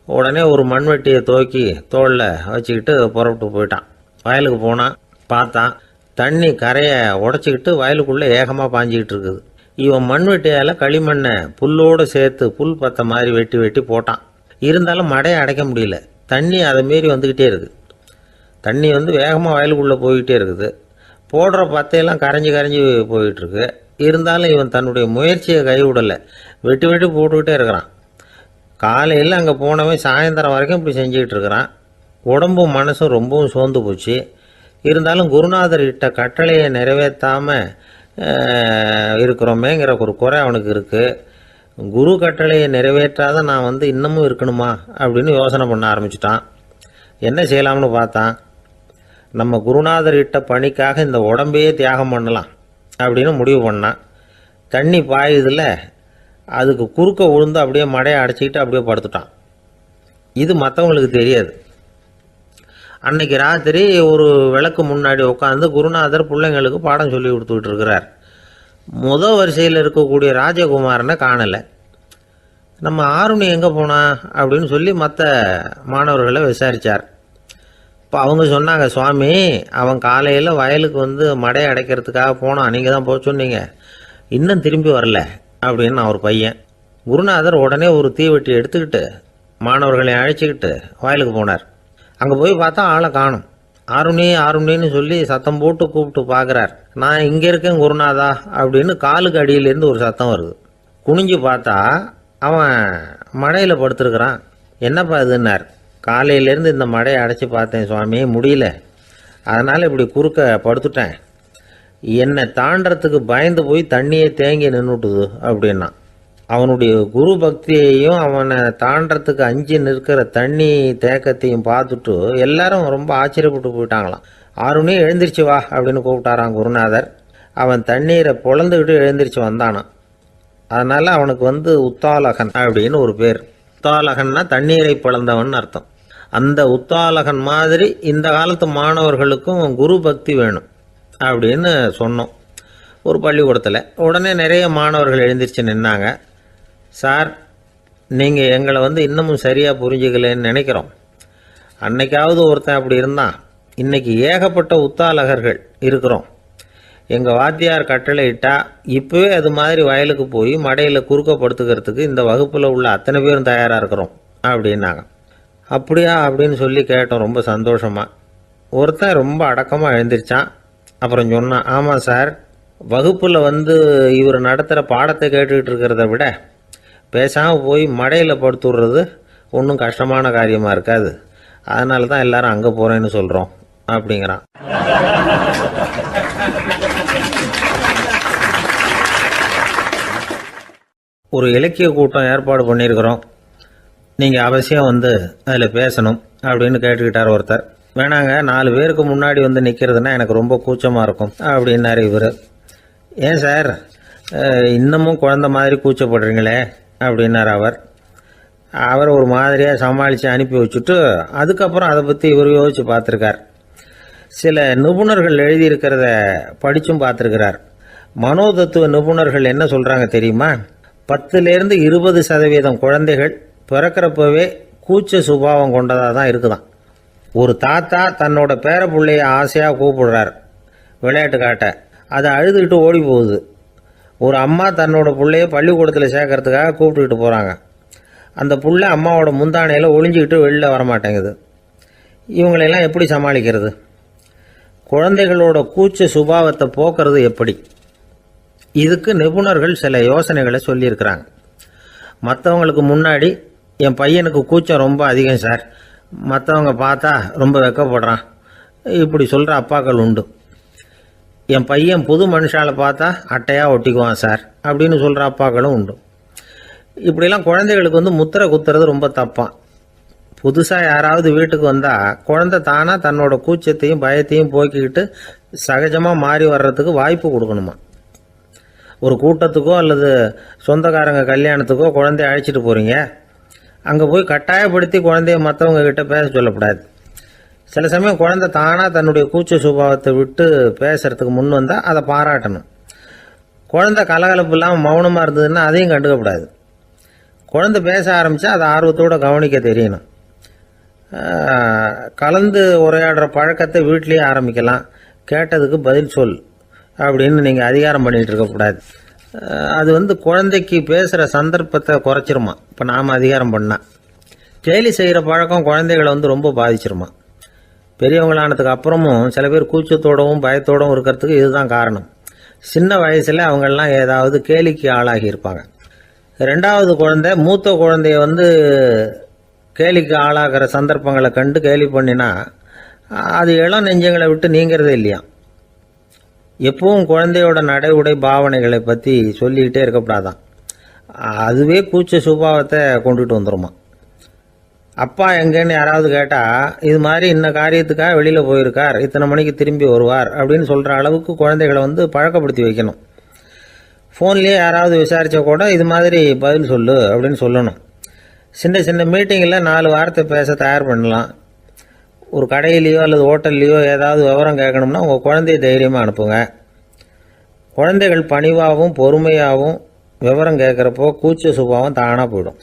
Speaker 2: உடனே ஒரு மண்வெட்டியை தூக்கி தோளில் வச்சுக்கிட்டு புறப்பட்டு போயிட்டான். வயலுக்கு போனான். பார்த்தான், தண்ணி கரையை உடச்சிக்கிட்டு வயலுக்குள்ளே ஏகமாக பாஞ்சிக்கிட்டு இருக்குது. இவன் மண்வெட்டியால் களிமண்ணை புல்லோடு சேர்த்து புல் பத்த மாதிரி வெட்டி வெட்டி போட்டான். இருந்தாலும் மடையை அடைக்க முடியல. தண்ணி அதை மீறி வந்துக்கிட்டே இருக்குது. தண்ணி வேகமாக வயலுக்குள்ளே போய்கிட்டே இருக்குது. போடுற பத்தையெல்லாம் கரைஞ்சி கரைஞ்சி போயிட்டுருக்கு. இருந்தாலும் இவன் தன்னுடைய முயற்சியை கைவிடலை. வெட்டி வெட்டி போட்டுக்கிட்டே இருக்கிறான். காலையில் அங்கே போனவன் சாயந்தரம் வரைக்கும் இப்படி செஞ்சுக்கிட்டு இருக்கிறான். உடம்பும் மனசும் ரொம்பவும் சோர்ந்து போச்சு. இருந்தாலும் குருநாதர் இட்ட கட்டளையை நிறைவேற்றாமல் இருக்கிறோமேங்கிற ஒரு குறை அவனுக்கு இருக்குது. குரு கட்டளையை நிறைவேற்றாத நான் இன்னமும் இருக்கணுமா அப்படின்னு யோசனை பண்ண ஆரம்பிச்சிட்டான். என்ன செய்யலாம்னு பார்த்தான். நம்ம குருநாதர் இட்ட பணிக்காக இந்த உடம்பையே தியாகம் பண்ணலாம் அப்படின்னு முடிவு பண்ணான். தண்ணி பாயுதில் அதுக்கு குறுக்க விழுந்து அப்படியே மடையை அடைச்சிக்கிட்டு அப்படியே படுத்துட்டான். இது மற்றவங்களுக்கு தெரியாது. அன்னைக்கு ராத்திரி ஒரு விளக்கு முன்னாடி உட்காந்து குருநாதர் பிள்ளைங்களுக்கு பாடம் சொல்லி கொடுத்துக்கிட்டு இருக்கிறார். முதல் வரிசையில் இருக்கக்கூடிய ராஜகுமாரனை காணலை. நம்ம ஆருணி எங்கே போனா அப்படின்னு சொல்லி மற்ற மாணவர்களை விசாரித்தார். இப்போ அவங்க சொன்னாங்க, சுவாமி, அவன் காலையில் வயலுக்கு மடையை அடைக்கிறதுக்காக போனான், நீங்கள் தான் போக சொன்னீங்க, இன்னும் திரும்பி வரல அப்படின்னு அவர் பையன். குருநாதர் உடனே ஒரு தீவெட்டி எடுத்துக்கிட்டு மாணவர்களை அழைச்சிக்கிட்டு வயலுக்கு போனார். அங்கே போய் பார்த்தா ஆளை காணும். ஆருணி ஆருணின்னு சொல்லி சத்தம் போட்டு கூப்பிட்டு பார்க்குறார். நான் இங்கே இருக்கேன் குருநாதா அப்படின்னு காலுக்கு அடியிலேருந்து ஒரு சத்தம் வருது. குனிஞ்சு பார்த்தா அவன் மடையில் படுத்துருக்கிறான். என்னப்பா இதுன்னார். காலையிலேருந்து இந்த மடையை அடைச்சி பார்த்தேன் சுவாமி, முடியல, அதனால் இப்படி குறுக்க படுத்துட்டேன். என்னை தாண்டறதுக்கு பயந்து போய் தண்ணியை தேங்கி நின்றுட்டுது அப்படின்னா. அவனுடைய குரு பக்தியையும் அவனை தாண்டறதுக்கு அஞ்சு நிற்கிற தண்ணி தேக்கத்தையும் பார்த்துட்டு எல்லாரும் ரொம்ப ஆச்சரியப்பட்டு போயிட்டாங்களாம். ஆருணி எழுந்திரிச்சு வா அப்படின்னு கூப்பிட்டாரான் குருநாதர். அவன் தண்ணீரை பொழந்துக்கிட்டு எழுந்திரிச்சு வந்தானான். அதனால் அவனுக்கு உத்தாலகன் அப்படின்னு ஒரு பேர். உத்தாலகன்னா தண்ணீரை பிளந்தவன் அர்த்தம். அந்த உத்தாலகன் மாதிரி இந்த காலத்து மாணவர்களுக்கும் குரு பக்தி வேணும் அப்படின்னு சொன்னோம் ஒரு பள்ளிக்கூடத்தில். உடனே நிறைய மாணவர்கள் எழுந்திரிச்சு நின்னாங்க. சார், நீங்கள் எங்களை இன்னமும் சரியாக புரிஞ்சுக்கலன்னு நினைக்கிறோம். அன்னைக்காவது ஒருத்தன் அப்படி இருந்தான், இன்றைக்கி ஏகப்பட்ட உத்தாலகர்கள் இருக்கிறோம். எங்கள் வாத்தியார் கட்டளை இட்டால் இப்போவே அது மாதிரி வயலுக்கு போய் மடையில் குறுக்கப்படுத்துக்கிறதுக்கு இந்த வகுப்பில் உள்ள அத்தனை பேரும் தயாராக இருக்கிறோம் அப்படின்னாங்க. அப்படியா அப்படின்னு சொல்லி கேட்டோம் ரொம்ப சந்தோஷமாக. ஒருத்தன் ரொம்ப அடக்கமாக எழுந்திரிச்சான். அப்புறம் சொன்னான், ஆமாம் சார், வகுப்பில் இவர் நடத்துகிற பாடத்தை கேட்டுக்கிட்டு இருக்கிறத விட பேசாமல் போய் மடையில் படுத்துடுறது ஒன்றும் கஷ்டமான காரியமாக இருக்காது. அதனால தான் எல்லாரும் அங்கே போகிறேன்னு சொல்கிறோம் அப்படிங்கிறான். ஒரு இலக்கிய கூட்டம் ஏற்பாடு பண்ணியிருக்கிறோம், நீங்கள் அவசியம் அதில் பேசணும் அப்படின்னு கேட்டுக்கிட்டார் ஒருத்தர். வேணாங்க, 4 பேருக்கு முன்னாடி நிற்கிறதுனா எனக்கு ரொம்ப கூச்சமாக இருக்கும் அப்படின்னாரு இவர். ஏன் சார் இன்னமும் குழந்த மாதிரி கூச்சப்படுறீங்களே அப்படின்னார் அவர் ஒரு மாதிரியாக சமாளித்து அனுப்பி வச்சுட்டு அதுக்கப்புறம் அதை பற்றி இவர் யோசித்து பார்த்துருக்கார். சில நிபுணர்கள் எழுதியிருக்கிறத படித்தும் பார்த்துருக்கிறார். மனோதத்துவ நிபுணர்கள் என்ன சொல்கிறாங்க தெரியுமா? 10லேருந்து 20% குழந்தைகள் பிறக்கிறப்பவே கூச்ச சுபாவம் கொண்டதாக தான் இருக்குதான். ஒரு தாத்தா தன்னோட பேர பிள்ளைய ஆசையாக கூப்பிடுறார் விளையாட்டு காட்ட, அதை அழுதுகிட்டு ஓடி போகுது. ஒரு அம்மா தன்னோட பிள்ளைய பள்ளிக்கூடத்தில் சேர்க்கறதுக்காக கூப்பிட்டுக்கிட்டு போகிறாங்க. அந்த புள்ள அம்மாவோட முந்தானையில் ஒளிஞ்சிக்கிட்டு வெளில வரமாட்டேங்குது. இவங்களெல்லாம் எப்படி சமாளிக்கிறது? குழந்தைகளோட கூச்ச சுபாவத்தை போக்குறது எப்படி? இதுக்கு நிபுணர்கள் சில யோசனைகளை சொல்லியிருக்கிறாங்க. மற்றவங்களுக்கு முன்னாடி என் பையனுக்கு கூச்சம் ரொம்ப அதிகம் சார், மற்றவங்க பார்த்தா ரொம்ப வெக்கப்படுறான், இப்படி சொல்கிற அப்பாக்கள் உண்டு. என் பையன் புது மனுஷால பார்த்தா அட்டையாக ஒட்டிக்குவான் சார் அப்படின்னு சொல்கிற அப்பாக்களும் உண்டு. இப்படிலாம் குழந்தைகளுக்கு முத்திரை குத்துறது ரொம்ப தப்பான். புதுசாக யாராவது வீட்டுக்கு வந்தால் குழந்தை தானாக தன்னோட கூச்சத்தையும் பயத்தையும் போக்கிக்கிட்டு சகஜமாக மாறி வர்றதுக்கு வாய்ப்பு கொடுக்கணுமா. ஒரு கூட்டத்துக்கோ அல்லது சொந்தக்காரங்க கல்யாணத்துக்கோ குழந்தைய அழைச்சிட்டு போகிறீங்க, அங்கே போய் கட்டாயப்படுத்தி குழந்தைய மற்றவங்க கிட்ட பேச சொல்லக்கூடாது. சில சமயம் குழந்தை தானாக தன்னுடைய கூச்ச சுபாவத்தை விட்டு பேசுறதுக்கு முன் வந்தால் அதை பாராட்டணும். குழந்தை கலகலப்பு இல்லாமல் மௌனமாக இருந்ததுன்னா அதையும் கண்டுக்கக்கூடாது. குழந்தை பேச ஆரம்பித்தா அதை ஆர்வத்தோடு கவனிக்க தெரியணும். கலந்து உரையாடுற பழக்கத்தை வீட்லேயே ஆரம்பிக்கலாம். கேட்டதுக்கு பதில் சொல் அப்படின்னு நீங்கள் அதிகாரம் பண்ணிகிட்டு இருக்கக்கூடாது. அது குழந்தைக்கு பேசுகிற சந்தர்ப்பத்தை குறைச்சிருமா. இப்போ நாம் அதிகாரம் பண்ணால் கேலி செய்கிற பழக்கம் குழந்தைகளை ரொம்ப பாதிச்சிருமா. பெரியவங்களானதுக்கு அப்புறமும் சில பேர் கூச்சத்தோடவும் பயத்தோடவும் இருக்கிறதுக்கு இதுதான் காரணம். சின்ன வயசில் அவங்கெல்லாம் ஏதாவது கேலிக்கு ஆளாகி இருப்பாங்க. 2வது குழந்தை மூத்த குழந்தைய கேலிக்கு ஆளாகிற சந்தர்ப்பங்களை கண்டு கேலி பண்ணினா அது இளம் நெஞ்சங்களை விட்டு நீங்கிறதே இல்லையா. எப்பவும் குழந்தையோட நடை உடை பாவனைகளை பற்றி சொல்லிக்கிட்டே இருக்கக்கூடாதான். அதுவே கூச்ச சுபாவத்தை கொண்டுட்டு வந்துடுமா. அப்பா எங்கேன்னு யாராவது கேட்டால் இது மாதிரி இன்ன காரியத்துக்காக வெளியில் போயிருக்கார், இத்தனை மணிக்கு திரும்பி வருவார் அப்படின்னு சொல்கிற அளவுக்கு குழந்தைகளை பழக்கப்படுத்தி வைக்கணும். ஃபோன்லேயே யாராவது விசாரித்தா கூட இது மாதிரி பதில் சொல்லு அப்படின்னு சொல்லணும். சின்ன சின்ன மீட்டிங்கில் 4 வார்த்தை பேச தயார் பண்ணலாம். ஒரு கடையிலையோ அல்லது ஹோட்டல்லையோ ஏதாவது விவரம் கேட்கணும்னா உங்கள் குழந்தைய தைரியமாக அனுப்புங்க. குழந்தைகள் பணிவாகவும் பொறுமையாகவும் விவரம் கேட்குறப்போ கூச்ச சுபாவம் தானாக போயிடும்.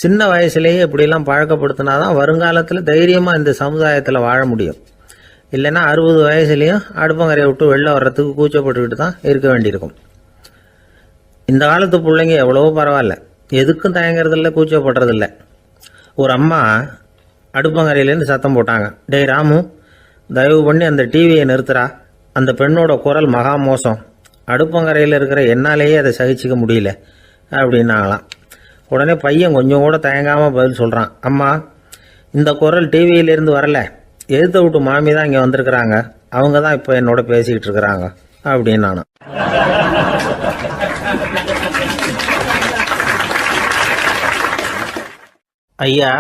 Speaker 2: சின்ன வயசுலேயே இப்படிலாம் பழக்கப்படுத்தினா தான் வருங்காலத்தில் தைரியமாக இந்த சமுதாயத்தில் வாழ முடியும். இல்லைன்னா 60 வயசுலேயும் அடுப்பங்கரையை விட்டு வெளில வர்றதுக்கு கூச்சப்பட்டுக்கிட்டு தான் இருக்க வேண்டியிருக்கும். இந்த காலத்து பிள்ளைங்க எவ்வளவோ பரவாயில்ல, எதுக்கும் தயங்குறதில்ல, கூச்சப்படுறதில்ல. ஒரு அம்மா அடுப்பங்கரையிலேருந்து சத்தம் போட்டாங்க, டேய் ராமு, தயவு பண்ணி அந்த டிவியை நிறுத்துறா, அந்த பெண்ணோட குரல் மகா மோசம், அடுப்பங்கரையில் இருக்கிற என்னாலேயே அதை சகிச்சிக்க முடியல அப்படின்னாங்களாம். உடனே பையன் கொஞ்சம் கூட தயங்காமல் பதில் சொல்கிறான், அம்மா இந்த குரல் டிவியிலேருந்து வரல, எதிர்த்த விட்டு மாமி தான் இங்கே வந்திருக்கிறாங்க, அவங்க தான் இப்போ என்னோட பேசிக்கிட்டு இருக்கிறாங்க அப்படின்னு நான். ஐயா,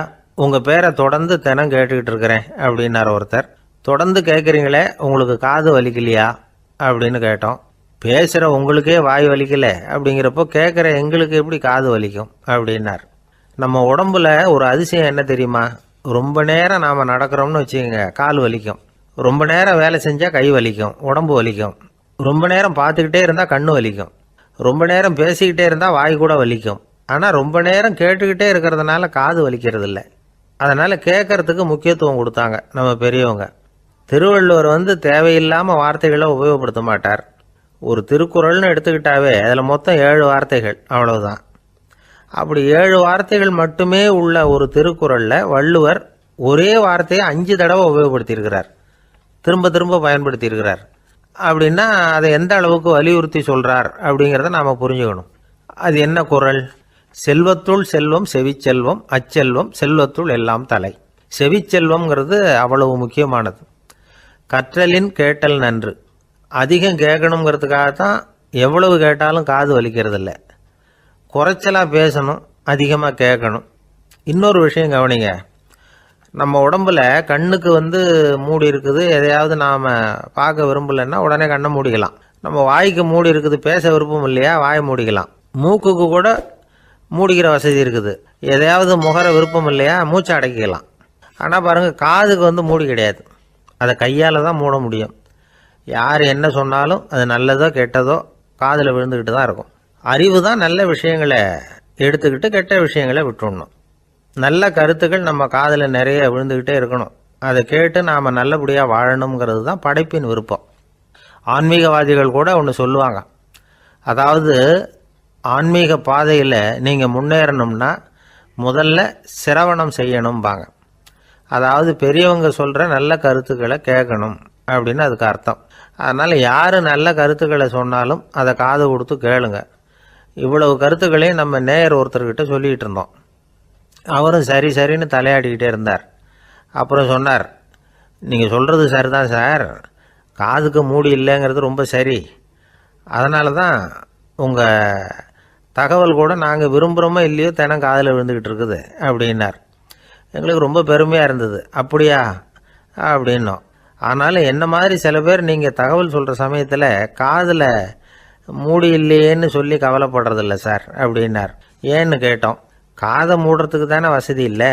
Speaker 2: உங்கள் பேரை தொடர்ந்து தினம் கேட்டுக்கிட்டு இருக்கிறேன் அப்படின்னார் ஒருத்தர். தொடர்ந்து கேட்குறீங்களே, உங்களுக்கு காது வலிக்கலையா அப்படின்னு கேட்டோம். பேசுகிற உங்களுக்கே வாய் வலிக்கல அப்படிங்கிறப்போ கேட்குற எங்களுக்கு எப்படி காது வலிக்கும் அப்படின்னார். நம்ம உடம்புல ஒரு அதிசயம் என்ன தெரியுமா? ரொம்ப நேரம் நாம் நடக்கிறோம்னு வச்சுக்கோங்க, கால் வலிக்கும். ரொம்ப நேரம் வேலை செஞ்சால் கை வலிக்கும், உடம்பு வலிக்கும். ரொம்ப நேரம் பார்த்துக்கிட்டே இருந்தால் கண்ணு வலிக்கும். ரொம்ப நேரம் பேசிக்கிட்டே இருந்தால் வாய் கூட வலிக்கும். ஆனால் ரொம்ப நேரம் கேட்டுக்கிட்டே இருக்கிறதுனால காது வலிக்கிறது இல்லை. அதனால் கேட்கறதுக்கு முக்கியத்துவம் கொடுத்தாங்க நம்ம பெரியவங்க. திருவள்ளுவர் தேவையில்லாமல் வார்த்தைகளை உபயோகப்படுத்த மாட்டார். ஒரு திருக்குறள்னு எடுத்துக்கிட்டாவே அதில் மொத்தம் 7 வார்த்தைகள், அவ்வளவுதான். அப்படி 7 வார்த்தைகள் மட்டுமே உள்ள ஒரு திருக்குறளில் வள்ளுவர் ஒரே வார்த்தையை 5 தடவை உபயோகப்படுத்தியிருக்கிறார், திரும்ப திரும்ப பயன்படுத்தியிருக்கிறார். அப்படின்னா அதை எந்த அளவுக்கு வலியுறுத்தி சொல்கிறார் அப்படிங்கிறத நாம் புரிஞ்சுக்கணும். அது என்ன குறள்? செல்வத்துள் செல்வம் செவிச்செல்வம், அச்செல்வம் செல்வத்துள் எல்லாம் தலை. செவிச்செல்வம்ங்கிறது அவ்வளவு முக்கியமானது. கற்றலின் கேட்டல் நன்று. அதிகம் கேட்கணுங்கிறதுக்காகத்தான் எவ்வளவு கேட்டாலும் காது வலிக்கிறதில்ல. குறைச்சலாக பேசணும், அதிகமாக கேட்கணும். இன்னொரு விஷயம் கவனிங்க, நம்ம உடம்புல கண்ணுக்கு மூடி இருக்குது, எதையாவது நாம் பார்க்க விரும்பலைன்னா உடனே கண்ணை மூடிக்கலாம். நம்ம வாய்க்கு மூடி இருக்குது, பேச விருப்பம் இல்லையா, வாயை மூடிக்கலாம். மூக்குக்கு கூட மூடிக்கிற வசதி இருக்குது, எதையாவது முகர விருப்பம் இல்லையா, மூச்சை அடக்கிக்கலாம். ஆனால் பாருங்கள், காதுக்கு மூடி கிடையாது, அதை கையால் தான் மூட முடியும். யார் என்ன சொன்னாலும் அது நல்லதோ கெட்டதோ காதில் விழுந்துக்கிட்டு தான் இருக்கும். அறிவு தான் நல்ல விஷயங்களை எடுத்துக்கிட்டு கெட்ட விஷயங்களை விட்டுடணும். நல்ல கருத்துக்கள் நம்ம காதில் நிறைய விழுந்துக்கிட்டே இருக்கணும். அதை கேட்டு நாம் நல்லபடியாக வாழணுங்கிறது தான் படைப்பின் விருப்பம். ஆன்மீகவாதிகள் கூட ஒன்று சொல்லுவாங்க, அதாவது ஆன்மீக பாதையில் நீங்கள் முன்னேறணும்னா முதல்ல சிரவணம் செய்யணும்பாங்க. அதாவது பெரியவங்க சொல்கிற நல்ல கருத்துக்களை கேட்கணும் அப்படின்னு அதுக்கு அர்த்தம். அதனால் யார் நல்ல கருத்துக்களை சொன்னாலும் அதை காது கொடுத்து கேளுங்க. இவ்வளவு கருத்துக்களையும் நம்ம நேயர் ஒருத்தர்கிட்ட சொல்லிகிட்டு இருந்தோம். அவரும் சரி சரின்னு தலையாடிக்கிட்டே இருந்தார். அப்புறம் சொன்னார், நீங்கள் சொல்கிறது சரிதான் சார், காதுக்கு மூடி இல்லைங்கிறது ரொம்ப சரி. அதனால தான் உங்கள் தகவல் கூட நாங்கள் விரும்புகிறோமோ இல்லையோ தினம் காதில் விழுந்துக்கிட்டு இருக்குது அப்படின்னார். எங்களுக்கு ரொம்ப பெருமையாக இருந்தது. அப்படியா அப்படின்னோம். ஆனாலும் என்ன மாதிரி சில பேர் நீங்கள் தகவல் சொல்கிற சமயத்தில் காதில் மூடி இல்லையேன்னு சொல்லி கவலைப்படுறதில்ல சார் அப்படின்னார். ஏன்னு கேட்டோம். காதை மூடுறதுக்கு தானே வசதி இல்லை,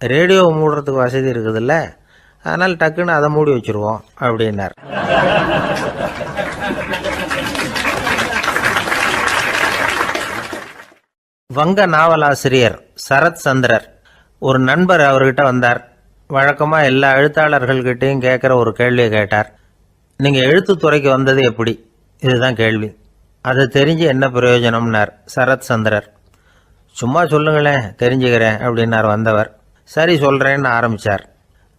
Speaker 2: ரேடியோவை மூடுறதுக்கு வசதி இருக்குதுல்ல, அதனால் டக்குன்னு அதை மூடி வச்சுருவோம் அப்படின்னார். வங்க நாவலாசிரியர் சரத் சந்திரர் ஒரு நண்பர் அவர்கிட்ட வந்தார். வழக்கமாக எல்லா எழுத்தாளர்கள்கிட்டையும் கேட்குற ஒரு கேள்வியை கேட்டார். நீங்கள் எழுத்துத்துறைக்கு வந்தது எப்படி? இதுதான் கேள்வி. அதை தெரிஞ்சு என்ன பிரயோஜனம்னார் சரத் சந்திரர். சும்மா சொல்லுங்களேன், தெரிஞ்சுக்கிறேன் அப்படின்னார் வந்தவர். சரி சொல்கிறேன்னு ஆரம்பித்தார்.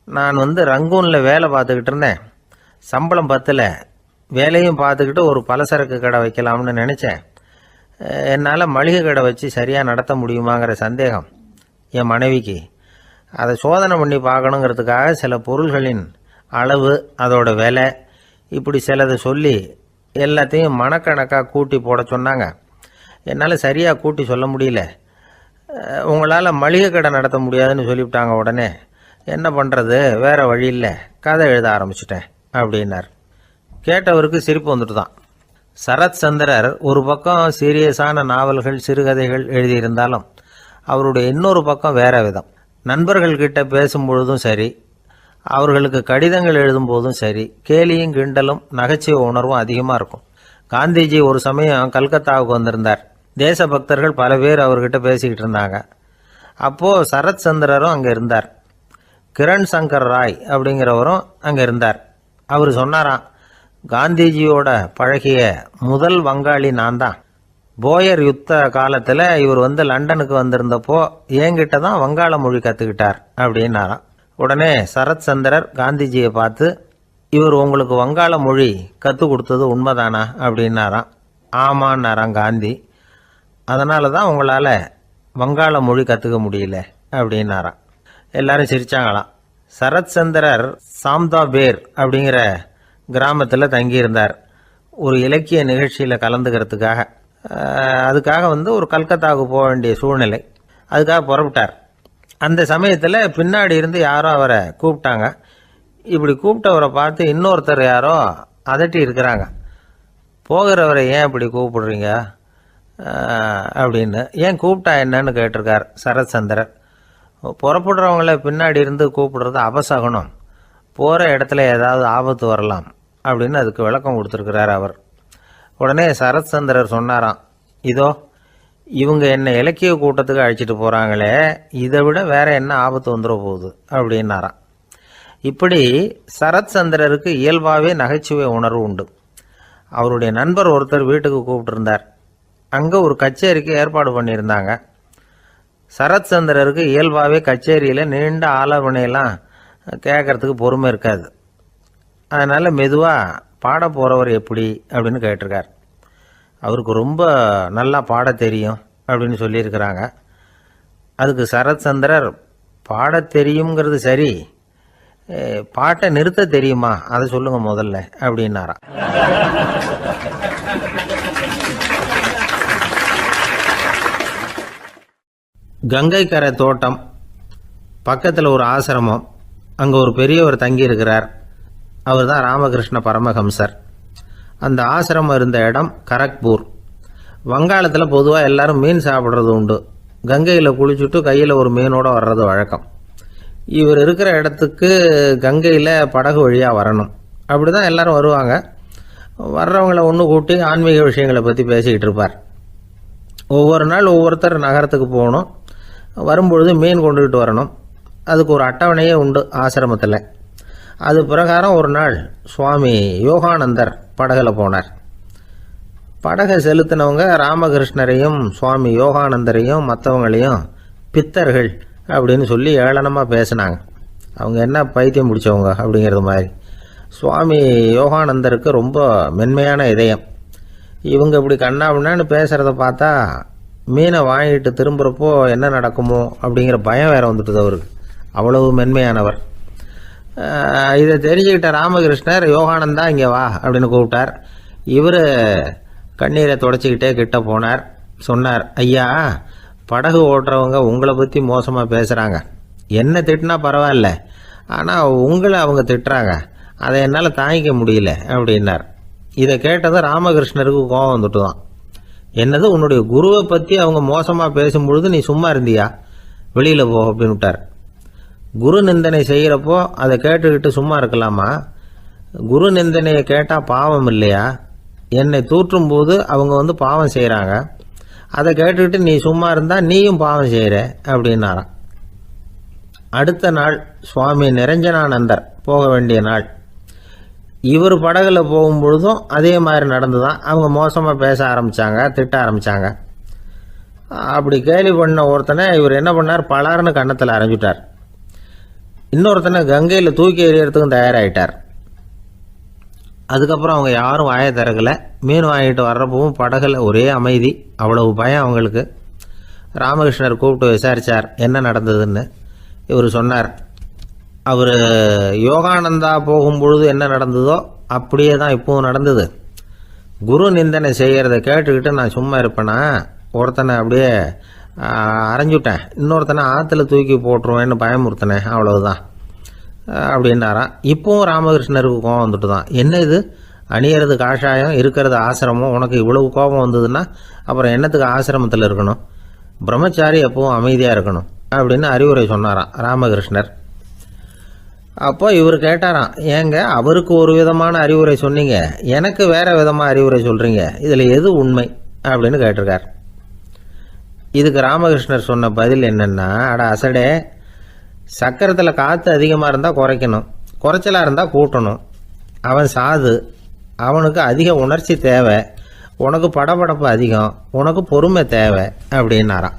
Speaker 2: நான் ரங்கூனில் வேலை பார்த்துக்கிட்டு இருந்தேன். சம்பளம் பத்தில், வேலையும் பார்த்துக்கிட்டு ஒரு பலசரக்கு கடை வைக்கலாம்னு நினச்சேன். என்னால் மளிகை கடை வச்சு சரியாக நடத்த முடியுமாங்கிற சந்தேகம் என் மனைவிக்கு. அதை சோதனை பண்ணி பார்க்கணுங்கிறதுக்காக சில பொருள்களின் அளவு, அதோட விலை, இப்படி சிலதை சொல்லி எல்லாத்தையும் மனக்கணக்காக கூட்டி போட சொன்னாங்க. என்னால் சரியாக கூட்டி சொல்ல முடியல. உங்களால் மளிகை கடை நடத்த முடியாதுன்னு சொல்லிவிட்டாங்க. உடனே என்ன பண்ணுறது, வேறு வழி இல்லை, கதை எழுத ஆரம்பிச்சிட்டேன் அப்படின்னார். கேட்டவருக்கு சிரிப்பு வந்துட்டு தான். சரத் சந்திரர் ஒரு பக்கம் சீரியஸான நாவல்கள், சிறுகதைகள் எழுதியிருந்தாலும் அவருடைய இன்னொரு பக்கம் வேற விதம். நண்பர்கள்கிட்ட பேசும்பொழுதும் சரி, அவர்களுக்கு கடிதங்கள் எழுதும்போதும் சரி, கேலியும் கிண்டலும் நகைச்சுவை உணர்வும் அதிகமாக இருக்கும். காந்திஜி ஒரு சமயம் கல்கத்தாவுக்கு வந்திருந்தார். தேசபக்தர்கள் பல பேர் அவர்கிட்ட பேசிக்கிட்டு இருந்தாங்க. அப்போது சரத் சந்திரரும் அங்கே இருந்தார். கிரண் சங்கர் ராய் அப்படிங்கிறவரும் அங்கே இருந்தார். அவர் சொன்னாராம், காந்திஜியோட பழகிய முதல் வங்காளி நான் தான். போயர் யுத்த காலத்தில் இவர் லண்டனுக்கு வந்திருந்தப்போ என்கிட்ட தான் வங்காள மொழி கற்றுக்கிட்டார் அப்படின்னாராம். உடனே சரத் சந்திரர் காந்திஜியை பார்த்து, இவர் உங்களுக்கு வங்காள மொழி கற்றுக் கொடுத்தது உண்மைதானா அப்படின்னாராம். ஆமான்னாராம் காந்தி. அதனால தான் உங்களால் வங்காள மொழி கற்றுக்க முடியல அப்படின்னாராம். எல்லாரும் சிரிச்சாங்களாம். சரத் சந்திரர் சாம்தாபேர் அப்படிங்கிற கிராமத்தில் தங்கியிருந்தார் ஒரு இலக்கிய நிகழ்ச்சியில் கலந்துக்கிறதுக்காக. அதுக்காக ஒரு கல்கத்தாவுக்கு போக வேண்டிய சூழ்நிலை. அதுக்காக புறப்பட்டார். அந்த சமயத்தில் பின்னாடி இருந்து யாரோ அவரை கூப்பிட்டாங்க. இப்படி கூப்பிட்டவரை பார்த்து இன்னொருத்தர் யாரோ அதட்டி இருக்கிறாங்க. போகிறவரை ஏன் இப்படி கூப்பிடுறீங்க அப்படின்னு. ஏன் கூப்பிட்டா என்னன்னு கேட்டிருக்கார் சரத் சந்திரர். புறப்படுறவங்கள பின்னாடி இருந்து கூப்பிடுறது அபசகுனம், போகிற இடத்துல ஏதாவது ஆபத்து வரலாம் அப்படின்னு அதுக்கு விளக்கம் கொடுத்துருக்கிறார் அவர். உடனே சரத் சந்திரர் சொன்னாராம், இதோ இவங்க என்னை இலக்கிய கூட்டத்துக்கு அழைச்சிட்டு போகிறாங்களே, இதை விட வேற என்ன ஆபத்து வந்துட போகுது அப்படின்னாராம். இப்படி சரத் சந்திரருக்கு இயல்பாகவே நகைச்சுவை உணர்வு உண்டு. அவருடைய நண்பர் ஒருத்தர் வீட்டுக்கு கூப்பிட்டுருந்தார். அங்கே ஒரு கச்சேரிக்கு ஏற்பாடு பண்ணியிருந்தாங்க. சரத் சந்திரருக்கு இயல்பாகவே கச்சேரியில் நீண்ட ஆலோசனையெல்லாம் கேட்கறதுக்கு பொறுமை இருக்காது. அதனால் மெதுவாக பாட போகிறவர் எப்படி அப்படின்னு கேட்டிருக்கார். அவருக்கு ரொம்ப நல்லா பாட தெரியும் அப்படின்னு சொல்லியிருக்கிறாங்க. அதுக்கு சரத்சந்திரர், பாட தெரியுங்கிறது சரி, பாட்டை நிறுத்த தெரியுமா அதை சொல்லுங்க முதல்ல அப்படின்னாராம். கங்கை கரை தோட்டம் பக்கத்தில் ஒரு ஆசிரமம், அங்கே ஒரு பெரியவர் தங்கி இருக்கிறார். அவர் தான் ராமகிருஷ்ண பரமஹம்சர். அந்த ஆசிரமம் இருந்த இடம் கரக்பூர். வங்காளத்தில் பொதுவாக எல்லாரும் மீன் சாப்பிட்றது உண்டு. கங்கையில் குளிச்சுட்டு கையில் ஒரு மீனோடு வர்றது வழக்கம். இவர் இருக்கிற இடத்துக்கு கங்கையில் படகு வழியாக வரணும். அப்படி தான் எல்லோரும் வருவாங்க. வர்றவங்களை ஒன்று கூட்டி ஆன்மீக விஷயங்களை பற்றி பேசிக்கிட்டு இருப்பார். ஒவ்வொரு நாள் ஒவ்வொருத்தர் நகரத்துக்கு போகணும். வரும்பொழுது மீன் கொண்டுகிட்டு வரணும். அதுக்கு ஒரு அட்டவணையே உண்டு ஆசிரமத்தில். அது பிரகாரம் ஒரு நாள் சுவாமி யோகானந்தர் படகில் போனார். படகை செலுத்தினவங்க ராமகிருஷ்ணரையும் சுவாமி யோகானந்தரையும் மற்றவங்களையும் பித்தர்கள் அப்படின்னு சொல்லி ஏளனமாக பேசினாங்க. அவங்க என்ன பைத்தியம் முடித்தவங்க அப்படிங்கிறது மாதிரி. சுவாமி யோகானந்தருக்கு ரொம்ப மென்மையான இதயம். இவங்க இப்படி கண்ணாபின்னான்னு பேசுகிறத பார்த்தா மீனை வாங்கிட்டு திரும்புகிறப்போ என்ன நடக்குமோ அப்படிங்கிற பயம் வேறு வந்துட்டுது அவருக்கு. அவ்வளவு மென்மையானவர். இதை தெரிஞ்சுக்கிட்ட ராமகிருஷ்ணர், யோகானந்தா இங்கே வா அப்படின்னு கூப்பிட்டார். இவர் கண்ணீரை தொடச்சிக்கிட்டே கிட்ட போனார். சொன்னார், ஐயா, படகு ஓட்டுறவங்க உங்களை பற்றி மோசமாக பேசுகிறாங்க. என்ன திட்டினா பரவாயில்ல, ஆனால் உங்களை அவங்க திட்டுறாங்க. அதை என்னால் தாங்கிக்க முடியல அப்படின்னார். இதை கேட்டதும் ராமகிருஷ்ணருக்கு கோபம் வந்துட்டு தான். என்னது, உன்னுடைய குருவை பற்றி அவங்க மோசமாக பேசும்பொழுது நீ சும்மா இருந்தியா? வெளியில் போ அப்படின்னு விட்டார். குரு நிந்தனை செய்கிறப்போ அதை கேட்டுக்கிட்டு சும்மா இருக்கலாமா? குரு நிந்தனையை கேட்டால் பாவம் இல்லையா? என்னை தூற்றும் போது அவங்க பாவம் செய்கிறாங்க. அதை கேட்டுக்கிட்டு நீ சும்மா இருந்தால் நீயும் பாவம் செய்கிற அப்படின்னாராம். அடுத்த நாள் சுவாமி நிரஞ்சனானந்தர் போக வேண்டிய நாள். இவர் படகுல போகும்பொழுதும் அதே மாதிரி நடந்து தான். அவங்க மோசமாக பேச ஆரம்பித்தாங்க, திட்ட ஆரம்பித்தாங்க. அப்படி கேலி பண்ண ஒருத்தனை இவர் என்ன பண்ணார், பலார்னு கன்னத்தில் அரைஞ்சிட்டார். இன்னொருத்தனை கங்கையில் தூக்கி எறியறதுக்கும் தயாராகிட்டார். அதுக்கப்புறம் அவங்க யாரும் வாயை திறக்கலை. மீன் வாங்கிட்டு வர்றப்பவும் படகுல ஒரே அமைதி. அவ்வளவு பயம் அவங்களுக்கு. ராமகிருஷ்ணர் கூப்பிட்டு விசாரித்தார் என்ன நடந்ததுன்னு. இவர் சொன்னார், அவர் யோகானந்தா போகும்பொழுது என்ன நடந்ததோ அப்படியே தான் இப்போவும் நடந்தது. குரு நிந்தனை செய்கிறத கேட்டுக்கிட்டு நான் சும்மா இருப்பேனா? ஒருத்தனை அப்படியே அரைஞ்சுட்டேன், இன்னொருத்தனை ஆற்றுல தூக்கி போட்டுருவேன்னு பயமுறுத்தினேன், அவ்வளவுதான் அப்படின்னாராம். இப்போவும் ராமகிருஷ்ணருக்கு கோபம் வந்துட்டு தான். என்ன இது, அணியறது காஷாயம், இருக்கிறது ஆசிரமம், உனக்கு இவ்வளவு கோபம் வந்ததுன்னா அப்புறம் என்னத்துக்கு ஆசிரமத்தில் இருக்கணும்? பிரம்மச்சாரி எப்பவும் அமைதியாக இருக்கணும் அப்படின்னு அறிவுரை சொன்னாராம் ராமகிருஷ்ணர். அப்போ இவர் கேட்டாராம், ஏங்க அவருக்கு ஒரு விதமான அறிவுரை சொன்னீங்க, எனக்கு வேற விதமாக அறிவுரை சொல்கிறீங்க, இதில் எது உண்மை அப்படின்னு கேட்டிருக்கார். இதுக்கு ராமகிருஷ்ணர் சொன்ன பதில் என்னென்னா, அட அசடே, சக்கரத்தில் காற்று அதிகமாக இருந்தால் குறைக்கணும், குறைச்சலாக இருந்தால் கூட்டணும். அவன் சாது, அவனுக்கு அதிக உணர்ச்சி தேவை, உனக்கு படபடப்பு அதிகம், உனக்கு பொறுமை தேவை அப்படின்னாராம்.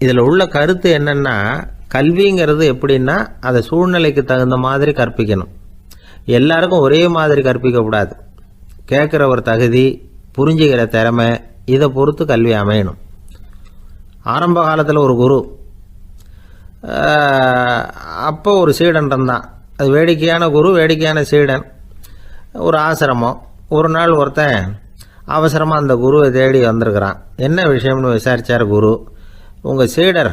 Speaker 2: இதில் உள்ள கருத்து என்னென்னா, கல்விங்கிறது எப்படின்னா அதை சூழ்நிலைக்கு தகுந்த மாதிரி கற்பிக்கணும். எல்லாருக்கும் ஒரே மாதிரி கற்பிக்கக்கூடாது. கேட்குற ஒரு தகுதி, புரிஞ்சுக்கிற திறமை, இதை பொறுத்து கல்வி அமையணும். ஆரம்ப காலத்தில் ஒரு குரு, அப்போ ஒரு சீடன் இருந்தான். அது வேடிக்கையான குரு, வேடிக்கையான சீடன். ஒரு ஆசிரமம். ஒரு நாள் ஒருத்தன் அவசரமாக அந்த குருவை தேடி வந்திருக்கிறான். என்ன விஷயம்னு விசாரித்தார் குரு. உங்கள் சீடர்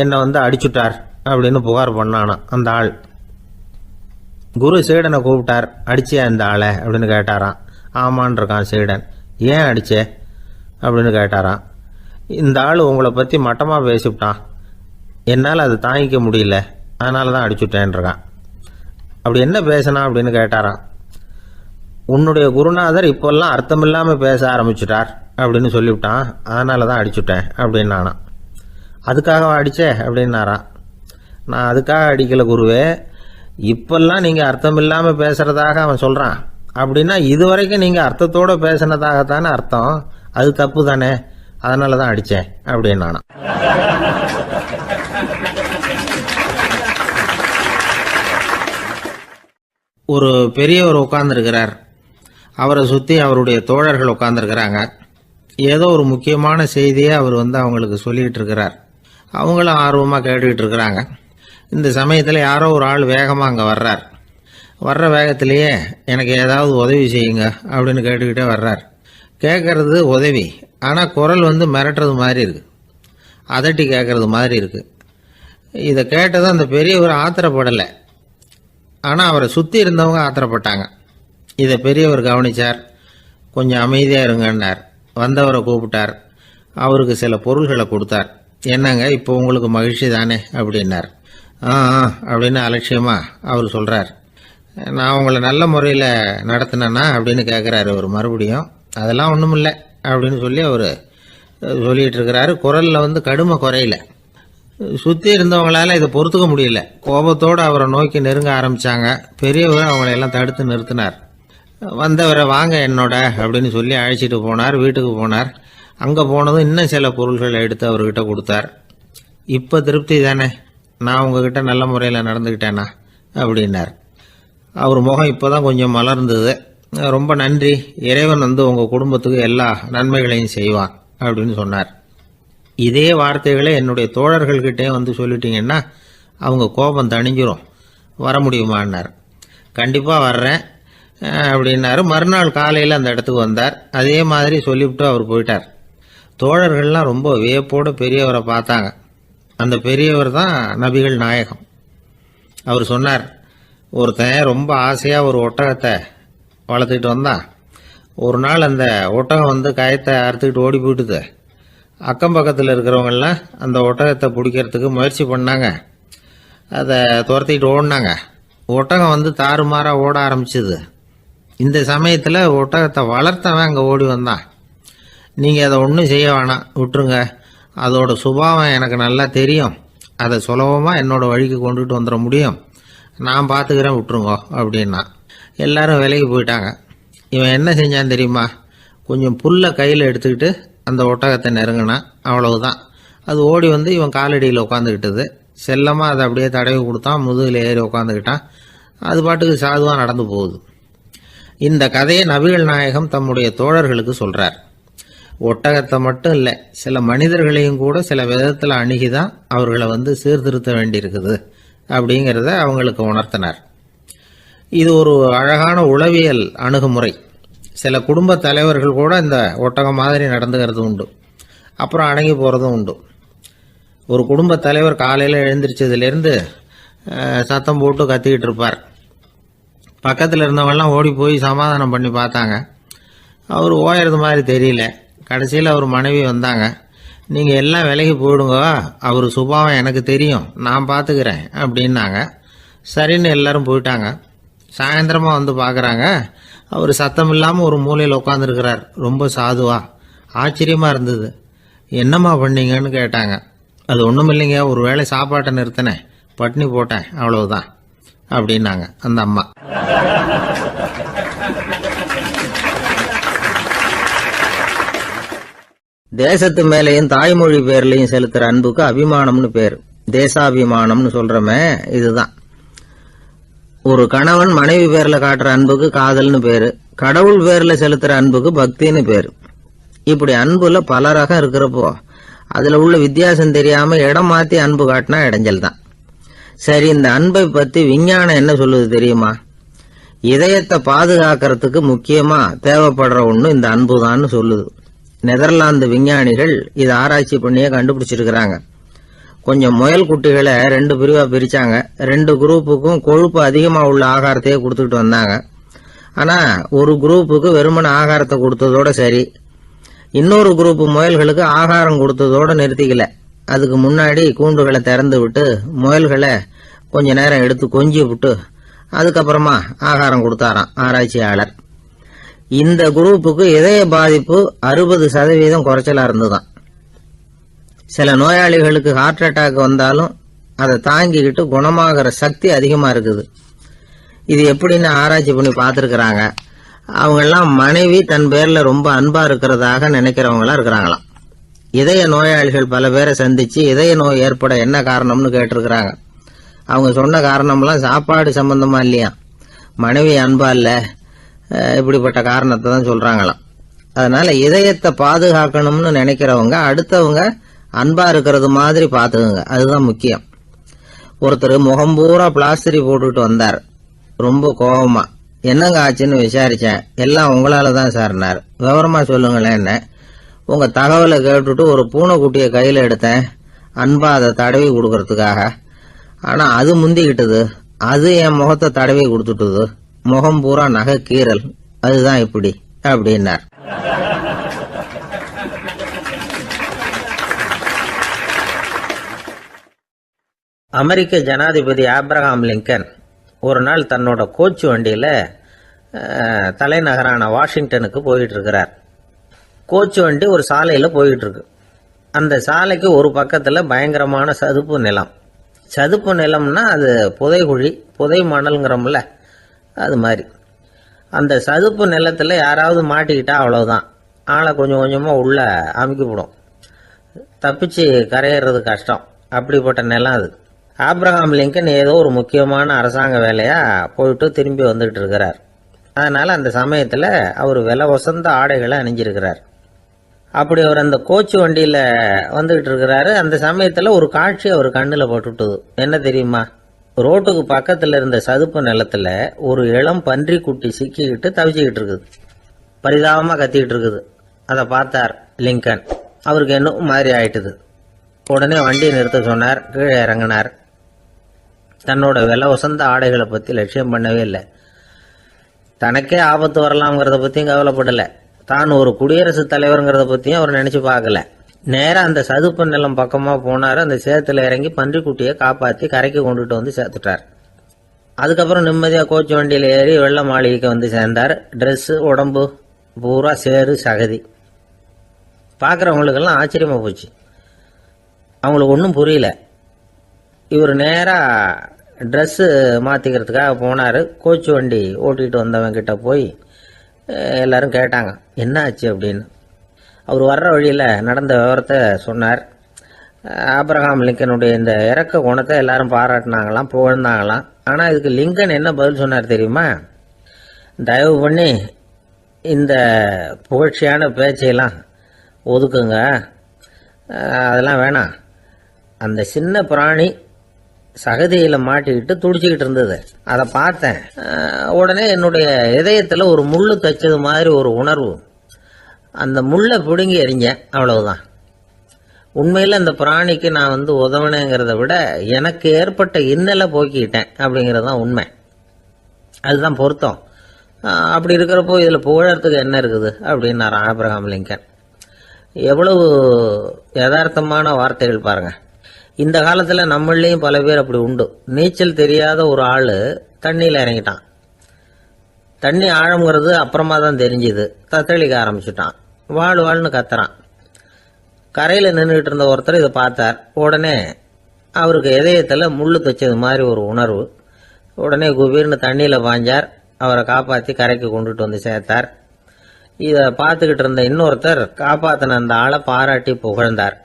Speaker 2: என்னை அடிச்சுட்டார் அப்படின்னு புகார் பண்ணானா அந்த ஆள். குரு சீடனை கூப்பிட்டார். அடிச்சியா இந்த ஆளை அப்படின்னு கேட்டாராம். ஆமான் இருக்கான் சீடன். ஏன் அடிச்சே அப்படின்னு கேட்டாராம். இந்த ஆள் உங்களை பற்றி மட்டமாக பேசிவிட்டான், என்னால் அதை தாங்கிக்க முடியல, அதனால தான் அடிச்சுட்டேன்ருக்கான். அப்படி என்ன பேசினா அப்படின்னு கேட்டாராம். உன்னுடைய குருநாதர் இப்போல்லாம் அர்த்தமில்லாமல் பேச ஆரம்பிச்சுட்டார் அப்படின்னு சொல்லிவிட்டான், அதனால தான் அடிச்சுட்டேன் அப்படின்னு நானா. அதுக்காக அடித்தே அப்படின்னாராம். நான் அதுக்காக அடிக்கலை குருவே, இப்பெல்லாம் நீங்கள் அர்த்தமில்லாமல் பேசுகிறதாக அவன் சொல்கிறான். அப்படின்னா இதுவரைக்கும் நீங்கள் அர்த்தத்தோடு பேசினதாகத்தானே அர்த்தம், அது தப்பு தானே, அதனால தான் அடித்தேன் அப்படின்னு நானா.
Speaker 1: ஒரு பெரியவர் உட்கார்ந்துருக்கிறார். அவரை சுற்றி அவருடைய தோழர்கள் உட்கார்ந்துருக்கிறாங்க. ஏதோ ஒரு முக்கியமான செய்தியை அவர் அவங்களுக்கு சொல்லிகிட்டு இருக்கிறார். அவங்களும் ஆர்வமாக கேட்டுக்கிட்டு இருக்கிறாங்க. இந்த சமயத்தில் யாரோ ஒரு ஆள் வேகமாக அங்கே வர்றார். வர்ற வேகத்திலேயே எனக்கு ஏதாவது உதவி செய்யுங்க அப்படின்னு கேட்டுக்கிட்டே வர்றார். கேட்கறது உதவி, ஆனால் குரல் மிரட்டுறது மாதிரி இருக்குது, அதட்டி கேட்கறது மாதிரி இருக்குது. இதை கேட்டதும் அந்த பெரியவர் ஆத்திரப்படலை, ஆனால் அவரை சுற்றி இருந்தவங்க ஆத்திரப்பட்டாங்க. இதை பெரியவர் கவனித்தார். கொஞ்சம் அமைதியாக இருங்கன்னார். வந்தவரை கூப்பிட்டார். அவருக்கு சில பொருள்களை கொடுத்தார். என்னங்க இப்போ உங்களுக்கு மகிழ்ச்சி தானே அப்படின்னார். ஆ அப்படின்னு அலட்சியமாக அவர் சொல்கிறார். நான் உங்களை நல்ல முறையில் நடத்தினேன்னா அப்படின்னு கேட்குறாரு அவர் மறுபடியும். அதெல்லாம் ஒன்றும் இல்லை அப்படின்னு சொல்லி அவர் சொல்லிகிட்டு இருக்கிறாரு. குரலில் கடுமை குறையில. சுற்றி இருந்தவங்களால இதை பொறுத்துக்க முடியல. கோபத்தோடு அவரை நோக்கி நெருங்க ஆரம்பித்தாங்க. பெரியவர் அவங்களையெல்லாம் தடுத்து நிறுத்தினார். வந்தவரை வாங்க என்னோட அப்படின்னு சொல்லி அழைச்சிட்டு போனார். வீட்டுக்கு போனார். அங்கே போனதும் இன்னும் சில பொருள்களை எடுத்து அவர்கிட்ட கொடுத்தார். இப்போ திருப்தி தானே, நான் உங்ககிட்ட நல்ல முறையில் நடந்துக்கிட்டேனா அப்படின்னார். அவர் முகம் இப்போ தான் கொஞ்சம் மலர்ந்தது. ரொம்ப நன்றி, இறைவன் உங்கள் குடும்பத்துக்கு எல்லா நன்மைகளையும் செய்வான் அப்படின்னு சொன்னார். இதே வார்த்தைகளை என்னுடைய தோழர்கள்கிட்டே சொல்லிட்டீங்கன்னா அவங்க கோபம் தணிஞ்சிரும், வர முடியுமான்னார். கண்டிப்பாக வர்றேன் அப்படின்னாரு. மறுநாள் காலையில் அந்த இடத்துக்கு வந்தார். அதே மாதிரி சொல்லிவிட்டு அவர் போயிட்டார். தோழர்கள்லாம் ரொம்ப வியப்போடு பெரியவரை பார்த்தாங்க. அந்த பெரியவர் தான் நபிகள் நாயகம். அவர் சொன்னார், ஒருத்தன் ரொம்ப ஆசையாக ஒரு ஒட்டகத்தை வளர்த்துக்கிட்டு வந்தான். ஒரு நாள் அந்த ஒட்டகம் கயத்தை அறுத்துக்கிட்டு ஓடி போயிட்டுது. அக்கம் பக்கத்தில் இருக்கிறவங்கெல்லாம் அந்த ஒட்டகத்தை பிடிக்கிறதுக்கு முயற்சி பண்ணாங்க. அதை துரத்திக்கிட்டு ஓடினாங்க. ஒட்டகம் தாறுமாறாக ஓட ஆரம்பிச்சிது. இந்த சமயத்தில் ஒட்டகத்தை வளர்த்தவன் அங்கே ஓடி வந்தான். நீங்கள் அதை ஒன்றும் செய்ய வேணாம், விட்டுருங்க, அதோட சுபாவம் எனக்கு நல்லா தெரியும், அதை சுலபமாக என்னோட வழிக்கு கொண்டுட்டு வந்துட முடியும், நான் பார்த்துக்கிறேன், விட்டுருங்கோ அப்படின்னா. எல்லாரும் விலைக்கு போயிட்டாங்க. இவன் என்ன செஞ்சான் தெரியுமா? கொஞ்சம் புல்லை கையில் எடுத்துக்கிட்டு அந்த ஒட்டகத்தை நெருங்கினான். அவ்வளவுதான். அது ஓடி இவன் காலடியில் உட்காந்துக்கிட்டது. செல்லமாக அதை அப்படியே தடவி கொடுத்தான். முதுகில் ஏறி உட்காந்துக்கிட்டான். அது பாட்டுக்கு சாதுவாக நடந்து போகுது. இந்த கதையை நபிகள் நாயகம் தம்முடைய தோழர்களுக்கு சொல்கிறார். ஒட்டகத்தை மட்டும் இல்லை, சில மனிதர்களையும் கூட சில விதத்தில் அணுகிதான் அவர்களை சீர்திருத்த வேண்டியிருக்குது அப்படிங்கிறத அவங்களுக்கு உணர்த்தினார். இது ஒரு அழகான உளவியல் அணுகுமுறை. சில குடும்ப தலைவர்கள் கூட இந்த ஒட்டகம் மாதிரி நடந்துக்கிறது உண்டு, அப்புறம் அடங்கி போகிறதும் உண்டு. ஒரு குடும்ப தலைவர் காலையில் எழுந்திரிச்சதுலேருந்து சத்தம் போட்டு கத்திக்கிட்டு இருப்பார். பக்கத்தில் இருந்தவங்கெல்லாம் ஓடி போய் சமாதானம் பண்ணி பார்த்தாங்க. அவர் ஓயறது மாதிரி தெரியல. கடைசியில் அவர் மனைவி வந்தாங்க. நீங்கள் எல்லாம் விலகி போயிடுங்க, அவர் சுபாவம் எனக்கு தெரியும், நான் பார்த்துக்கிறேன் அப்படின்னாங்க. சரின்னு எல்லாரும் போயிட்டாங்க. சாயந்தரமாக பார்க்குறாங்க, அவர் சத்தம் இல்லாமல் ஒரு மூலையில் உட்காந்துருக்கிறார். ரொம்ப சாதுவா. ஆச்சரியமாக இருந்தது. என்னம்மா பண்ணீங்கன்னு கேட்டாங்க. அது ஒன்றும் இல்லைங்க, ஒரு வேளை சாப்பாட்டை நிறுத்தினேன், பட்னி போட்டேன், அவ்வளவுதான் அப்படின்னாங்க அந்த அம்மா.
Speaker 2: தேசத்து மேலையும் தாய்மொழி பேர்லையும் செலுத்துற அன்புக்கு அபிமானம்னு பேர். தேசாபிமானம்னு சொல்றமே இதுதான். ஒரு கணவன் மனைவி பேர்ல காட்டுற அன்புக்கு காதல்னு பேரு. கடவுள் பேர்ல செலுத்துற அன்புக்கு பக்தின்னு பேரு. இப்படி அன்புல பல ரகம் இருக்கிறப்போ அதுல உள்ள வித்தியாசம் தெரியாம இடம் மாத்தி அன்பு காட்டினா இடைஞ்சல் தான். சரி, இந்த அன்பை பத்தி விஞ்ஞானம் என்ன சொல்லுது தெரியுமா? இதயத்தை பாதுகாக்கிறதுக்கு முக்கியமா தேவைப்படுற ஒண்ணு இந்த அன்புதான்னு சொல்லுது. நெதர்லாந்து விஞ்ஞானிகள் இதை ஆராய்ச்சி பண்ணியே கண்டுபிடிச்சிருக்கிறாங்க. கொஞ்சம் முயல் குட்டிகளை 2 பிரிவா பிரிச்சாங்க. 2 குரூப்புக்கும் கொழுப்பு அதிகமா உள்ள ஆகாரத்தையே கொடுத்துட்டு வந்தாங்க. ஆனா ஒரு குரூப்புக்கு வெறுமன ஆகாரத்தை கொடுத்ததோட சரி, இன்னொரு குரூப் முயல்களுக்கு ஆகாரம் கொடுத்ததோட நிறுத்திக்கல. அதுக்கு முன்னாடி கூண்டுகளை திறந்து விட்டு முயல்களை கொஞ்ச நேரம் எடுத்து கொஞ்சி விட்டு அதுக்கப்புறமா ஆகாரம் கொடுத்தாராம் ஆராய்ச்சியாளர். இந்த குரூப்புக்கு இதய பாதிப்பு 60% குறைச்சலா இருந்துதான். சில நோயாளிகளுக்கு ஹார்ட் அட்டாக் வந்தாலும் அதை தாங்கிக்கிட்டு குணமாகிற சக்தி அதிகமா இருக்குது. இது எப்படின்னு ஆராய்ச்சி பண்ணி பார்த்துருக்கிறாங்க. அவங்கெல்லாம் மனைவி தன் பேர்ல ரொம்ப அன்பா இருக்கிறதாக நினைக்கிறவங்களா இருக்கிறாங்களாம். இதய நோயாளிகள் பல பேரை சந்திச்சு இதய நோய் ஏற்பட என்ன காரணம்னு கேட்டிருக்கிறாங்க. அவங்க சொன்ன காரணம்லாம் சாப்பாடு சம்பந்தமா இல்லையா,
Speaker 1: மனைவி அன்பா இல்ல, இப்படிப்பட்ட காரணத்தை தான் சொல்றாங்களாம். அதனால இதயத்தை பாதுகாக்கணும்னு நினைக்கிறவங்க அடுத்தவங்க அன்பா இருக்கிறது மாதிரி பாத்துக்குங்க, அதுதான் முக்கியம். ஒருத்தர் முகம் பூரா பிளாஸ்டரி போட்டுட்டு வந்தார், ரொம்ப கோபமா. என்னங்க ஆச்சுன்னு விசாரிச்சேன். எல்லாம் உங்களால தான் சார்னார். விவரமா சொல்லுங்களேன். என்ன உங்க தகவலை கேட்டுட்டு ஒரு பூனைக்குட்டியை கையில எடுத்தேன், அன்பா அதை தடவி கொடுக்கறதுக்காக. ஆனா அது முந்திக்கிட்டது, அது என் முகத்தை தடவி கொடுத்துட்டுது. முகம் பூரா நகை கீறல், அதுதான் இப்படி அப்படின்னார்.
Speaker 2: அமெரிக்க ஜனாதிபதி ஆப்ரஹாம் லிங்கன் ஒரு நாள் தன்னோட கோச்சு வண்டியில் தலைநகரான வாஷிங்டனுக்கு போயிட்டு இருக்கிறார். கோச்சு வண்டி ஒரு சாலையில் போயிட்டு இருக்கு. அந்த சாலைக்கு ஒரு பக்கத்தில் பயங்கரமான சதுப்பு நிலம். சதுப்பு நிலம்னா அது புதைகுழி, புதை மணல்ங்கிறோம்ல, அது மாதிரி. அந்த சதுப்பு நிலத்தில் யாராவது மாட்டிக்கிட்டா அவ்வளவுதான், ஆளை கொஞ்சம் கொஞ்சமாக உள்ள அமுக்கிவிடும். தப்பிச்சு கரையேறது கஷ்டம். அப்படிப்பட்ட நிலம் அது. ஆப்ரஹாம் லிங்கன் ஏதோ ஒரு முக்கியமான அரசாங்க வேலையா போயிட்டு திரும்பி வந்துகிட்டு இருக்கிறார். அதனால அந்த சமயத்தில் அவர் விலை வசந்த ஆடைகளை அணிஞ்சிருக்கிறார். அப்படி அவர் அந்த கோச்சு வண்டியில் வந்துகிட்டு இருக்கிறாரு. அந்த சமயத்தில் ஒரு காட்சி அவர் கண்ணில் பட்டுட்டுது. என்ன தெரியுமா? ரோட்டுக்கு பக்கத்தில் இருந்த சதுப்பு நிலத்தில் ஒரு இளம் பன்றி குட்டி சிக்கிக்கிட்டு தவிச்சுக்கிட்டு இருக்குது. பரிதாபமாக கத்திக்கிட்டு இருக்குது. அதை பார்த்தார் லிங்கன். அவருக்கு என்ன மாதிரி ஆயிட்டுது. உடனே வண்டியை நிறுத்த சொன்னார். கீழே இறங்கினார். தன்னோட விலை வசந்த ஆடைகளை பற்றி லட்சியம் பண்ணவே இல்லை. தனக்கே ஆபத்து வரலாம்ங்கிறத பற்றியும் கவலைப்படலை. தான் ஒரு குடியரசுத் தலைவருங்கிறத பற்றியும் அவர் நினச்சி பார்க்கல. நேராக அந்த சதுப்பு நிலம் பக்கமாக போனார். அந்த சேத்துல இறங்கி பன்றிக்குட்டியை காப்பாற்றி கரைக்கு கொண்டுட்டு வந்து சேர்த்துட்டார். அதுக்கப்புறம் நிம்மதியாக கோச்சு வண்டியில் ஏறி வெள்ள மாளிகைக்கு வந்து சேர்ந்தார். ட்ரெஸ்ஸு, உடம்பு பூரா சேறு சகதி. பார்க்குறவங்களுக்கெல்லாம் ஆச்சரியமாக போச்சு. அவங்களுக்கு ஒன்றும் புரியல. இவர் நேராக ட்ரெஸ்ஸு மாற்றிக்கிறதுக்காக போனார். கோச்சு வண்டி ஓட்டிகிட்டு வந்தவன் கிட்ட போய் எல்லாரும் கேட்டாங்க என்ன ஆச்சு அப்படின்னு. அவர் வர்ற வழியில் நடந்த விவரத்தை சொன்னார். ஆப்ரஹாம் லிங்கனுடைய இந்த இறக்க குணத்தை எல்லாரும் பாராட்டினாங்களாம், புகழ்ந்தாங்களாம். ஆனால் இதுக்கு லிங்கன் என்ன பதில் சொன்னார் தெரியுமா? தயவு பண்ணி இந்த புகழ்ச்சியான பேச்சையெல்லாம் ஒதுக்குங்க, அதெல்லாம் வேணாம். அந்த சின்ன பிராணி சகதியில் மாட்டிக்கிட்டு துடிச்சிக்கிட்டு இருந்தது, அதை பார்த்தேன். உடனே என்னுடைய இதயத்தில் ஒரு முள்ளு தைச்சது மாதிரி ஒரு உணர்வு. அந்த முள்ளை பிடுங்கி எறிஞ்சேன், அவ்வளவுதான். உண்மையில் அந்த பிராணிக்கு நான் உதவினேங்கிறத விட எனக்கு ஏற்பட்ட இன்னலை போக்கிட்டேன் அப்படிங்கிறது தான் உண்மை. அதுதான் பொருத்தம். அப்படி இருக்கிறப்போ இதில் புகழறதுக்கு என்ன இருக்குது அப்படின்னார் ஆப்ரஹாம் லிங்கன். எவ்வளவு யதார்த்தமான வார்த்தைகள் பாருங்க. இந்த காலத்தில் நம்மளையும் பல பேர் அப்படி உண்டு. நீச்சல் தெரியாத ஒரு ஆள் தண்ணியில் இறங்கிட்டான். தண்ணி ஆழங்கிறது அப்புறமா தான் தெரிஞ்சுது. தத்தளிக்க ஆரம்பிச்சுட்டான். வாழ்னு கத்துறான். கரையில் நின்றுட்டு இருந்த ஒருத்தர் இதை பார்த்தார். உடனே அவருக்கு இதயத்தில் முள்ளு தைச்சது மாதிரி ஒரு உணர்வு. உடனே குபீர்னு தண்ணியில் பாஞ்சார். அவரை காப்பாற்றி கரைக்கு கொண்டுட்டு வந்து சேர்த்தார். இதை பார்த்துக்கிட்டு இருந்த இன்னொருத்தர் காப்பாற்றின அந்த ஆளை பாராட்டி புகழ்ந்தார்.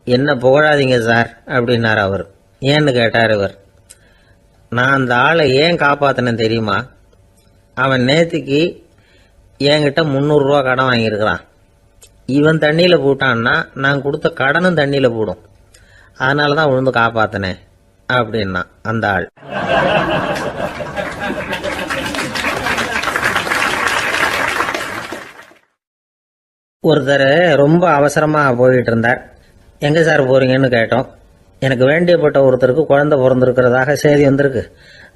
Speaker 2: என்ன புகழாதீங்க சார் அப்படின்னார் அவர். ஏன்னு கேட்டார் இவர். நான் அந்த ஆளை ஏன் காப்பாற்றினேன் தெரியுமா? அவன் நேற்றுக்கு என்கிட்ட 300 ரூபா கடன் வாங்கியிருக்கிறான். இவன் தண்ணியில் போட்டான்னா நான் கொடுத்த கடனும் தண்ணியில் போடும். அதனால தான் விழுந்து காப்பாற்றினேன் அப்படின்னா அந்த ஆள். ஒருத்தர் ரொம்ப அவசரமாக போயிட்டு இருந்தார். எங்கே சார் போகிறீங்கன்னு கேட்டோம். எனக்கு வேண்டியப்பட்ட ஒருத்தருக்கு குழந்தை பிறந்திருக்கிறதாக செய்தி வந்திருக்கு,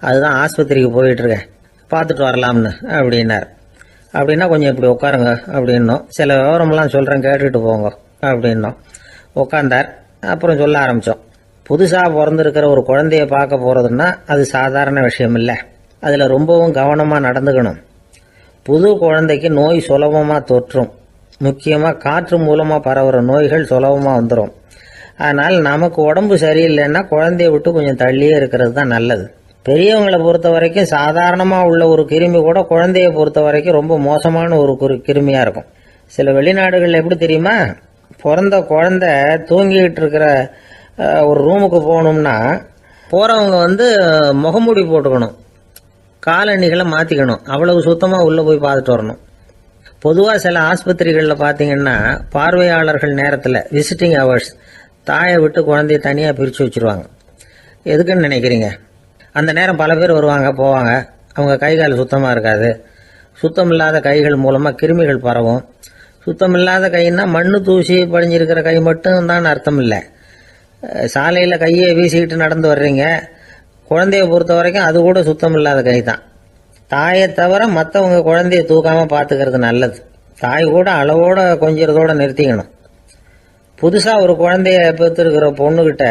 Speaker 2: அதுதான் ஆஸ்பத்திரிக்கு போயிட்டுருக்கேன், பார்த்துட்டு வரலாம்னு அப்படின்னார். அப்படின்னா கொஞ்சம் இப்படி உட்காருங்க அப்படின்னோம். சில விவரமெல்லாம் சொல்கிறேன், கேட்டுட்டு போங்க அப்படின்னோம். உட்காந்தார். அப்புறம் சொல்ல ஆரம்பித்தோம். புதுசாக பிறந்திருக்கிற ஒரு குழந்தைய பார்க்க போகிறதுன்னா அது சாதாரண விஷயம் இல்லை. அதில் ரொம்பவும் கவனமாக நடந்துக்கணும். புது குழந்தைக்கு நோய் சுலபமாக தொற்றும். முக்கியமாக காற்று மூலமாக பரவுற நோய்கள் சுலபமாக வந்துடும். அதனால் நமக்கு உடம்பு சரியில்லைன்னா குழந்தைய விட்டு கொஞ்சம் தள்ளியே இருக்கிறது தான் நல்லது. பெரியவங்களை பொறுத்த வரைக்கும் சாதாரணமாக உள்ள ஒரு கிருமி கூட குழந்தைய பொறுத்த வரைக்கும் ரொம்ப மோசமான ஒரு கிருமியாக இருக்கும். சில வெளிநாடுகளில் எப்படி தெரியுமா? பிறந்த குழந்தை தூங்கிக்கிட்டு இருக்கிற ஒரு ரூமுக்கு போகணும்னா போகிறவங்க முகமூடி போட்டுக்கணும். காலணிகளை மாற்றிக்கணும். அவ்வளவு சுத்தமாக உள்ளே போய் பார்த்துட்டு வரணும். பொதுவாக சில ஆஸ்பத்திரிகளில் பார்த்தீங்கன்னா பார்வையாளர்கள் நேரத்தில் விசிட்டிங் ஹவர்ஸ் தாயை விட்டு குழந்தைய தனியாக பிரித்து வச்சுருவாங்க. எதுக்குன்னு நினைக்கிறீங்க? அந்த நேரம் பல பேர் வருவாங்க போவாங்க. அவங்க கை கால் சுத்தமாக இருக்காது. சுத்தமில்லாத கைகள் மூலமாக கிருமிகள் பரவும். சுத்தமில்லாத கைன்னா மண்ணு தூசி படிஞ்சிருக்கிற கை மட்டும் தான் அர்த்தம் இல்லை. சாலையில் கையை வீசிக்கிட்டு நடந்து வர்றீங்க, குழந்தைய பொறுத்த வரைக்கும் அது கூட சுத்தம் இல்லாத கை தான். தாயை தவிர மற்றவங்க குழந்தைய தூக்காமல் பார்த்துக்கிறது நல்லது. தாய் கூட அளவோட கொஞ்சிறதோட நிறுத்திக்கணும். புதுசாக ஒரு குழந்தைய பெற்றுருக்கிற பொண்ணுக்கிட்ட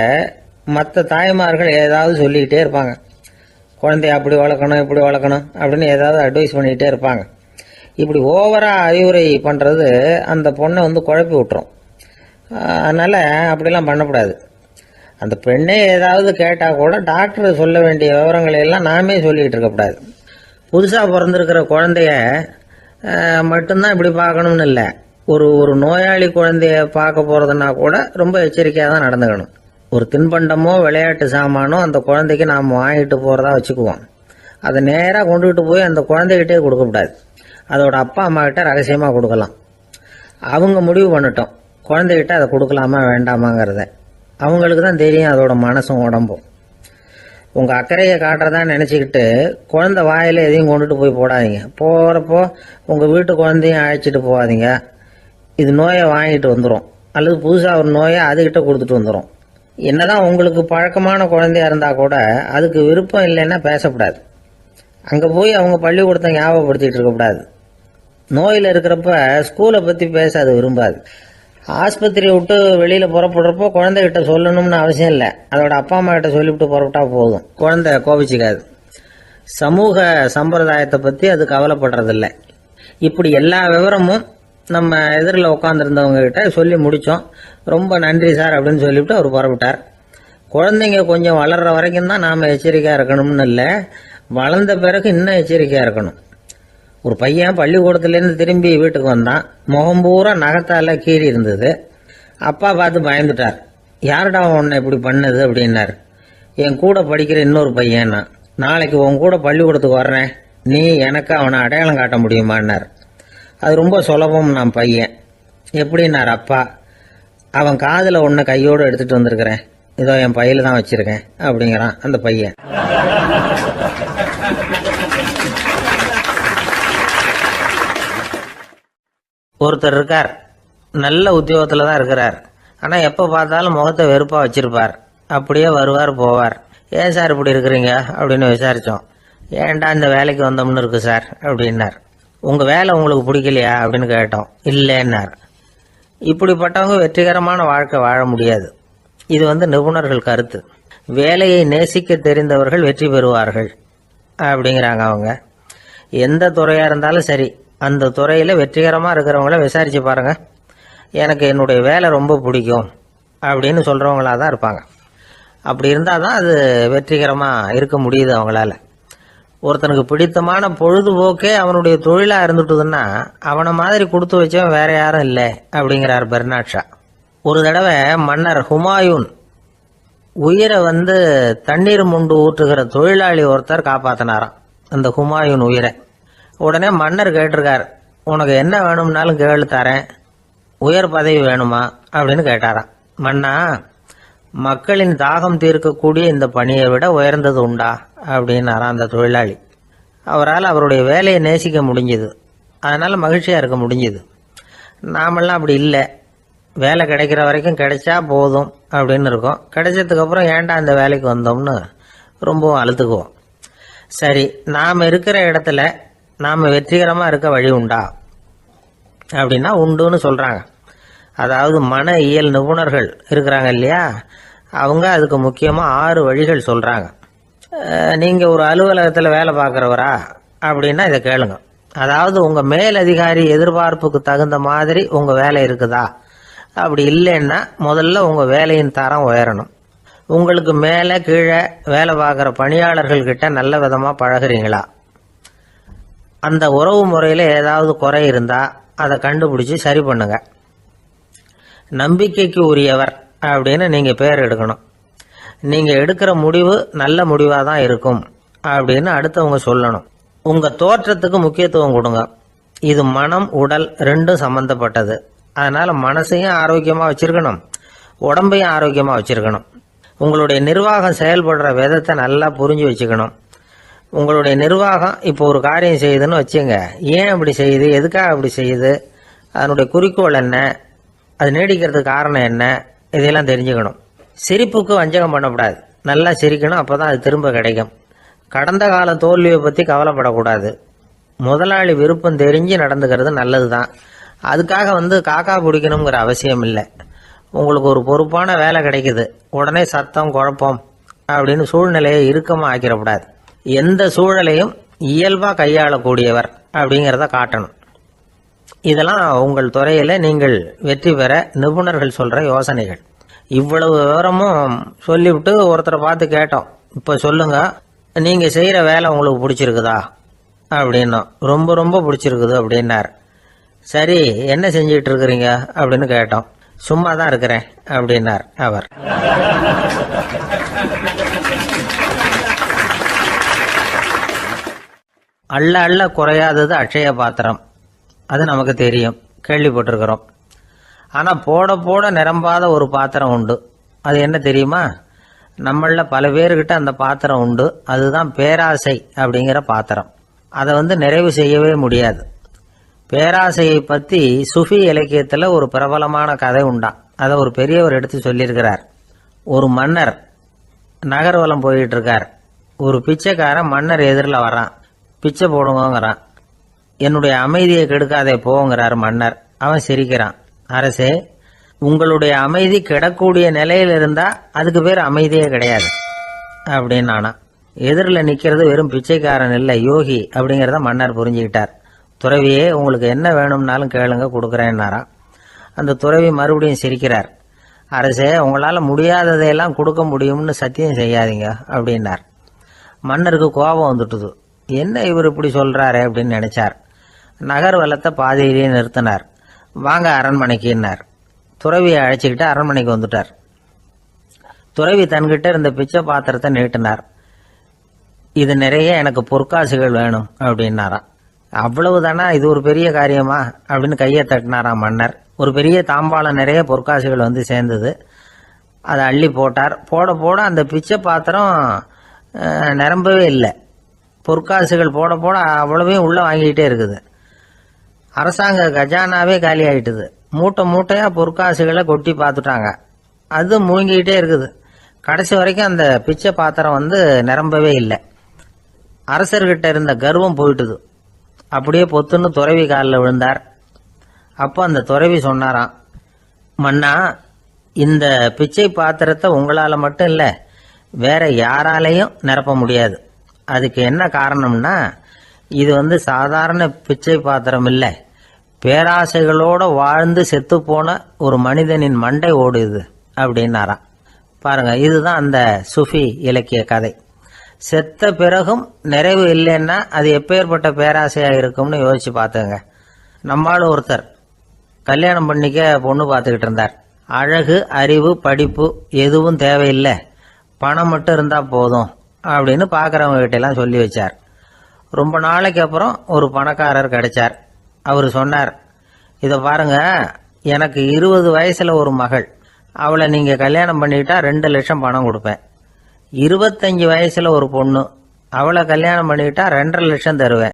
Speaker 2: மற்ற தாய்மார்கள் ஏதாவது சொல்லிக்கிட்டே இருப்பாங்க. குழந்தைய அப்படி வளர்க்கணும் இப்படி வளர்க்கணும் அப்படின்னு ஏதாவது அட்வைஸ் பண்ணிக்கிட்டே இருப்பாங்க. இப்படி ஓவராக அறிவுரை பண்ணுறது அந்த பொண்ணை குழப்பி விட்டுரும். அதனால் அப்படிலாம் பண்ணக்கூடாது. அந்த பெண்ணே ஏதாவது கேட்டால் கூட டாக்டர் சொல்ல வேண்டிய விவரங்களை எல்லாம் நாமே சொல்லிக்கிட்டு இருக்கக்கூடாது. புதுசாக பிறந்திருக்கிற குழந்தைய மட்டும்தான் இப்படி பார்க்கணும்னு இல்லை. ஒரு நோயாளி குழந்தைய பார்க்க போகிறதுனா கூட ரொம்ப எச்சரிக்கையாக தான் நடந்துக்கணும். ஒரு தின்பண்டமோ விளையாட்டு சாமானோ அந்த குழந்தைக்கு நாம் வாங்கிட்டு போகிறதா வச்சுக்குவோம். அதை நேராக கொண்டுகிட்டு போய் அந்த குழந்தைகிட்டே கொடுக்கக்கூடாது. அதோட அப்பா அம்மா கிட்ட ரகசியமாக கொடுக்கலாம். அவங்க முடிவு பண்ணட்டும் குழந்தைகிட்ட அதை கொடுக்கலாமா வேண்டாமாங்கிறத. அவங்களுக்கு தான் தெரியும் அதோட மனசும் உடம்பும். உங்கள் அக்கறையை காட்டுறதா நினச்சிக்கிட்டு குழந்தை வாயில் எதையும் கொண்டுட்டு போய் போடாதீங்க. போகிறப்போ உங்கள் வீட்டு குழந்தையும் அழைச்சிட்டு போகாதீங்க. இது நோயை வாங்கிட்டு வந்துடும், அல்லது புதுசாக ஒரு நோயை அதுக்கிட்ட கொடுத்துட்டு வந்துடும். என்னதான் உங்களுக்கு பழக்கமான குழந்தையா இருந்தால் கூட அதுக்கு விருப்பம் இல்லைன்னா பேசக்கூடாது. அங்கே போய் அவங்க பள்ளிக்கூடத்தை ஞாபகப்படுத்திட்டு இருக்கக்கூடாது. நோயில் இருக்கிறப்ப ஸ்கூலை பற்றி பேச அது விரும்பாது. ஆஸ்பத்திரியை விட்டு வெளியில் புறப்படுறப்போ குழந்தைகிட்ட சொல்லணும்னு அவசியம் இல்லை. அதோட அப்பா அம்மா கிட்ட சொல்லிவிட்டு புறப்பட்டா போதும். குழந்தை கோபிச்சிக்காது. சமூக சம்பிரதாயத்தை பற்றி அது கவலைப்படுறதில்லை. இப்படி எல்லா விவரமும் நம்ம எதிரில் உட்காந்துருந்தவங்க கிட்ட சொல்லி முடித்தோம். ரொம்ப நன்றி சார் அப்படின்னு சொல்லிவிட்டு அவர் புறப்பட்டார். குழந்தைங்க கொஞ்சம் வளர்கிற வரைக்கும் தான் நாம் எச்சரிக்கையாக இருக்கணும்னு இல்லை, வளர்ந்த பிறகு இன்னும் எச்சரிக்கையாக இருக்கணும். ஒரு பையன் பள்ளிக்கூடத்துலேருந்து திரும்பி வீட்டுக்கு வந்தான். முகம் பூரா நகத்தால் கீறி இருந்தது. அப்பா பார்த்து பயந்துட்டார். யாருடா உன்னை இப்படி பண்ணது அப்படின்னார். என் கூட படிக்கிற இன்னொரு பையன்னா. நாளைக்கு உன் கூட பள்ளிக்கூடத்துக்கு வர்றேன், நீ எனக்கு அவனை அடையாளம் காட்ட முடியுமான்னார். அது ரொம்ப சுலபம் நான் பையன். எப்படின்னார் அப்பா. அவன் காதில் ஒன்று கையோடு எடுத்துகிட்டு வந்திருக்கிறேன், இதோ என் பையில தான் வச்சுருக்கேன் அப்படிங்கிறான் அந்த பையன். ஒருத்தர் இருக்கார், நல்ல உத்தியோகத்தில் தான் இருக்கிறார். ஆனால் எப்போ பார்த்தாலும் முகத்தை வெறுப்பாக வச்சிருப்பார். அப்படியே வருவார் போவார். ஏன் சார் இப்படி இருக்கிறீங்க அப்படின்னு விசாரித்தோம். ஏன்டா இந்த வேலைக்கு வந்தோம்னு இருக்கு சார் அப்படின்னார். உங்கள் வேலை உங்களுக்கு பிடிக்கலையா அப்படின்னு கேட்டோம். இல்லைன்னார். இப்படிப்பட்டவங்க வெற்றிகரமான வாழ்க்கை வாழ முடியாது. இது நிபுணர்கள் கருத்து. வேலையை நேசிக்க தெரிந்தவர்கள் வெற்றி பெறுவார்கள் அப்படிங்கிறாங்க அவங்க. எந்த துறையாக இருந்தாலும் சரி, அந்த துறையில் வெற்றிகரமாக இருக்கிறவங்கள விசாரித்து பாருங்கள். எனக்கு என்னுடைய வேலை ரொம்ப பிடிக்கும் அப்படின்னு சொல்கிறவங்களா தான் இருப்பாங்க. அப்படி இருந்தால் தான் அது வெற்றிகரமாக இருக்க முடியுது அவங்களால. ஒருத்தனுக்கு பிடித்தமான பொழுதுபோக்கே அவனுடைய தொழிலாக இருந்துட்டுதுன்னா அவனை மாதிரி கொடுத்து வச்சவன் வேற யாரும் இல்லை அப்படிங்கிறார் பெர்னாட் ஷா. ஒரு தடவை மன்னர் ஹுமாயூன் உயிரை தண்ணீர் முண்டு ஊற்றுகிற தொழிலாளி ஒருத்தர் காப்பாற்றினாராம் அந்த ஹுமாயூன் உயிரை. உடனே மன்னர் கேட்டிருக்கார், உனக்கு என்ன வேணும்னாலும் கேளு தரேன், உயர் பதவி வேணுமா அப்படின்னு கேட்டாராம். மன்னா, மக்களின் தாகம் தீர்க்கக்கூடிய இந்த பணியை விட உயர்ந்தது உண்டா அப்படின்னாராம் அந்த தொழிலாளி. அவரால் அவருடைய வேலையை நேசிக்க முடிஞ்சுது, அதனால் மகிழ்ச்சியாக இருக்க முடிஞ்சுது. நாமெல்லாம் அப்படி இல்லை. வேலை கிடைக்கிற வரைக்கும் கிடைச்சா போதும் அப்படின்னு இருக்கோம். கிடைச்சதுக்கப்புறம் ஏன்டா இந்த வேலைக்கு வந்தோம்னு ரொம்பவும் அழுத்துக்குவோம். சரி, நாம் இருக்கிற இடத்துல நாம் வெற்றிகரமாக இருக்க வழி உண்டா அப்படின்னா உண்டுன்னு சொல்கிறாங்க. அதாவது மன இயல் நிபுணர்கள் இருக்கிறாங்க இல்லையா, அவங்க அதுக்கு முக்கியமாக 6 வழிகள் சொல்கிறாங்க. நீங்கள் ஒரு அலுவலகத்தில் வேலை பார்க்குறவரா அப்படின்னா இதை கேளுங்க. அதாவது உங்கள் மேலதிகாரி எதிர்பார்ப்புக்கு தகுந்த மாதிரி உங்கள் வேலை இருக்குதா? அப்படி இல்லைன்னா முதல்ல உங்கள் வேலையின் தரம் உயரணும். உங்களுக்கு மேலே கீழே வேலை பார்க்குற பணியாளர்கள்கிட்ட நல்ல விதமாக பழகுறீங்களா? அந்த உறவு முறையில் ஏதாவது குறை இருந்தால் அதை கண்டுபிடிச்சி சரி பண்ணுங்க. நம்பிக்கைக்கு உரியவர் அப்படின்னு நீங்கள் பேர் எடுக்கணும். நீங்கள் எடுக்கிற முடிவு நல்ல முடிவாக தான் இருக்கும் அப்படின்னு அடுத்தவங்க சொல்லணும். உங்க தோற்றத்துக்கு முக்கியத்துவம் கொடுங்க. இது மனம் உடல் ரெண்டும் சம்பந்தப்பட்டது. அதனால மனசையும் ஆரோக்கியமா வச்சிருக்கணும், உடம்பையும் ஆரோக்கியமா வச்சிருக்கணும். உங்களுடைய நிர்வாகம் செயல்படுற விதத்தை நல்லா புரிஞ்சு வச்சுக்கணும். உங்களுடைய நிர்வாகம் இப்போ ஒரு காரியம் செய்யுதுன்னு வச்சுங்க, ஏன் அப்படி செய்யுது, எதுக்காக அப்படி செய்யுது, அதனுடைய குறிக்கோள் என்ன, அது நீடிக்கிறதுக்கு காரணம் என்ன, இதையெல்லாம் தெரிஞ்சுக்கணும். சிரிப்புக்கு வஞ்சகம் பண்ணக்கூடாது, நல்லா சிரிக்கணும், அப்போதான் அது திரும்ப கிடைக்கும். கடந்த கால தோல்வியை பற்றி கவலைப்படக்கூடாது. முதலாளி விருப்பம் தெரிஞ்சு நடந்துக்கிறது நல்லது தான். அதுக்காக காக்கா பிடிக்கணுங்கிற அவசியம் இல்லை. உங்களுக்கு ஒரு பொறுப்பான வேலை கிடைக்குது, உடனே சத்தம் குழப்பம் அப்படின்னு சூழ்நிலையை இறுக்கமாக ஆக்கிடக்கூடாது. எந்த சூழலையும் இயல்பாக கையாளக்கூடியவர் அப்படிங்கிறத காட்டணும். இதெல்லாம் உங்கள் துறையில் நீங்கள் வெற்றி பெற நிபுணர்கள் சொல்கிற யோசனைகள். இவ்வளவு விவரமும் சொல்லிவிட்டு ஒருத்தரை பார்த்து கேட்டோம், இப்போ சொல்லுங்க, நீங்கள் செய்கிற வேலை உங்களுக்கு பிடிச்சிருக்குதா அப்படின்னோம். ரொம்ப ரொம்ப பிடிச்சிருக்குது அப்படின்னார். சரி, என்ன செஞ்சிட்டு இருக்கிறீங்க அப்படின்னு கேட்டோம். சும்மா தான் இருக்கிறேன் அப்படின்னார் அவர். அள்ள அள்ள குறையாதது அட்சய பாத்திரம், அது நமக்கு தெரியும், கேள்விப்பட்டிருக்கிறோம். ஆனால் போட போட நிரம்பாத ஒரு பாத்திரம் உண்டு. அது என்ன தெரியுமா? நம்மள பல பேர்கிட்ட அந்த பாத்திரம் உண்டு. அதுதான் பேராசை அப்படிங்கிற பாத்திரம். அதை நிறைவு செய்யவே முடியாது. பேராசையை பற்றி சுஃபி இலக்கியத்தில் ஒரு பிரபலமான கதை உண்டாம். அதை ஒரு பெரியவர் எடுத்து சொல்லியிருக்கிறார். ஒரு மன்னர் நகர்வலம் போயிட்டு இருக்கார். ஒரு பிச்சைக்காரன் மன்னர் எதிரில் வரான். பிச்சை போடுங்கிறான். என்னுடைய அமைதியை கெடுக்காதே போங்கிறார் மன்னர். அவன் சிரிக்கிறான். அரசே, உங்களுடைய அமைதி கெடக்கூடிய நிலையில் இருந்தா அதுக்கு பேர் அமைதியே கிடையாது அப்படின்னு. எதிரில் நிற்கிறது வெறும் பிச்சைக்காரன் இல்லை, யோகி அப்படிங்கிறத மன்னர் புரிஞ்சுக்கிட்டார். துறவியே, உங்களுக்கு என்ன வேணும்னாலும் கேளுங்க, கொடுக்குறேன்னாராம். அந்த துறவி மறுபடியும் சிரிக்கிறார். அரசே, உங்களால் முடியாததையெல்லாம் கொடுக்க முடியும்னு சத்தியம் செய்யாதீங்க அப்படின்னார். மன்னருக்கு கோபம் வந்துட்டுது. என்ன இவர் இப்படி சொல்றாரு அப்படின்னு நினைச்சார். நகர்வலத்தை பாதியிலேயே நிறுத்தினார். வாங்க அரண்மனைக்குன்னார். துறவியை அழைச்சிக்கிட்டு அரண்மனைக்கு வந்துட்டார். துறவி தன்கிட்ட இருந்த பிச்சை பாத்திரத்தை நீட்டினார். இது நிறைய எனக்கு பொற்காசுகள் வேணும் அப்படின்னாராம். அவ்வளவுதானா, இது ஒரு பெரிய காரியமா அப்படின்னு கையை தட்டினாராம் மன்னர். ஒரு பெரிய தாம்பாளம் நிறைய பொற்காசுகள் சேர்ந்தது. அதை அள்ளி போட்டார். போட போட அந்த பிச்சை பாத்திரம் நிரம்பவே இல்லை. பொற்காசுகள் போட போட அவ்வளவையும் உள்ள வாங்கிக்கிட்டே இருக்குது. அரசாங்க கஜானாவே காலி ஆயிட்டுது. மூட்டை மூட்டையா பொற்காசுகளை கொட்டி பார்த்துட்டாங்க. அது முழுங்கிக்கிட்டே இருக்குது. கடைசி வரைக்கும் அந்த பிச்சை பாத்திரம் நிரம்பவே இல்லை. அரசர்கிட்ட இருந்த கர்வம் போயிட்டுது. அப்படியே பொத்துன்னு துறவி காலில் விழுந்தார். அப்போ அந்த துறவி சொன்னாராம், மன்னா, இந்த பிச்சை பாத்திரத்தை உங்களால் மட்டும் இல்லை, வேற யாராலையும் நிரப்ப முடியாது. அதுக்கு என்ன காரணம்னா, இது சாதாரண பிச்சை பாத்திரம் இல்லை, பேராசைகளோட வாழ்ந்து செத்து போன ஒரு மனிதனின் மண்டை ஓடுது அப்படின்னாராம். பாருங்க, இதுதான் அந்த சுஃபி இலக்கிய கதை. செத்த பிறகும் நிறைவு இல்லைன்னா அது எப்பேற்பட்ட பேராசையா இருக்கும்னு யோசிச்சு பார்த்துங்க. நம்மால் ஒருத்தர் கல்யாணம் பண்ணிக்க பொண்ணு பார்த்துக்கிட்டு இருந்தார். அழகு, அறிவு, படிப்பு எதுவும் தேவையில்லை, பணம் மட்டும் இருந்தா போதும் அப்படின்னு பார்க்குறவங்க கிட்ட எல்லாம் சொல்லி வச்சார். ரொம்ப நாளைக்கு அப்புறம் ஒரு பணக்காரர் கிடைச்சார். அவர் சொன்னார், இதை பாருங்க, எனக்கு 20 வயசுல ஒரு மகள், அவளை நீங்க கல்யாணம் பண்ணிட்டா 2 லட்சம் பணம் கொடுப்பேன். 25 வயசுல ஒரு பொண்ணு, அவளை கல்யாணம் பண்ணிட்டா 2.5 லட்சம் தருவேன்.